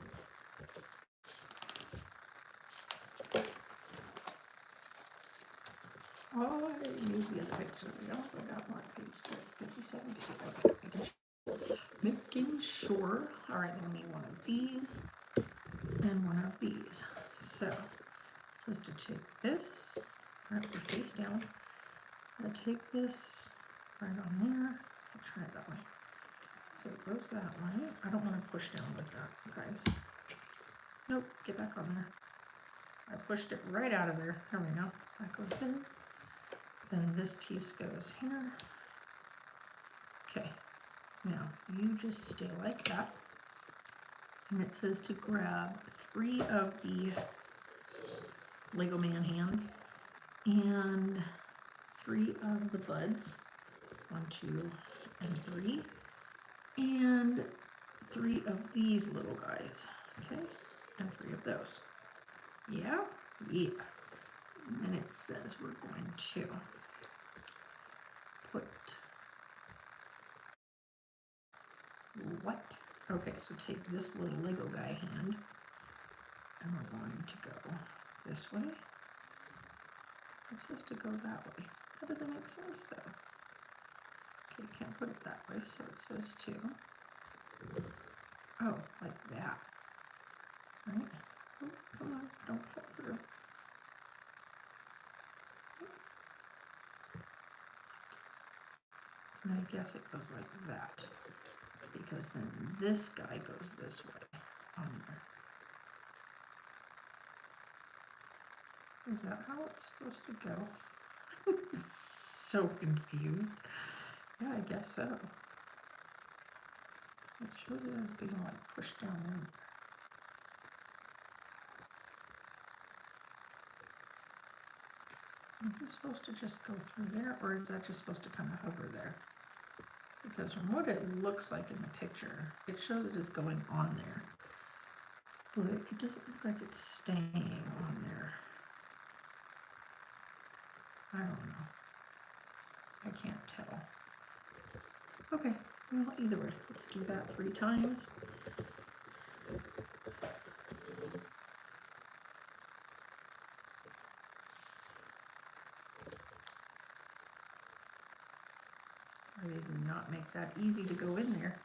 Oh, I didn't use the other picture. I also got one page 57. Okay, making sure. All right, then we need one of these and one of these. So it says to take this, right, we're face down. I take this right on there. I'll try it that way. So it goes that way. I don't want to push down like that, you guys. Nope, get back on there. I pushed it right out of there. There we go. That goes there. Then this piece goes here. Okay, now you just stay like that. And it says to grab 3 of the Lego Man hands and 3 of the buds, 1, 2, and 3, and 3 of these little guys, okay, and 3 of those. Yeah, yeah. And then it says we're going to put what? Okay, so take this little Lego guy hand, and we're going to go this way. It says to go that way. That doesn't make sense though. Okay, can't put it that way, so it says to, oh, like that, right? Oh, come on, don't fall through. And I guess it goes like that, because then this guy goes this way on there. Is that how it's supposed to go? So confused. Yeah, I guess so. It shows it as being like pushed down in. Are you supposed to just go through there, or is that just supposed to kind of hover there? Because from what it looks like in the picture, it shows it is going on there. But it doesn't look like it's staying on there. I don't know. I can't tell. Okay, well, either way, let's do that 3 times. I did not make that easy to go in there.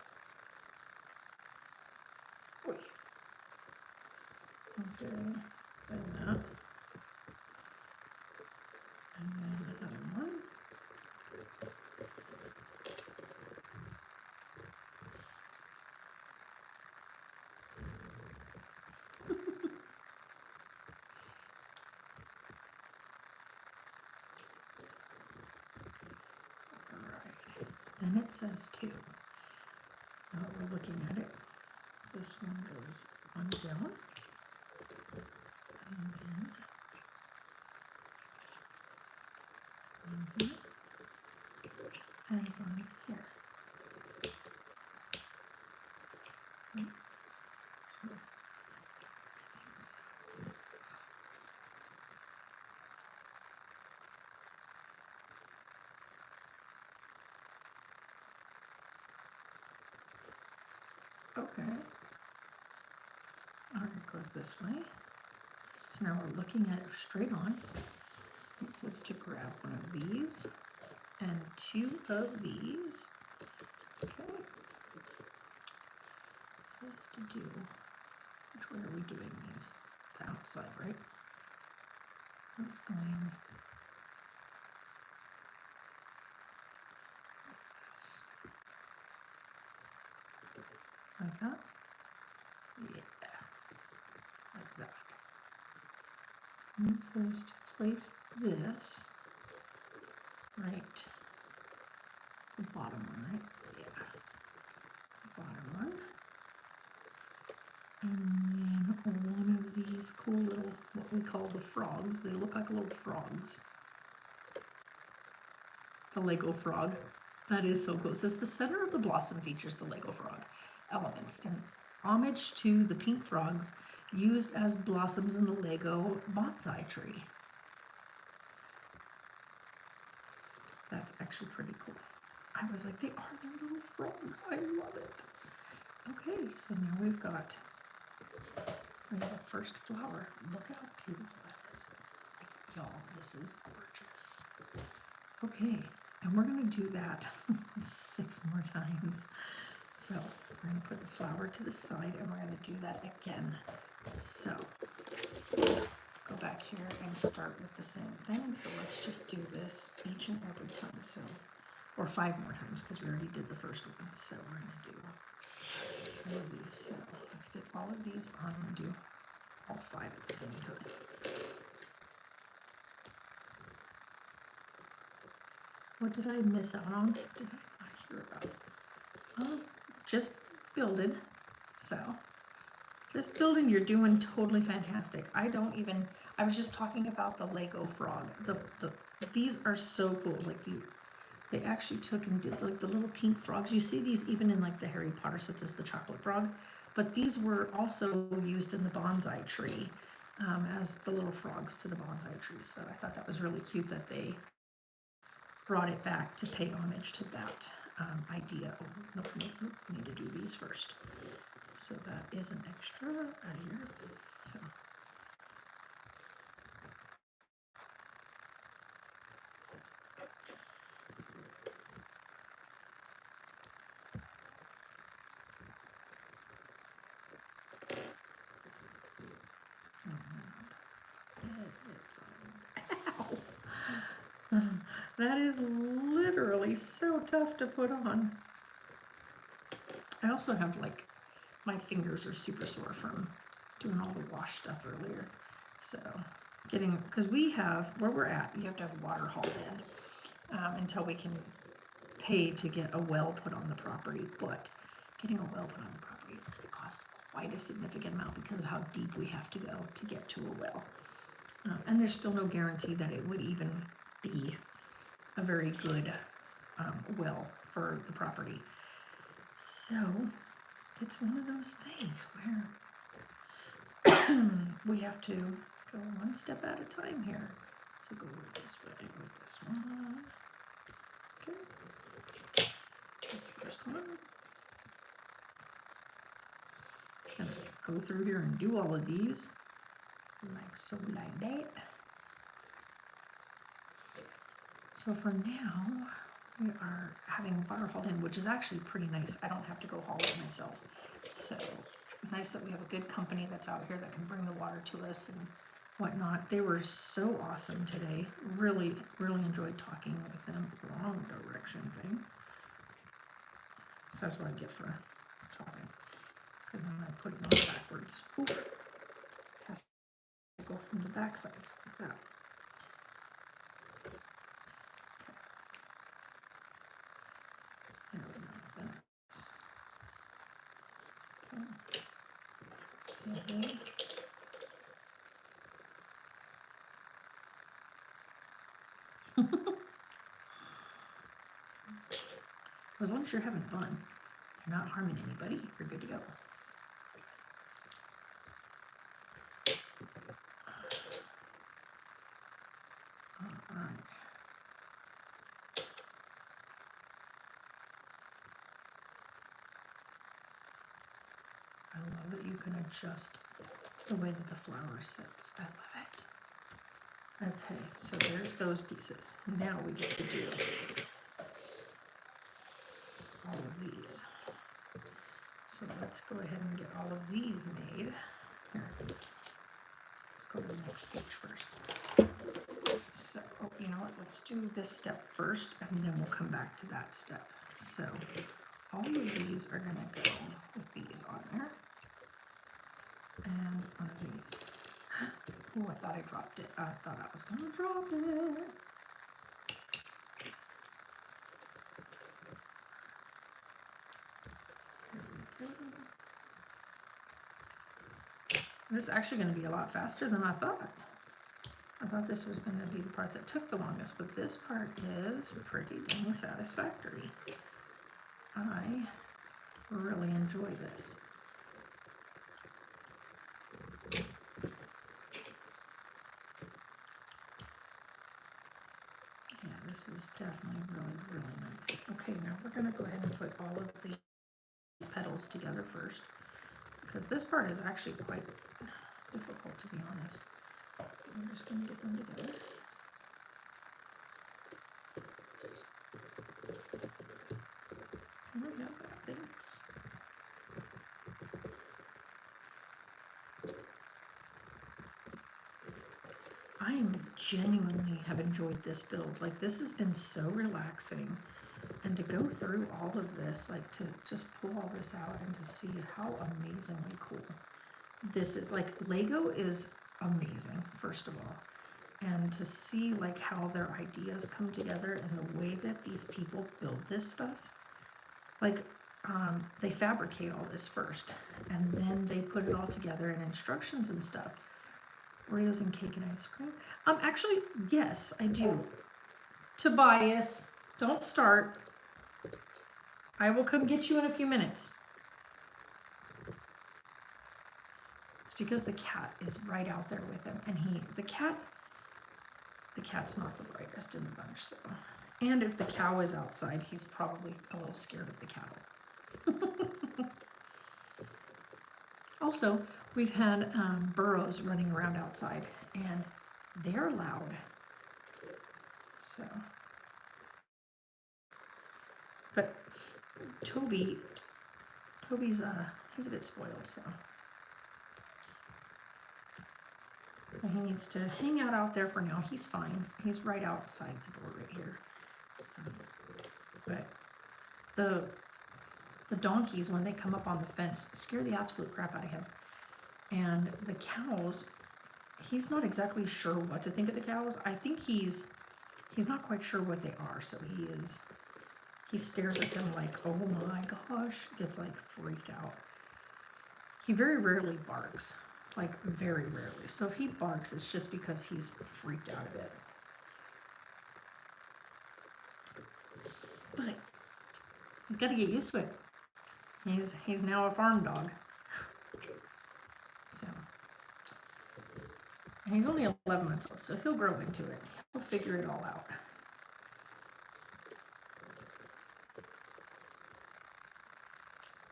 Oy. Okay, then that. And then another one. Alright, then it says 2. Now we're looking at it. This one goes one down. And then one here. And one here. Okay. Alright, it goes this way. So now we're looking at it straight on. It says to grab one of these and 2 of these. Okay. It says to do, which way are we doing these? The outside, right? So it's going like that. Yeah, like that. And it says to place this right, the bottom one, right? Yeah, the bottom one. And then one of these cool little, what we call the frogs. They look like little frogs. The Lego frog. That is so cool. It says the center of the blossom features the Lego frog elements in homage to the pink frogs used as blossoms in the Lego bonsai tree. That's actually pretty cool. I was like, they are their little frogs. I love it. Okay, so now we have a first flower. Look at how beautiful that is. Like, y'all, this is gorgeous. Okay, and we're gonna do that 6 more times. So we're gonna put the flower to the side and we're gonna do that again. So go back here and start with the same thing. So let's just do this each and every time. So, or 5 more times because we already did the first one. So we're gonna do all of these. So let's get all of these on and do all 5 at the same time. What did I miss out on? Did I not hear about? Oh, just building. So This building you're doing totally fantastic. I was just talking about the Lego frog. These are so cool. Like they actually took and did like the little pink frogs. You see these even in like the Harry Potter sets as the chocolate frog, but these were also used in the bonsai tree as the little frogs to the bonsai tree. So I thought that was really cute that they brought it back to pay homage to that idea. Oh, nope, we need to do these first. So that is an extra out of here. So. Ow. That is literally so tough to put on. I also have like, my fingers are super sore from doing all the wash stuff earlier. So because we have, where we're at, you have to have water hauled in until we can pay to get a well put on the property. But getting a well put on the property is going to cost quite a significant amount because of how deep we have to go to get to a well. And there's still no guarantee that it would even be a very good well for the property. So it's one of those things where we have to go one step at a time here. So go this way with this one. Okay. This first one. Gonna go through here and do all of these. Like so, like that. So for now, we are having water hauled in, which is actually pretty nice. I don't have to go haul it myself. So nice that we have a good company that's out here that can bring the water to us and whatnot. They were so awesome today. Really, really enjoyed talking with them. Wrong direction thing. So that's what I get for talking. Because then I put it on backwards. Oof. It has to go from the back side like that. There we go. Okay. As long as you're having fun, you're not harming anybody, you're good to go. All right. I love that you can adjust the way that the flower sits. I love it. Okay, so there's those pieces. Now we get to do all of these. So let's go ahead and get all of these made. Here, let's go to the next page first. So, oh, you know what, let's do this step first and then we'll come back to that step. So all of these are gonna go with these on there. And one of these. Oh, I thought I dropped it. I thought I was gonna drop it. This is actually going to be a lot faster than I thought. I thought this was going to be the part that took the longest, but this part is pretty dang satisfactory. I really enjoy this. Yeah, this is definitely really, really nice. Okay, now we're going to go ahead and put all of the petals together first, because this part is actually quite difficult, to be honest. I'm just going to get them together. Can I have that? Thanks. I genuinely have enjoyed this build. Like, this has been so relaxing. And to go through all of this, like to just pull all this out and to see how amazingly cool this is. Like, Lego is amazing, first of all. And to see like how their ideas come together and the way that these people build this stuff. Like, they fabricate all this first, and then they put it all together in instructions and stuff. Oreos and cake and ice cream. Actually, yes, I do. Tobias, don't start. I will come get you in a few minutes. It's because the cat is right out there with him, and the cat's not the brightest in the bunch, so. And if the cow is outside, he's probably a little scared of the cattle. Also, we've had burros running around outside, and they're loud. So, but Toby's he's a bit spoiled, so he needs to hang out there for now. He's fine. He's right outside the door right here. But the donkeys, when they come up on the fence, scare the absolute crap out of him. And the cows, he's not exactly sure what to think of the cows. I think he's not quite sure what they are, so he stares at them like, oh my gosh, gets like freaked out. He very rarely barks, like very rarely. So if he barks, it's just because he's freaked out of it. But he's got to get used to it. He's now a farm dog. So, and he's only 11 months old, so he'll grow into it. He'll figure it all out.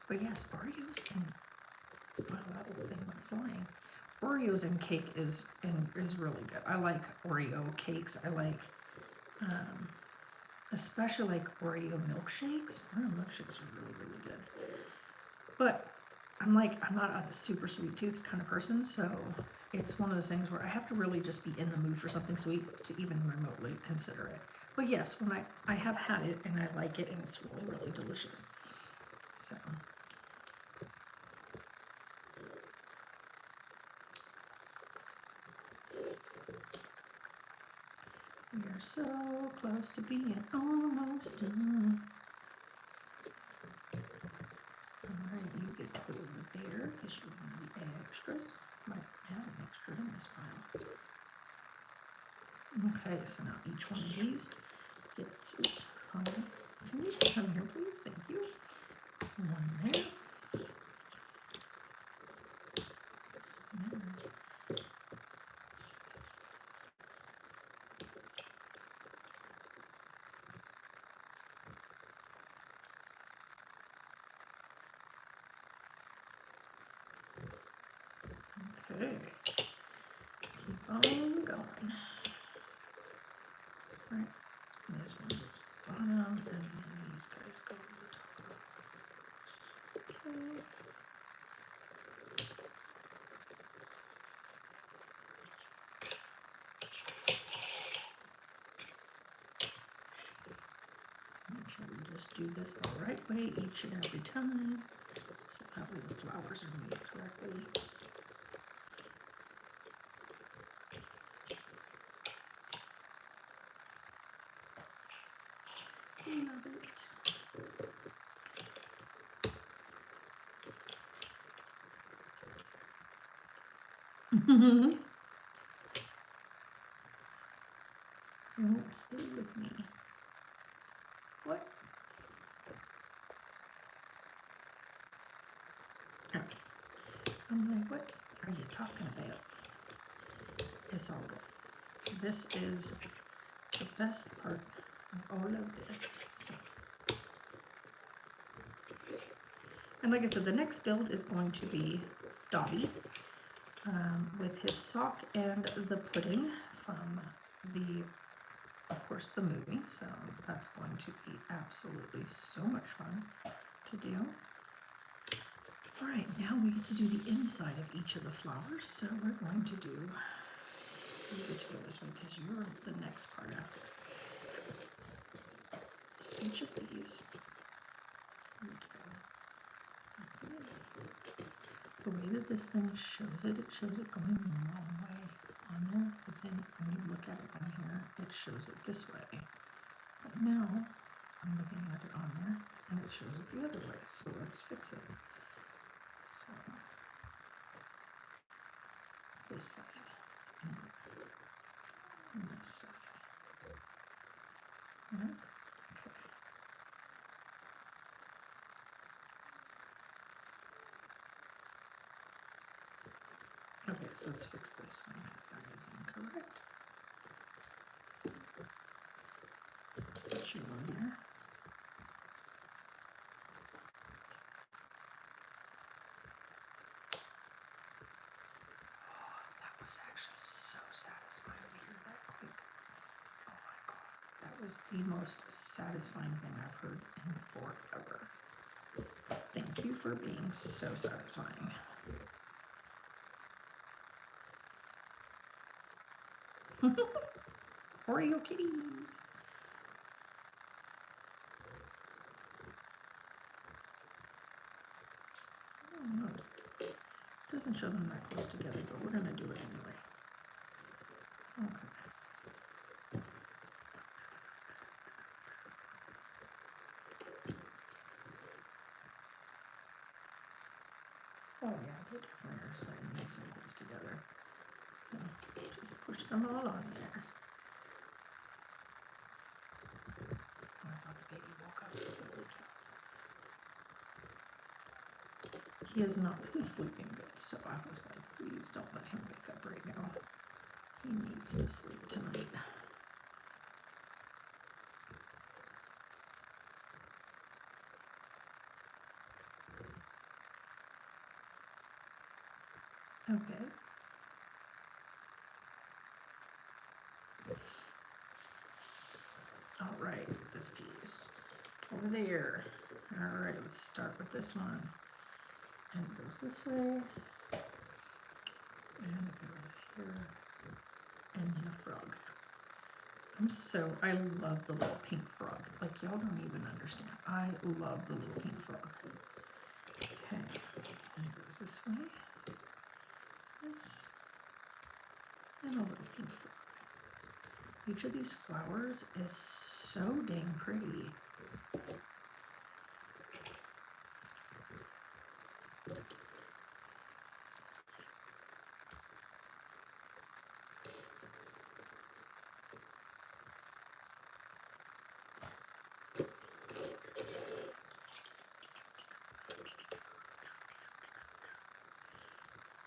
But yes, Oreos and wow, that little thing went flying. Oreos and cake is really good. I like Oreo cakes. I like especially like Oreo milkshakes. Oreo milkshakes are really, really good. But I'm not a super sweet tooth kind of person, so it's one of those things where I have to really just be in the mood for something sweet to even remotely consider it. But yes, when I have had it and I like it, and it's really, really delicious. So. We are so close to being almost done. Alright, you get to go over there because you're one of the extras. Might have an extra in this pile. Okay, so now each one of these gets, oops, can you come here please? Thank you. One there. Okay, keep on going. Right, this one goes bottom, and then these guys go over the top. Okay. Make sure we just do this the right way each and every time, so that way the flowers are made correctly. Love it. They won't stay with me. What? Oh. I'm like, what are you talking about? It's all good. This is the best part of all of this. So. And like I said, the next build is going to be Dobby with his sock and the pudding from of course, the movie. So that's going to be absolutely so much fun to do. All right, now we get to do the inside of each of the flowers. So we're going to do, you get to go this way because you're the next part after. So each of these, the way that this thing shows it shows it going the wrong way on there, but then when you look at it on here, it shows it this way. But now, I'm looking at it on there, and it shows it the other way. So let's fix it. So this side and this side. Yeah. Okay, so let's fix this one because that is incorrect. Put you on there. Oh, that was actually so satisfying to hear that click. Oh my God, that was the most satisfying thing I've heard in forever. Thank you for being so satisfying. Oreo kitties. Oh no, it doesn't show them that close together, but we're gonna do it anyway. Okay. Oh yeah, they definitely are sitting nice and close together. So just push them all on there. Oh, I thought the baby woke up. Holy cow. He has not been sleeping good, so I was like, please don't let him wake up right now. He needs to sleep tonight. Okay. All right, this piece over there. All right, let's start with this one. And it goes this way, and it goes here, and then a frog. I love the little pink frog. Like, y'all don't even understand. I love the little pink frog. Okay, and it goes this way, and a little pink frog. Each of these flowers is so dang pretty.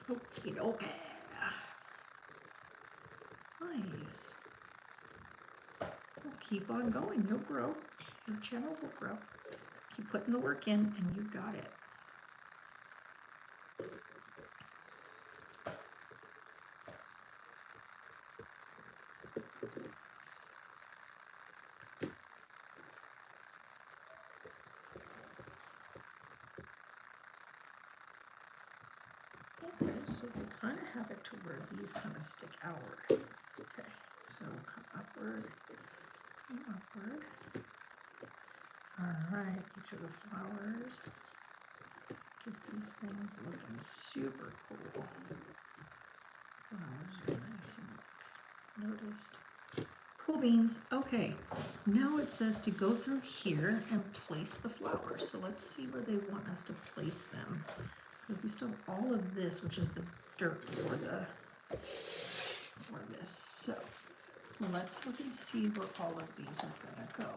Okie dokie. Nice. We'll keep on going. You'll grow. Your channel will grow. Keep putting the work in, and you got it. Okay, so they kind of have it to where these kind of stick outward. Okay, so come upward, come upward. All right, each of the flowers. Get these things looking super cool. Flowers are nice and noticed. Cool beans. Okay, now it says to go through here and place the flowers. So let's see where they want us to place them. Because we still have all of this, which is the dirt for this. So let's look and see where all of these are gonna go.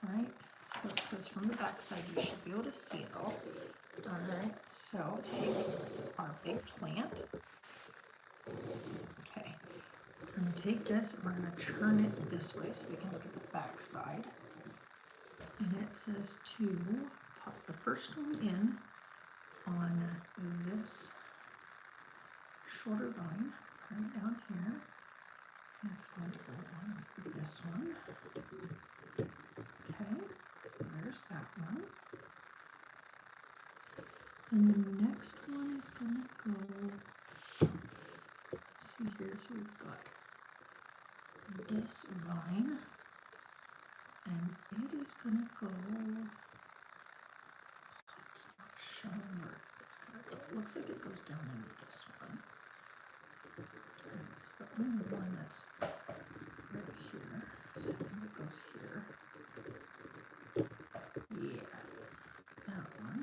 All right, so it says from the back side, you should be able to see it all. All right, so take our big plant. Okay, we're gonna take this and we're gonna turn it this way so we can look at the back side. And it says to pop the first one in on this shorter vine right down here. And it's going to go on this one. Okay, so there's that one. And the next one is going to go, see here, so we've got this vine, and it is going to go, it's not showing where it's going to go. It looks like it goes down in this one. It's the only one that's right here. So I think it goes here. Yeah, that one.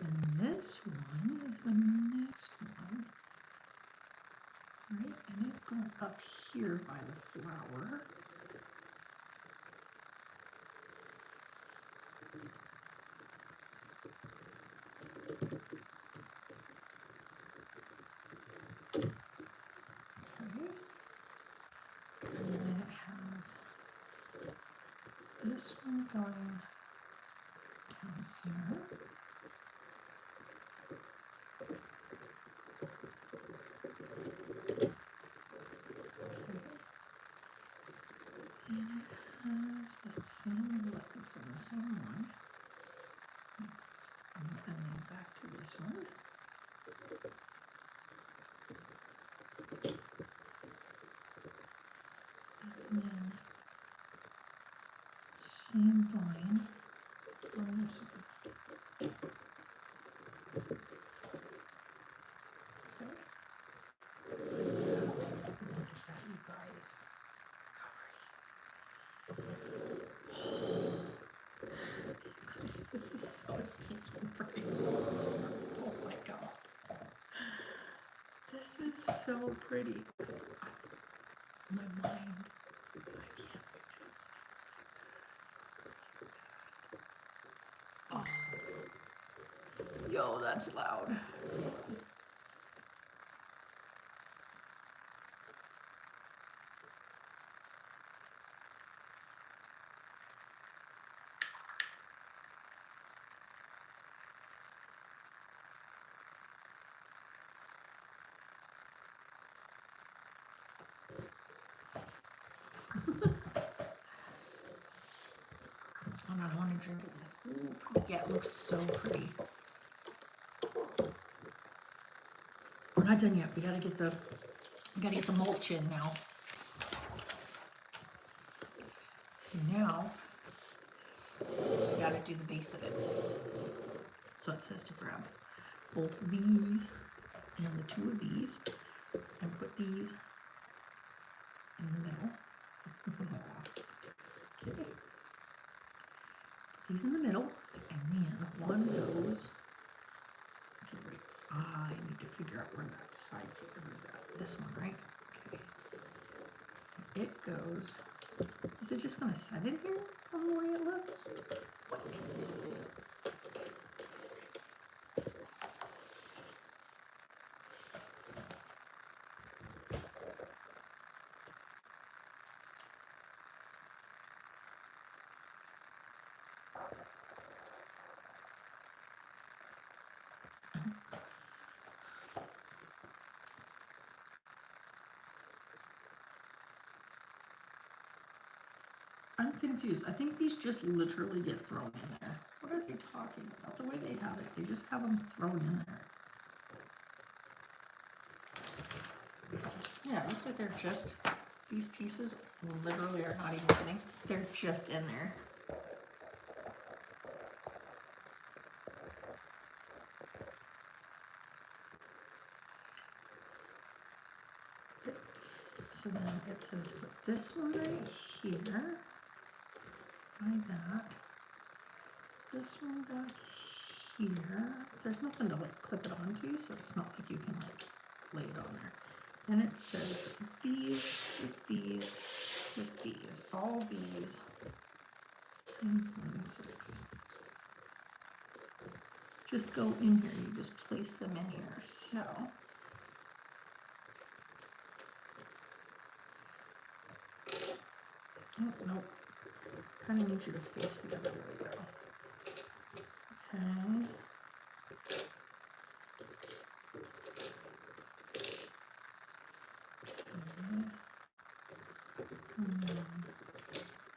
And this one is the next one. Right? And it's going up here by the flower. Okay. And then it has this one going down here. And it has that same look. It's on the same one. And then back to this one. And then same vine on this one. Okay. Look at that, you guys. Guys, this is so stinking pretty. Oh my god. This is so pretty. My mind. I can't wait. Oh. Yo, that's loud. Oh, no, I want to drink it. Ooh, pretty. Yeah, it looks so pretty. We're not done yet. We gotta get the mulch in now. So now we gotta do the base of it. So it says to grab both of these and the two of these and put these in the middle. Okay. These in the middle, and then one goes. Okay, wait. I need to figure out where that side piece is. That this one, right? Okay. It goes. Is it just gonna set in here from the way it looks? What? I'm confused. I think these just literally get thrown in there. What are they talking about? The way they have it, they just have them thrown in there. Yeah, it looks like they're just, these pieces literally are not even kidding. They're just in there. So then it says to put this one right here, like that. This one back here. There's nothing to like clip it onto, so it's not like you can like lay it on there. And it says these with these with these, all these 10.6. Just go in here, you just place them in here. So oh, nope. Kind of need you to face the other way though. Okay.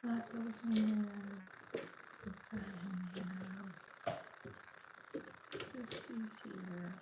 That goes in there. Put that in there. This piece here.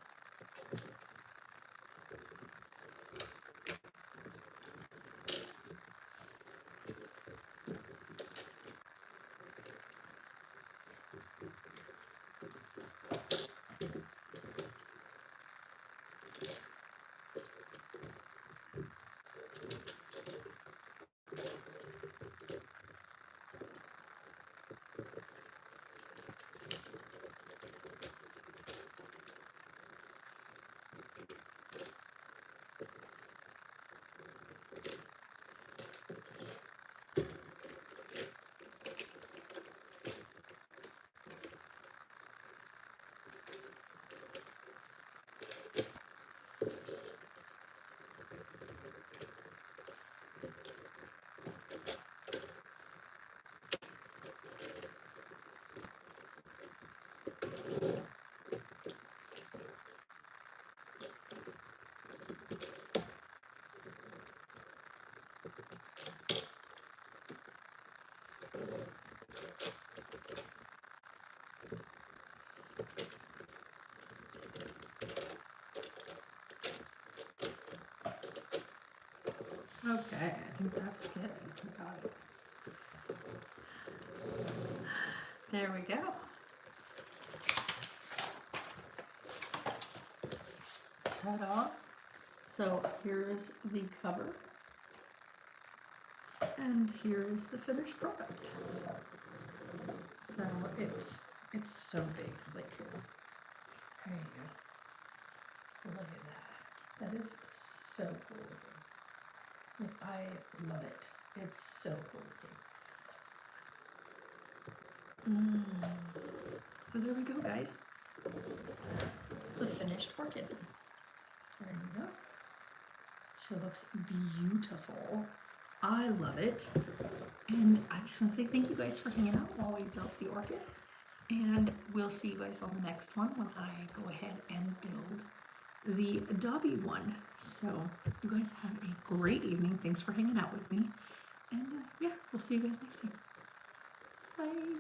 Okay, I think that's good. We got it. There we go. Ta-da. So here's the cover. And here is the finished product. So it's so big. Like, there you go. Look at that. That is so cool looking. Like, I love it. It's so cool looking. So there we go, guys. The finished orchid. There you go. She looks beautiful. I love it. And I just want to say thank you guys for hanging out while we built the orchid. And we'll see you guys on the next one when I go ahead and build the Dobby one. So you guys have a great evening. Thanks for hanging out with me. And yeah, we'll see you guys next time. Bye.